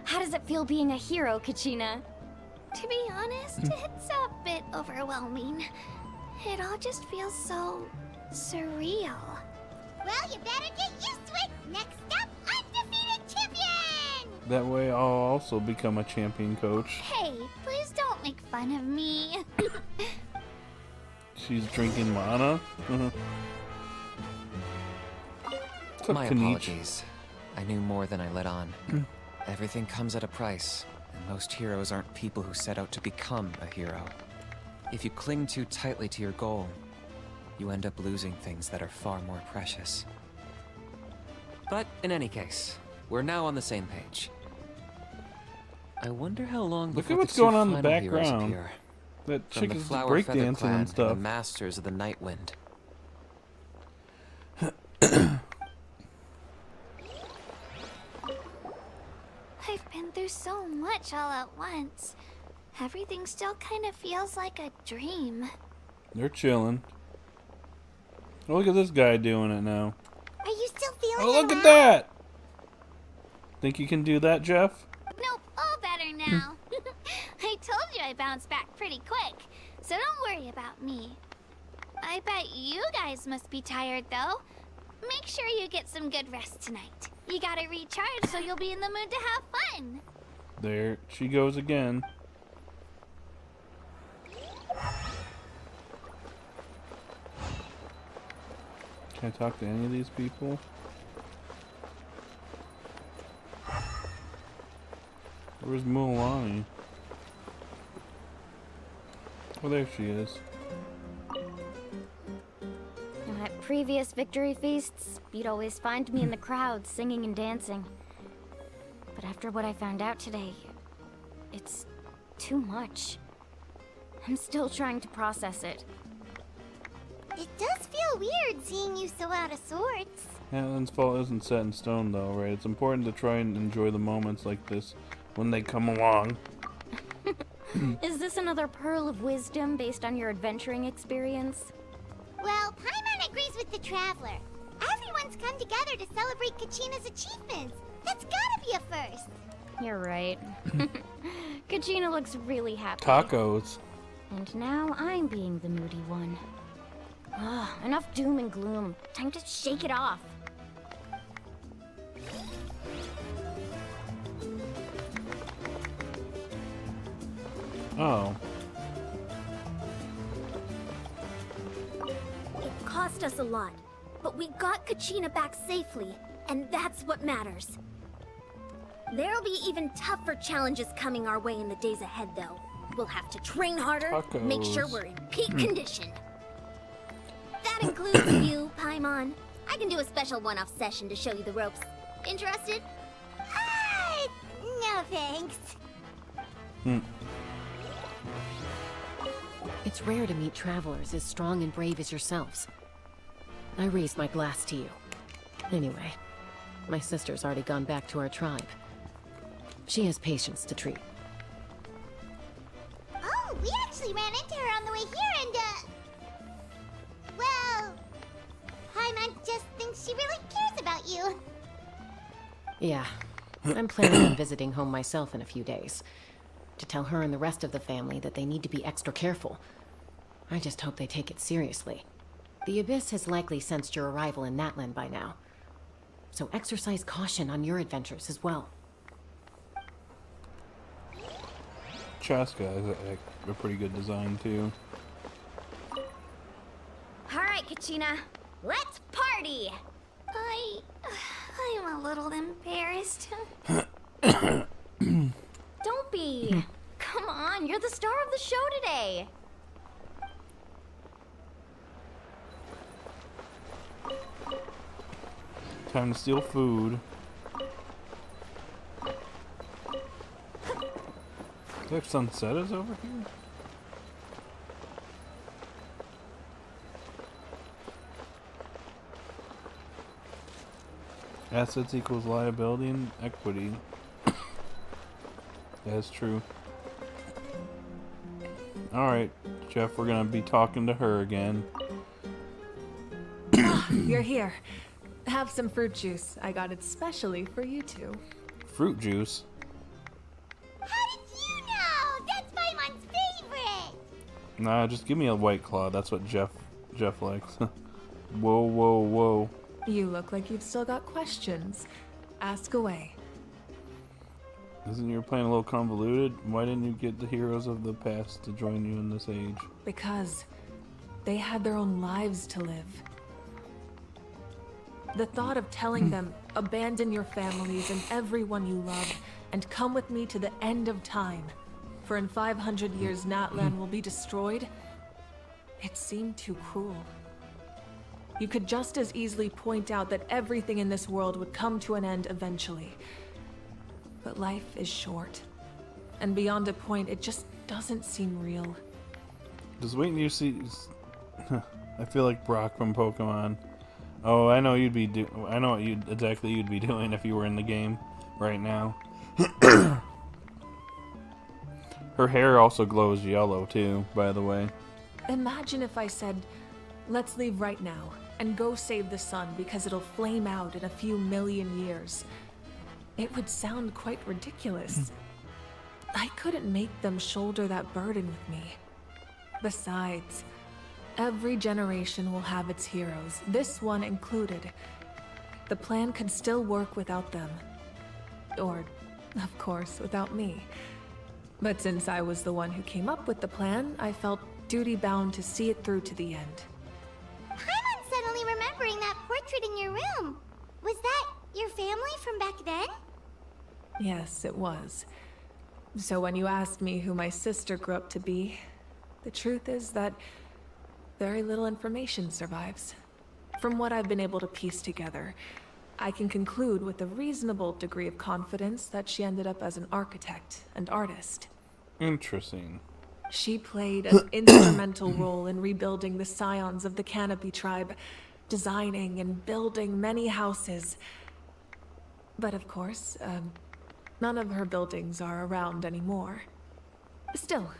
How does it feel being a hero, Kachina? To be honest, it's a bit overwhelming. It all just feels so surreal. Well, you better get used to it. Next up, undefeated champion! That way I'll also become a champion coach. Hey, please don't make fun of me. She's drinking mana. What's up, My Kanich? apologies. I knew more than I let on. Everything comes at a price, and most heroes aren't people who set out to become a hero. If you cling too tightly to your goal, you end up losing things that are far more precious. But in any case, we're now on the same page. I wonder how long Look before at what's the two going on in the final heroes background. appear. That From chick the is Flower Feather breakdancing Clan and stuff. the Masters of the Night Wind. I've been through so much all at once. Everything still kind of feels like a dream. They're chilling. Oh, look at this guy doing it now. Are you still feeling Oh, look around? at that! Think you can do that, Jeff? Nope, all better now. I told you I bounced back pretty quick, so don't worry about me. I bet you guys must be tired, though. Make sure you get some good rest tonight. You gotta recharge so you'll be in the mood to have fun. There she goes again. Can I talk to any of these people? Where's Mualani? Oh, there she is. At previous victory feasts, you'd always find me in the crowd singing and dancing. But after what I found out today, it's too much. I'm still trying to process it. It does feel weird seeing you so out of sorts. Natlan's fault isn't set in stone, though, right? It's important to try and enjoy the moments like this when they come along. Is this another pearl of wisdom based on your adventuring experience? Well, Paimon agrees with the Traveler. Everyone's come together to celebrate Kachina's achievements. That's gotta be a first. You're right. Kachina looks really happy. Tacos. And now I'm being the moody one. Ugh, enough doom and gloom. Time to shake it off. Oh. It cost us a lot, but we got Kachina back safely, and that's what matters. There'll be even tougher challenges coming our way in the days ahead, though. We'll have to train harder, make sure Tacos. we're in peak condition. That includes you, Paimon. I can do a special one-off session to show you the ropes. Interested? No thanks. It's rare to meet travelers as strong and brave as yourselves. I raise my glass to you. Anyway, my sister's already gone back to our tribe. She has patients to treat. Oh, we actually ran into her on the way here and, well, Paimon just thinks she really cares about you. Yeah, I'm planning on visiting home myself in a few days. To tell her and the rest of the family that they need to be extra careful. I just hope they take it seriously. The Abyss has likely sensed your arrival in Natlan by now. So exercise caution on your adventures as well. Chaska has a pretty good design, too. Alright, Kachina. Let's party! I'm a little embarrassed. Don't be. Come on, you're the star of the show today. time to steal food. There's sunset is over here. Assets equals liability and equity. That's true. Alright, Jeff, we're gonna be talking to her again. You're here. Have some fruit juice. I got it specially for you two. Fruit juice? How did you know? That's Paimon's favorite! Nah, just give me a White Claw. That's what Jeff likes. Whoa, whoa, whoa. You look like you've still got questions. Ask away. Isn't your plan a little convoluted? Why didn't you get the heroes of the past to join you in this age? Because they had their own lives to live. The thought of telling them, abandon your families and everyone you love, and come with me to the end of time, for in 500 years Natlan will be destroyed, it seemed too cruel. You could just as easily point out that everything in this world would come to an end eventually. But life is short, and beyond a point, it just doesn't seem real. Just wait until you see. I feel like Brock from Pokemon. Oh, I know you'd be I know what exactly you'd be doing if you were in the game right now. Her hair also glows yellow too, by the way. Imagine if I said, let's leave right now and go save the sun because it'll flame out in a few million years. It would sound quite ridiculous. I couldn't make them shoulder that burden with me. Besides, every generation will have its heroes, this one included. The plan could still work without them. Or, of course, without me. But since I was the one who came up with the plan, I felt duty-bound to see it through to the end. Paimon's suddenly remembering that portrait in your room. Was that your family from back then? Yes, it was. So when you asked me who my sister grew up to be, the truth is that very little information survives. From what I've been able to piece together, I can conclude with a reasonable degree of confidence that she ended up as an architect and artist. Interesting. She played an instrumental role in rebuilding the scions of the Canopy tribe, designing and building many houses. But of course, none of her buildings are around anymore. Still,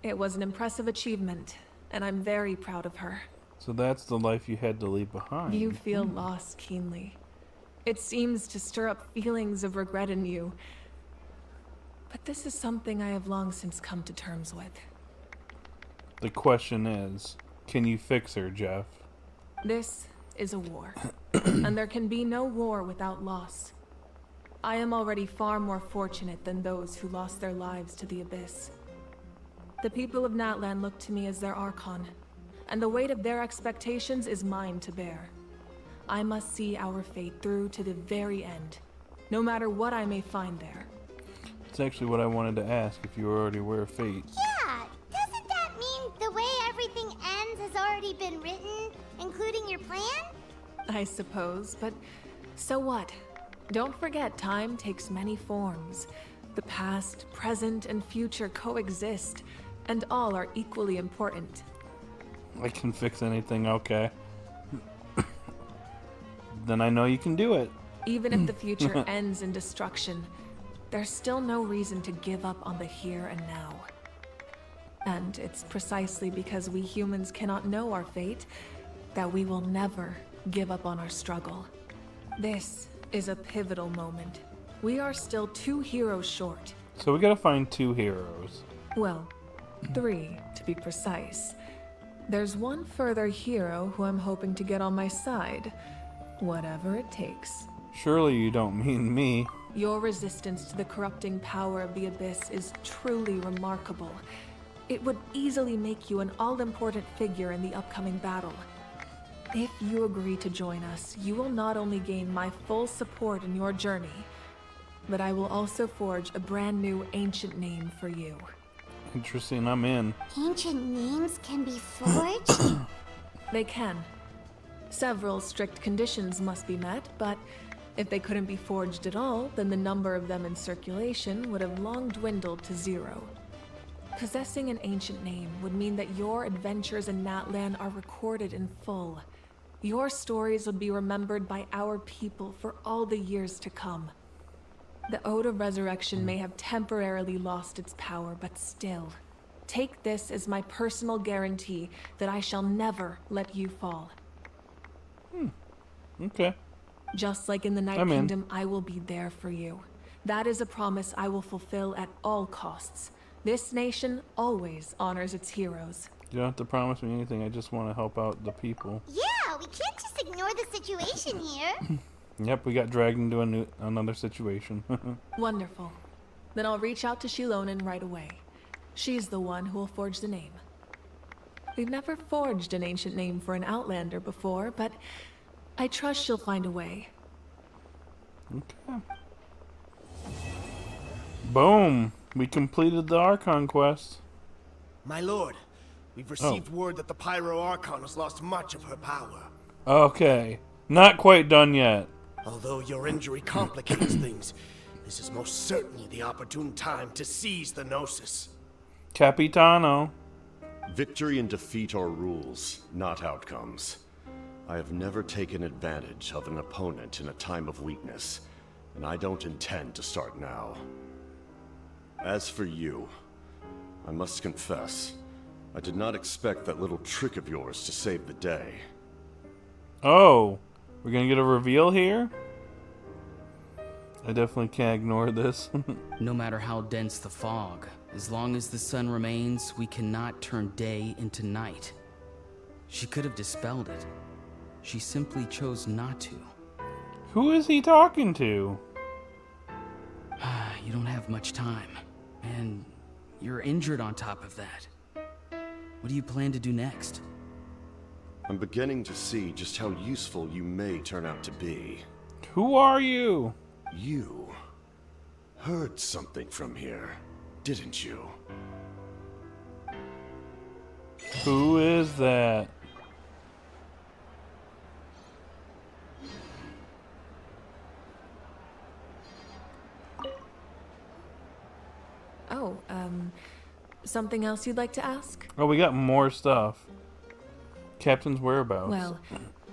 it was an impressive achievement, and I'm very proud of her. So that's the life you had to leave behind. You feel loss keenly. It seems to stir up feelings of regret in you. But this is something I have long since come to terms with. The question is, can you fix her, Jeff? This is a war, and there can be no war without loss. I am already far more fortunate than those who lost their lives to the Abyss. The people of Natlan look to me as their Archon, and the weight of their expectations is mine to bear. I must see our fate through to the very end, no matter what I may find there. It's actually what I wanted to ask, if you were already aware of fate. Yeah, doesn't that mean the way everything ends has already been written, including your plan? I suppose, but so what? Don't forget, time takes many forms. The past, present, and future coexist, and all are equally important. I can fix anything, okay. Then I know you can do it. Even if the future ends in destruction, there's still no reason to give up on the here and now. And it's precisely because we humans cannot know our fate that we will never give up on our struggle. This is a pivotal moment. We are still 2 heroes short. So we gotta find 2 heroes. Well, 3 to be precise. There's one further hero who I'm hoping to get on my side, whatever it takes. Surely you don't mean me. Your resistance to the corrupting power of the Abyss is truly remarkable. It would easily make you an all-important figure in the upcoming battle. If you agree to join us, you will not only gain my full support in your journey, but I will also forge a brand new ancient name for you. Interesting, I'm in. Ancient names can be forged? They can. Several strict conditions must be met, but if they couldn't be forged at all, then the number of them in circulation would have long dwindled to 0. Possessing an ancient name would mean that your adventures in Natlan are recorded in full. Your stories would be remembered by our people for all the years to come. The Ode of Resurrection may have temporarily lost its power, but still, take this as my personal guarantee that I shall never let you fall. Okay. Just like in the Night Kingdom, I will be there for you. That is a promise I will fulfill at all costs. This nation always honors its heroes. You don't have to promise me anything. I just want to help out the people. Yeah, we can't just ignore the situation here. Yep, we got dragged into another situation. Wonderful. Then I'll reach out to Shilonen right away. She's the one who will forge the name. We've never forged an ancient name for an Outlander before, but I trust she'll find a way. Okay. Boom! We completed the Archon quest. My lord, we've received word that the Pyro Archon has lost much of her power. Okay. Not quite done yet. Although your injury complicates things, this is most certainly the opportune time to seize the Gnosis. Capitano. Victory and defeat are rules, not outcomes. I have never taken advantage of an opponent in a time of weakness, and I don't intend to start now. As for you, I must confess, I did not expect that little trick of yours to save the day. Oh, we're gonna get a reveal here? I definitely can't ignore this. No matter how dense the fog, as long as the sun remains, we cannot turn day into night. She could have dispelled it. She simply chose not to. Who is he talking to? You don't have much time. And you're injured on top of that. What do you plan to do next? I'm beginning to see just how useful you may turn out to be. Who are you? You heard something from here, didn't you? Who is that? Oh, something else you'd like to ask? Oh, we got more stuff. Captain's whereabouts. Well,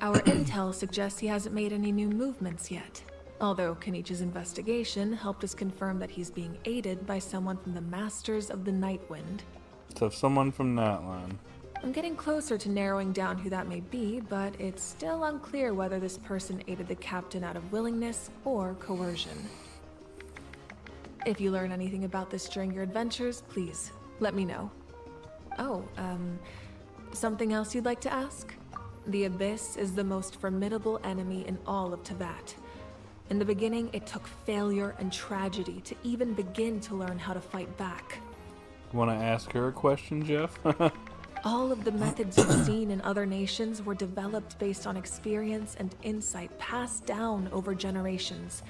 our intel suggests he hasn't made any new movements yet. Although Kenichi's investigation helped us confirm that he's being aided by someone from the Masters of the Nightwind. So someone from Natlan. I'm getting closer to narrowing down who that may be, but it's still unclear whether this person aided the captain out of willingness or coercion. If you learn anything about this during your adventures, please let me know. Oh, something else you'd like to ask? The Abyss is the most formidable enemy in all of Teyvat. In the beginning, it took failure and tragedy to even begin to learn how to fight back. Want to ask her a question, Jeff? All of the methods you've seen in other nations were developed based on experience and insight passed down over generations.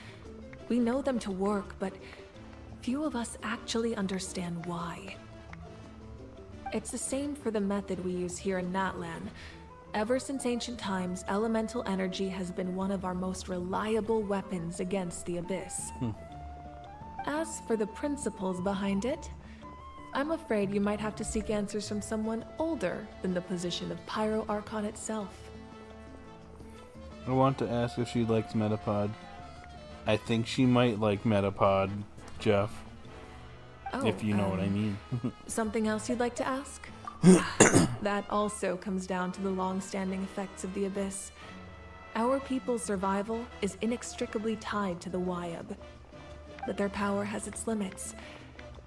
We know them to work, but few of us actually understand why. It's the same for the method we use here in Natlan. Ever since ancient times, elemental energy has been one of our most reliable weapons against the Abyss. As for the principles behind it, I'm afraid you might have to seek answers from someone older than the position of Pyro Archon itself. I want to ask if she likes Metapod. I think she might like Metapod, Jeff. Oh, if you know what I mean. Something else you'd like to ask? That also comes down to the long-standing effects of the Abyss. Our people's survival is inextricably tied to the Wyab, but their power has its limits.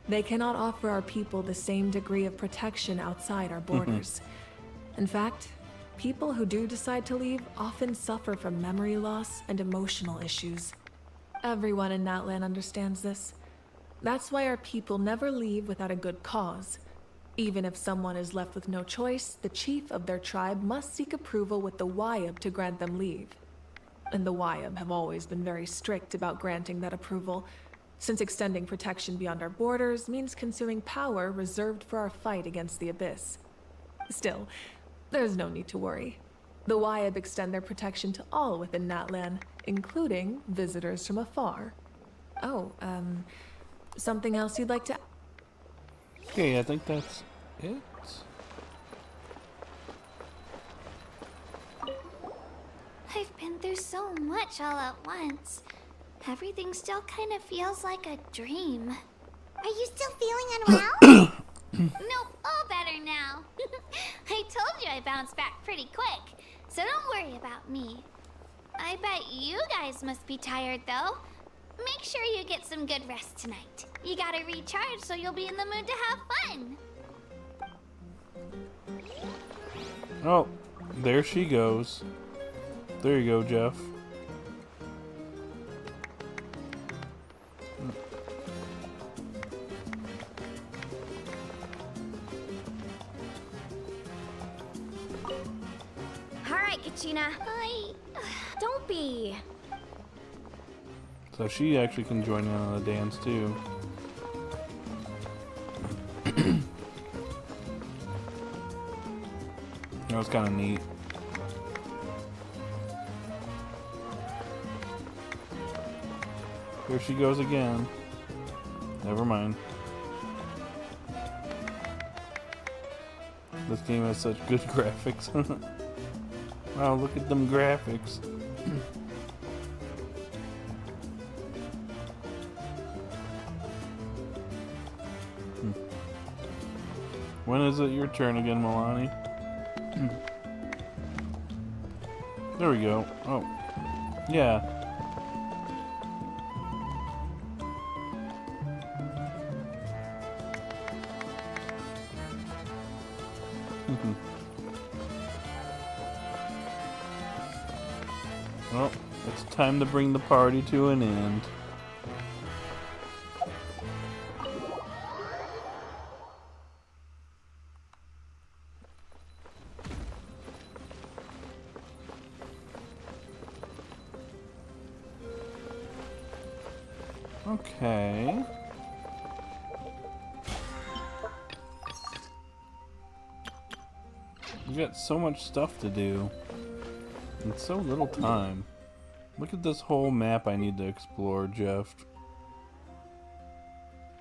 They cannot offer our people the same degree of protection outside our borders. In fact, people who do decide to leave often suffer from memory loss and emotional issues. Everyone in Natlan understands this. That's why our people never leave without a good cause. Even if someone is left with no choice, the chief of their tribe must seek approval with the Wyab to grant them leave. And the Wyab have always been very strict about granting that approval, since extending protection beyond our borders means consuming power reserved for our fight against the Abyss. Still, there's no need to worry. The Wyeb extend their protection to all within Natlan, including visitors from afar. Oh, something else you'd like to... Okay, I think that's it. I've been through so much all at once. Everything still kind of feels like a dream. Are you still feeling unwell? Nope, all better now. I told you I bounced back pretty quick, so don't worry about me. I bet you guys must be tired though. Make sure you get some good rest tonight. You gotta recharge so you'll be in the mood to have fun. Oh, there she goes. There you go, Jeff. Alright, Kachina. Don't be. So she actually can join in on the dance too. That was kind of neat. Here she goes again. Never mind. This game has such good graphics. Wow, look at them graphics. When is it your turn again, Milani? There we go. Oh. Yeah. Well, it's time to bring the party to an end. Okay. We got so much stuff to do in so little time. Look at this whole map I need to explore, Jeff.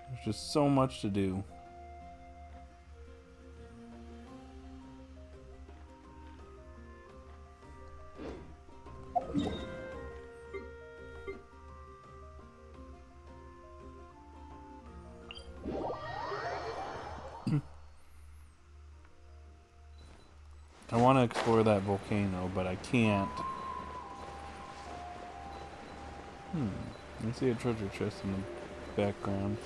There's just so much to do. I want to explore that volcano, but I can't. I see a treasure chest in the background.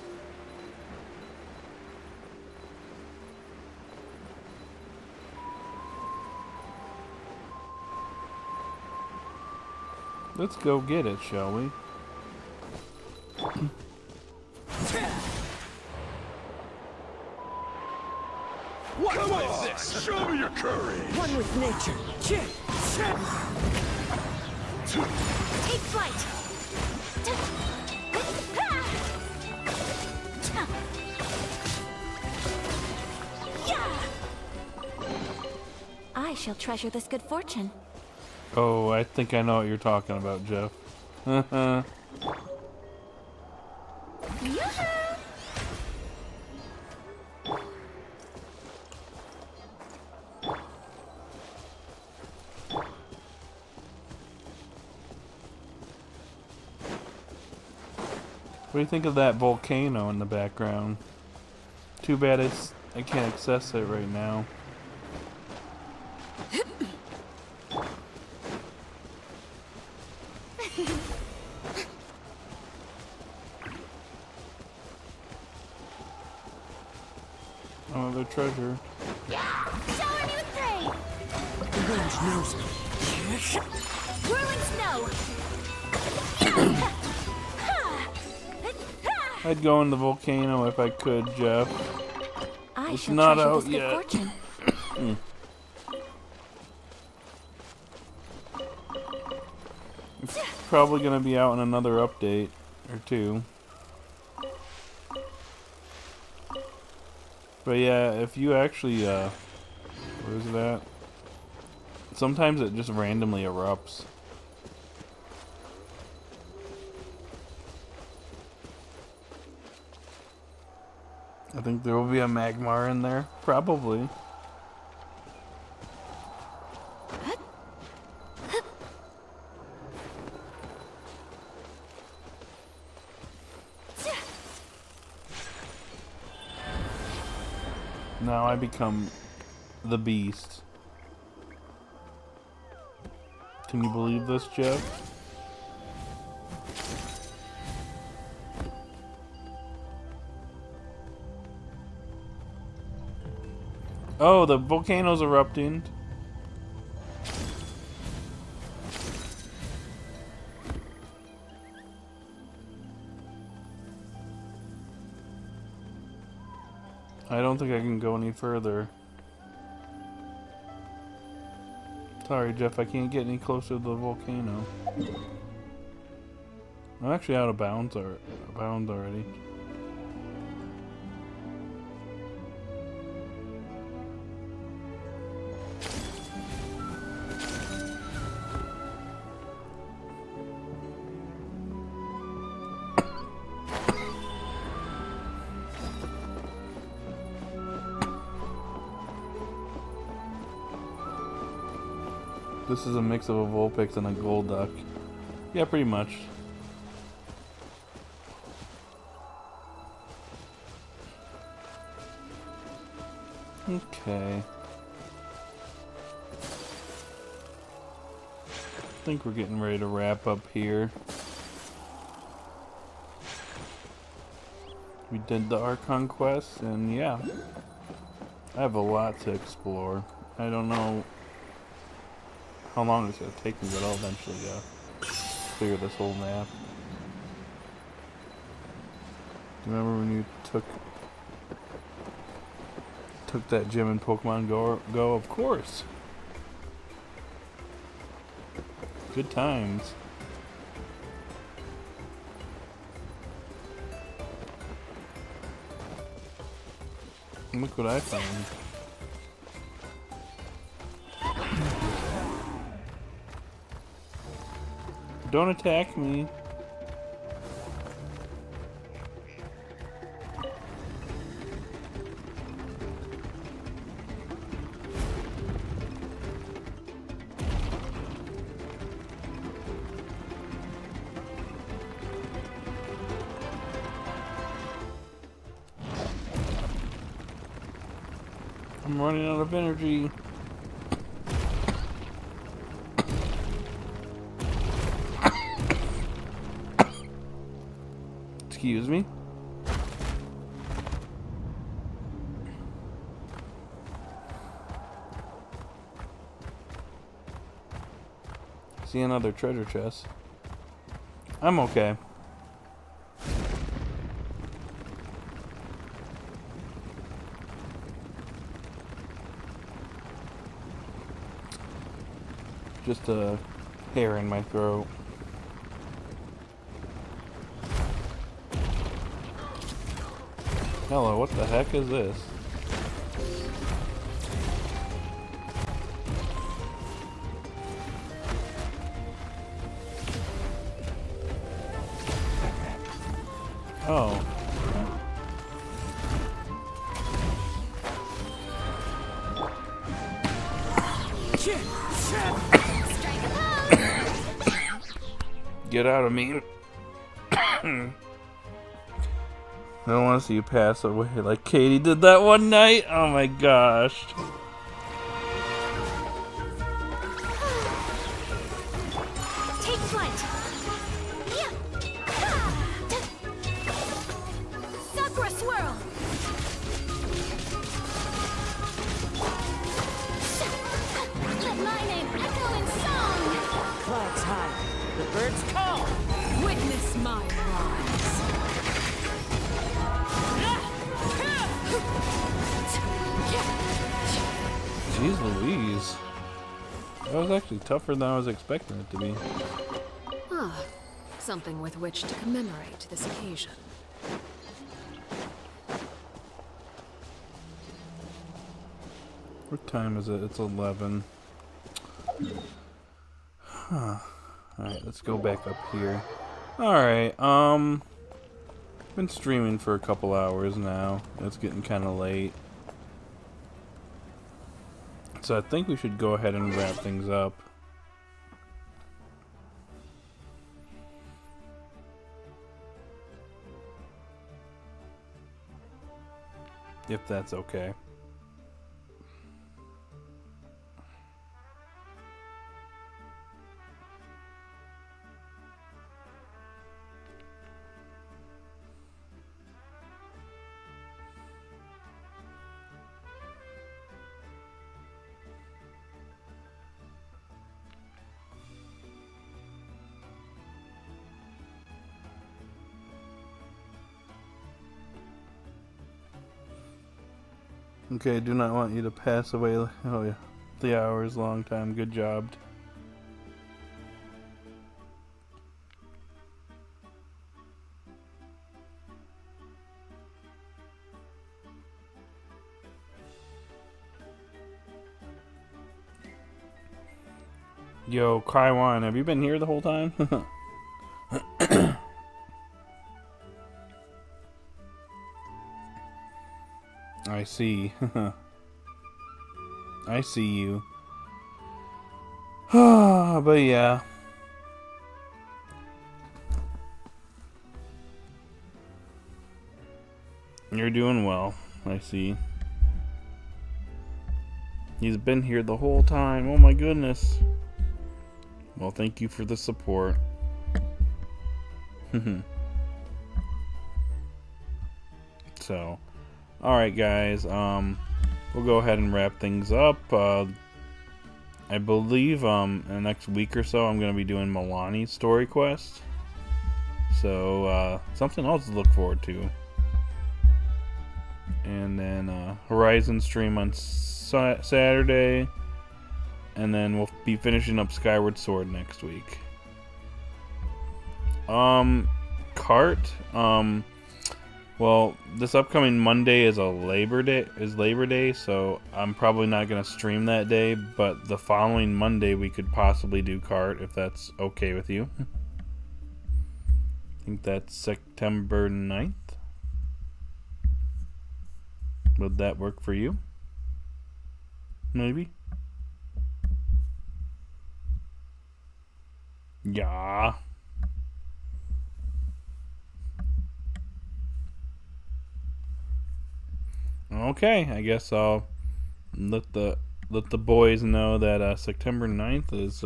Let's go get it, shall we? What is this? Show me your courage! One with nature. Take flight. I shall treasure this good fortune. Oh, I think I know what you're talking about, Jeff. What do you think of that volcano in the background? Too bad I can't access it right now. Another treasure. Show her new thing. The wind knows me. Whirling snow. I'd go in the volcano if I could, Jeff. It's shall not treasure out this good yet. fortune. It's probably gonna be out in another update or two. But yeah, if you actually, where's that? Sometimes it just randomly erupts. I think there will be a magmar in there, probably. Now I become the beast. Can you believe this, Jeff? Oh, the volcano's erupting. I don't think I can go any further. Sorry, Jeff, I can't get any closer to the volcano. I'm actually out of bounds already. This is a mix of a Vulpix and a Golduck. Yeah, pretty much. Okay. I think we're getting ready to wrap up here. We did the Archon quest, and yeah. I have a lot to explore. I don't know how long it's going to take me, but I'll eventually clear this whole map. Remember when you took that gym in Pokemon Go? Of course. Good times. Look what I found. Don't attack me. I'm running out of energy. Excuse me. See another treasure chest. I'm okay. Just a hair in my throat. Hello, what the heck is this? Oh. Get out of me. I don't want to see you pass away like Katie did that one night. Oh my gosh. Take flight. Sakura swirl. Let my name echo in song. Clouds high, the birds call. Witness my rise. Jeez Louise. That was actually tougher than I was expecting it to be. Ah, something with which to commemorate this occasion. What time is it? It's 11. Huh. Alright, let's go back up here. Alright, been streaming for a couple hours now. It's getting kind of late. So I think we should go ahead and wrap things up. If that's okay. Okay, do not want you to pass away. Oh yeah, 3 hours, long time. Good job. Yo, Kraiwan, have you been here the whole time? I see. I see you. But yeah. You're doing well, I see. He's been here the whole time. Oh my goodness. Well, thank you for the support. So, alright guys, we'll go ahead and wrap things up. I believe in the next week or so I'm going to be doing Milani's story quest. So, something else to look forward to. And then Horizon stream on Saturday. And then we'll be finishing up Skyward Sword next week. Cart, well, this upcoming Monday is Labor Day, so I'm probably not gonna stream that day, but the following Monday we could possibly do Cart if that's okay with you. I think that's September 9th. Would that work for you? Maybe? Yeah. Okay, I guess I'll let the boys know that September 9th is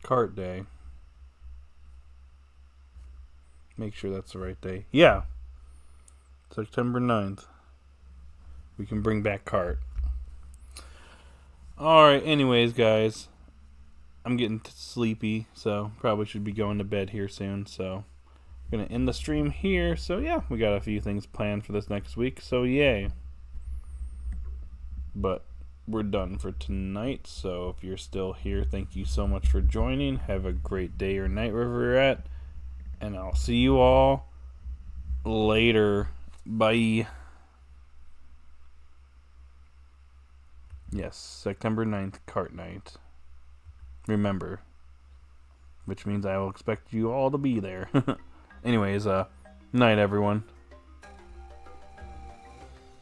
Cart Day. Make sure that's the right day. Yeah. September 9th. We can bring back Cart. Alright, anyways, guys. I'm getting sleepy, so probably should be going to bed here soon, so I'm going to end the stream here. So yeah, we got a few things planned for this next week, so yay. But we're done for tonight, so if you're still here, thank you so much for joining. Have a great day or night wherever you're at, and I'll see you all later. Bye. Yes, September 9th, Cart Night. Remember. Which means I will expect you all to be there. Anyways, night everyone.